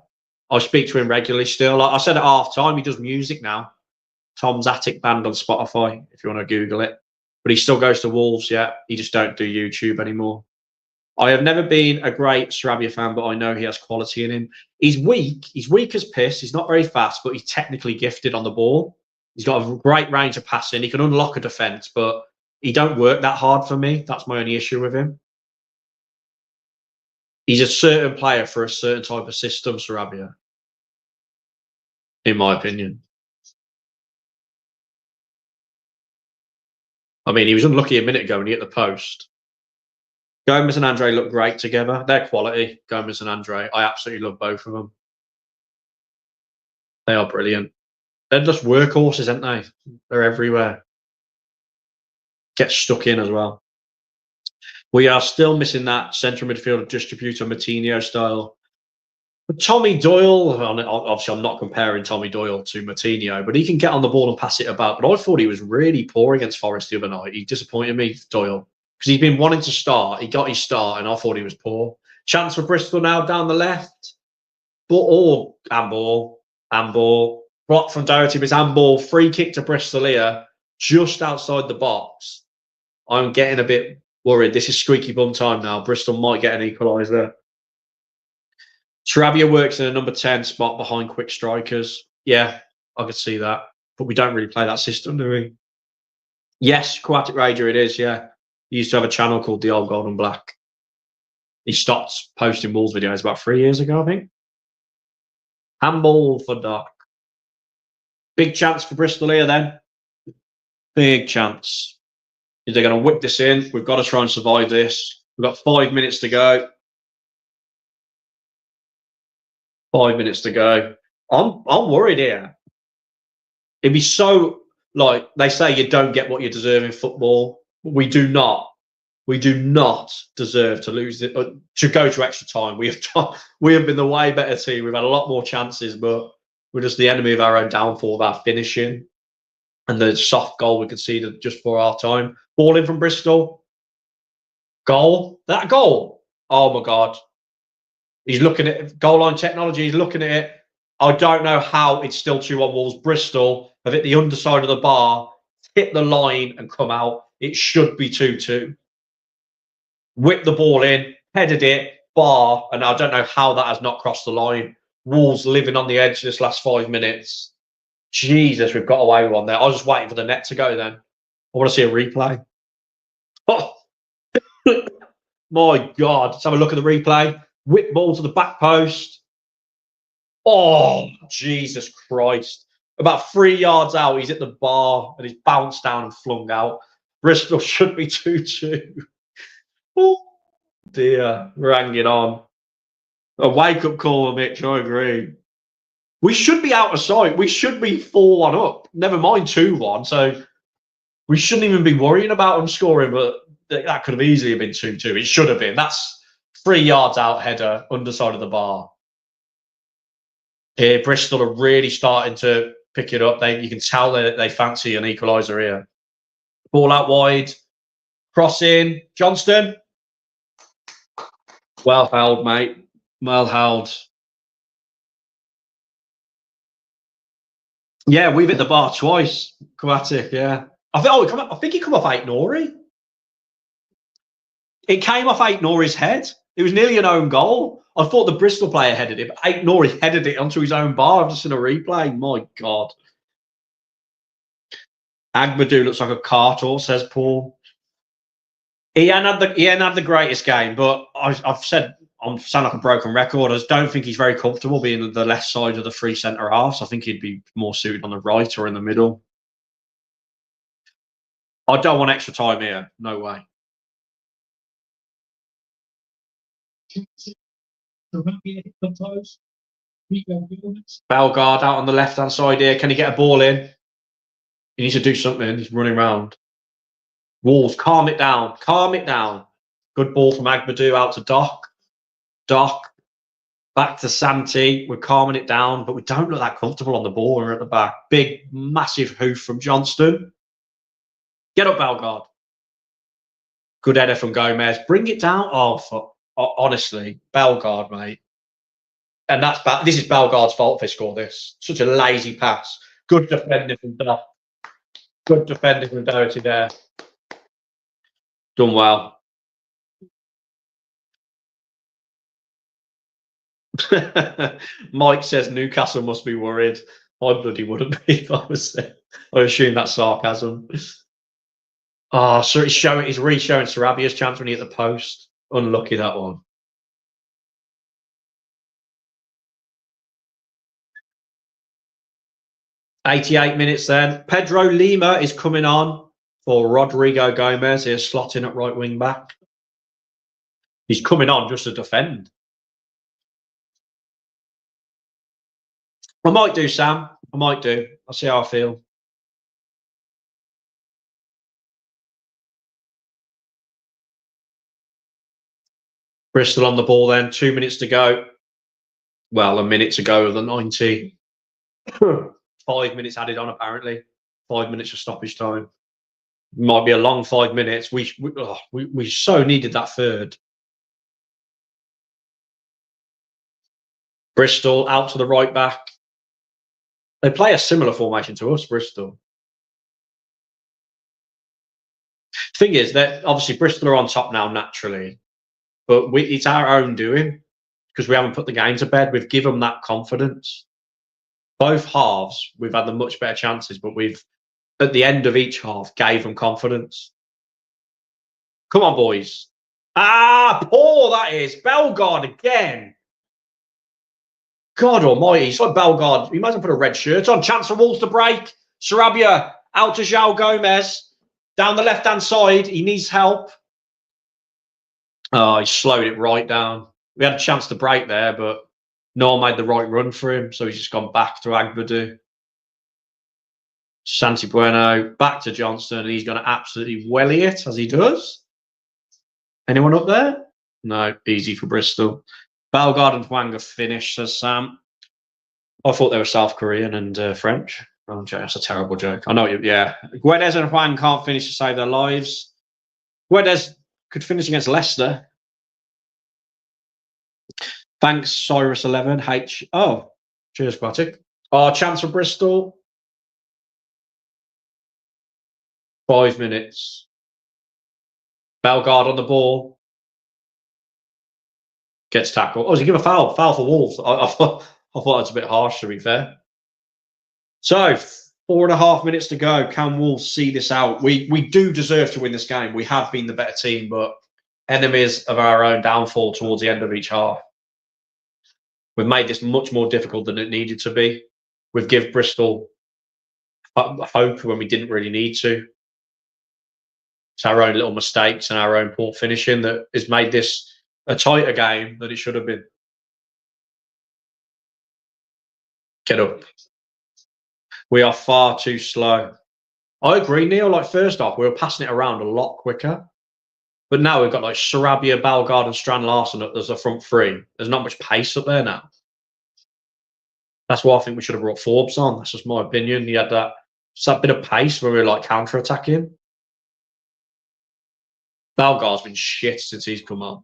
I speak to him regularly still. Like I said at half time, he does music now. Tom's Attic Band on Spotify, if you want to Google it. But he still goes to Wolves, yeah. He just don't do YouTube anymore. I have never been a great Sarabia fan, but I know he has quality in him. He's weak. He's weak as piss. He's not very fast, but he's technically gifted on the ball. He's got a great range of passing. He can unlock a defence, but he don't work that hard for me. That's my only issue with him. He's a certain player for a certain type of system, Sarabia, in my opinion. I mean, he was unlucky a minute ago when he hit the post. Gomes and Andre look great together. They're quality, Gomes and Andre. I absolutely love both of them. They are brilliant. They're just workhorses, aren't they? They're everywhere. Get stuck in as well. We are still missing that central midfielder distributor Moutinho style. But Tommy Doyle, obviously I'm not comparing Tommy Doyle to Moutinho, but he can get on the ball and pass it about. But I thought he was really poor against Forest the other night. He disappointed me, Doyle, because he's been wanting to start. He got his start, and I thought he was poor. Chance for Bristol now down the left. But handball. Block from Doherty, but it's handball. Free kick to Bristol here, just outside the box. I'm getting a bit worried. This is squeaky bum time now. Bristol might get an equaliser. Sarabia works in a number 10 spot behind quick strikers. Yeah, I could see that. But we don't really play that system, do we? Yes, Aquatic Rager it is, yeah. He used to have a channel called The Old Gold and Black. He stopped posting Wolves videos about 3 years ago, I think. Handball for Doc. Big chance for Bristol here then. Big chance. If they're going to whip this in, we've got to try and survive this. We've got 5 minutes to go. 5 minutes to go. I'm worried here. It'd be so, like they say, you don't get what you deserve in football. We do not deserve to lose it, to go to extra time. We have been the way better team. We've had a lot more chances, but we're just the enemy of our own downfall of our finishing and the soft goal we conceded just before our time. Ball in from Bristol. Goal. That goal. Oh my God. He's looking at goal line technology. He's looking at it. I don't know how it's still 2-1 Wolves. Bristol have hit the underside of the bar, hit the line and come out. It should be 2-2. Whipped the ball in, headed it, bar, and I don't know how that has not crossed the line. Wolves living on the edge this last 5 minutes. Jesus, we've got away with one there. I was just waiting for the net to go then. I want to see a replay. Oh, my God. Let's have a look at the replay. Whip ball to the back post. Oh, Jesus Christ. About 3 yards out, he's at the bar and he's bounced down and flung out. Bristol should be 2-2. Oh, dear. We're hanging on. A wake-up call, Mitch. I agree. We should be out of sight. We should be 4-1 up. Never mind 2-1. So we shouldn't even be worrying about them scoring, but that could have easily been 2-2. It should have been. That's 3 yards out header, underside of the bar. Here, Bristol are really starting to pick it up. You can tell that they fancy an equaliser here. Ball out wide. Cross in. Johnston. Well held, mate. Well held. Yeah, we've hit the bar twice. Kouatic, yeah. I think he come off Ait-Nouri. It came off Ait-Nouri's head. It was nearly an own goal. I thought the Bristol player headed it, but Ait-Nouri headed it onto his own bar. I've just seen a replay. My God. Agbadou looks like a cartor, says Paul. He ain't had the greatest game, but I've said, I'm sound like a broken record. I just don't think he's very comfortable being the left side of the three centre halves. I think he'd be more suited on the right or in the middle. I don't want extra time here. No way. Bellegarde out on the left-hand side here. Can he get a ball in? He needs to do something. He's running around. Wolves, calm it down. Calm it down. Good ball from Agbadou out to Doc. Doc. Back to Santi. We're calming it down, but we don't look that comfortable on the ball. We're at the back. Big, massive hoof from Johnston. Get up, Bellegarde. Good header from Gomes. Bring it down. Honestly, Bellegarde, mate. And this is Bellegarde's fault if they score this. Such a lazy pass. Good defending from Doc. Good defending from Doherty there. Done well. Mike says Newcastle must be worried. I bloody wouldn't be if I was there. I assume that's sarcasm. Oh, so he's re-showing Sarabia's chance when he hit the post. Unlucky that one. '88 minutes then. Pedro Lima is coming on for Rodrigo Gomes. He's slotting at right wing back. He's coming on just to defend. I might do, Sam. I might do. I'll see how I feel. Bristol on the ball then. 2 minutes to go. Well, a minute to go of the 90. 5 minutes added on, apparently. 5 minutes of stoppage time. Might be a long 5 minutes. We so needed that third. Bristol out to the right back. They play a similar formation to us, Bristol. Thing is that obviously Bristol are on top now naturally, but it's our own doing because we haven't put the game to bed. We've given them that confidence. Both halves, we've had the much better chances, but we've, at the end of each half, gave them confidence. Come on, boys. Poor that is. Bellegarde again. God almighty. It's like Bellegarde. He might as well put a red shirt on. Chance for Wolves to break. Sarabia out to João Gomes. Down the left-hand side. He needs help. Oh, he slowed it right down. We had a chance to break there, but no one made the right run for him, so he's just gone back to Agbadou. Santi Bueno, back to Johnston, and he's going to absolutely welly it, as he does. Anyone up there? No, easy for Bristol. Bellegarde and Hwang are finished, says Sam. I thought they were South Korean and French. Oh, that's a terrible joke. I know, yeah. Guedes and Hwang can't finish to save their lives. Guedes could finish against Leicester. Thanks, Cyrus11. Oh, cheers, Quatic. Chance for Bristol. 5 minutes. Bellegarde on the ball. Gets tackled. Oh, does he give a foul? Foul for Wolves. I thought that's a bit harsh, to be fair. So, 4.5 minutes to go. Can Wolves see this out? We do deserve to win this game. We have been the better team, but enemies of our own downfall towards the end of each half. We've made this much more difficult than it needed to be. We've given Bristol hope when we didn't really need to. It's our own little mistakes and our own poor finishing that has made this a tighter game than it should have been. Get up. We are far too slow. I agree, Neil. Like, first off, we were passing it around a lot quicker. But now we've got like Sarabia, Bellegarde, and Strand Larsen up as a front three. There's not much pace up there now. That's why I think we should have brought Forbes on. That's just my opinion. He had that bit of pace where we were like counter-attacking. Bellegarde's been shit since he's come on.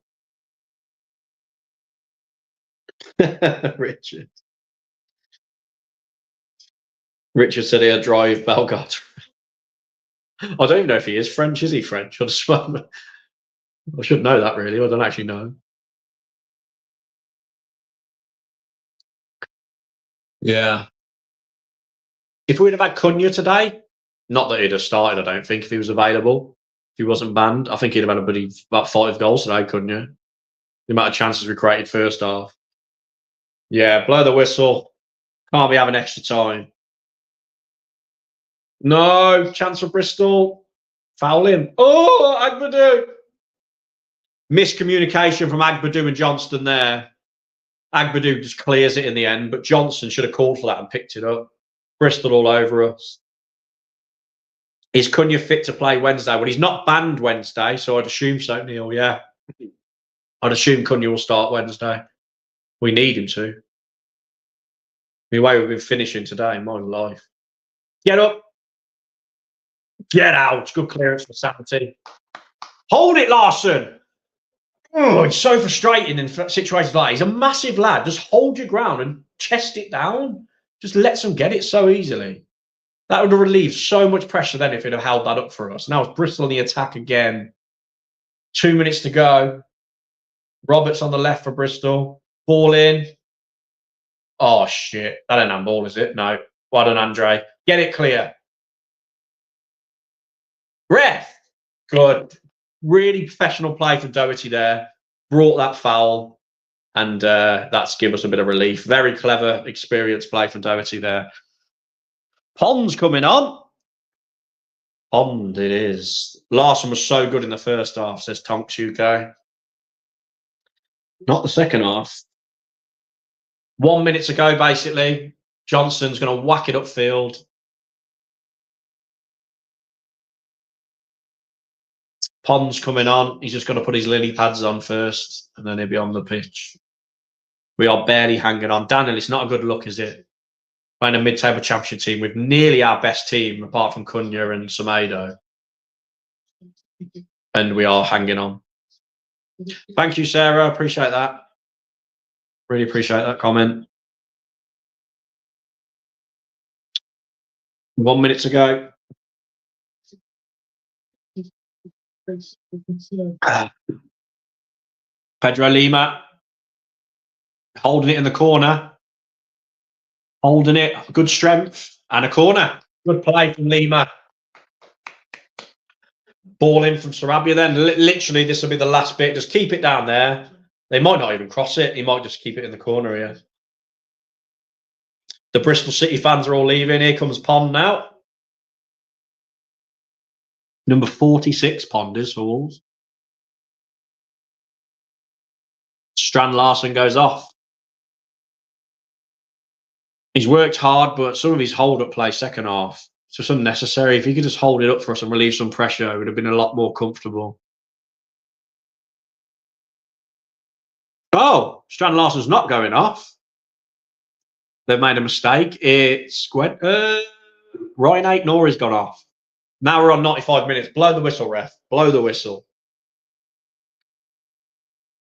Richard. Richard said he'll drive Bellegarde. I don't even know if he is French. Is he French? I should know that, really. I don't actually know. Yeah. If we'd have had Cunha today, not that he'd have started, I don't think, if he was available. If he wasn't banned, I think he'd have had about 5 goals today, Cunha. The amount of chances we created first half. Yeah, blow the whistle. Can't be having extra time. No, chance for Bristol. Foul him. Oh, Agbadou. Miscommunication from Agbadou and Johnston there. Agbadou just clears it in the end, but Johnson should have called for that and picked it up. Bristol all over us. Is Cunha fit to play Wednesday? Well, he's not banned Wednesday, so I'd assume so, Neil, yeah. I'd assume Cunha will start Wednesday. We need him to. The way we've been finishing today, my life. Get up. Get out. Good clearance for Sanity. Hold it, Larsen. Oh, it's so frustrating in situations like that. He's a massive lad. Just hold your ground and chest it down. Just lets them get it so easily. That would have relieved so much pressure then if he'd have held that up for us. Now it's Bristol on the attack again. 2 minutes to go. Roberts on the left for Bristol. Ball in. Oh, shit. That ain't handball, is it? No. Well done, Andre. Get it clear. Ref. Good. Really professional play from Doherty there. Brought that foul. And that's given us a bit of relief. Very clever, experienced play from Doherty there. Pond's coming on. Pond it is. Larsen was so good in the first half, says Tonks UK. Not the second half. 1 minute to go, basically. Johnson's going to whack it upfield. Pond's coming on. He's just going to put his lily pads on first, and then he'll be on the pitch. We are barely hanging on. Daniel, it's not a good look, is it? Playing a mid-table championship team with nearly our best team, apart from Cunha and Semedo. And we are hanging on. Thank you, Sarah. Appreciate that. Really appreciate that comment. 1 minute to go. Pedro Lima. Holding it in the corner. Holding it. Good strength. And a corner. Good play from Lima. Ball in from Sarabia then. Literally, this will be the last bit. Just keep it down there. They might not even cross it. He might just keep it in the corner here. The Bristol City fans are all leaving. Here comes Pond now. Number 46, Pond is for Wolves. Strand Larsen goes off. He's worked hard, but some of his hold-up play second half, it's just unnecessary. If he could just hold it up for us and relieve some pressure, it would have been a lot more comfortable. Oh, Strand Larsen's not going off. They've made a mistake. It's Ryan Ait-Nouri's gone off. Now we're on 95 minutes. Blow the whistle, ref. Blow the whistle.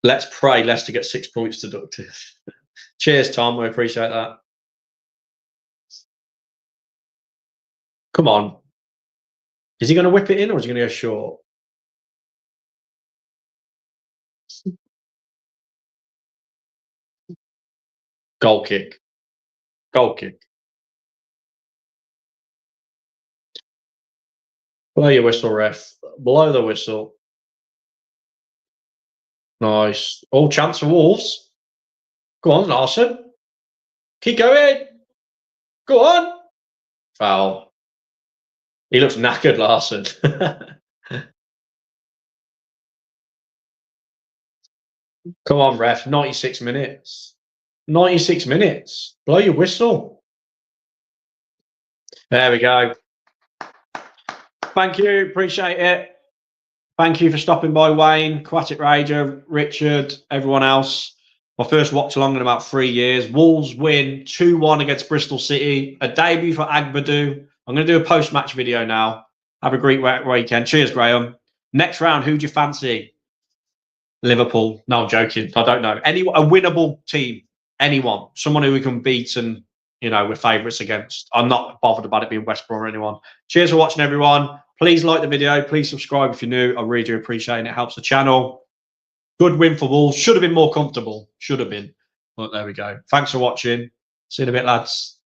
Let's pray Leicester get 6 points deducted. Cheers, Tom. We appreciate that. Come on. Is he going to whip it in or is he going to go short? Goal kick. Goal kick. Blow your whistle, ref. Blow the whistle. Nice. All chance for Wolves. Go on, Larsen. Keep going. Go on. Foul. He looks knackered, Larsen. Come on, ref. 96 minutes. 96 minutes. Blow your whistle. There we go. Thank you. Appreciate it. Thank you for stopping by, Wayne, Aquatic Rager, Richard, everyone else. My first watch along in about 3 years. Wolves win 2-1 against Bristol City. A debut for Agbadu. I'm going to do a post-match video now. Have a great weekend. Cheers, Graham. Next round, who do you fancy? Liverpool. No, I'm joking. I don't know. A winnable team. Anyone. Someone who we can beat and, you know, we're favourites against. I'm not bothered about it being West Brom or anyone. Cheers for watching, everyone. Please like the video. Please subscribe if you're new. I really do appreciate it. It helps the channel. Good win for Wolves. Should have been more comfortable. Should have been. But there we go. Thanks for watching. See you in a bit, lads.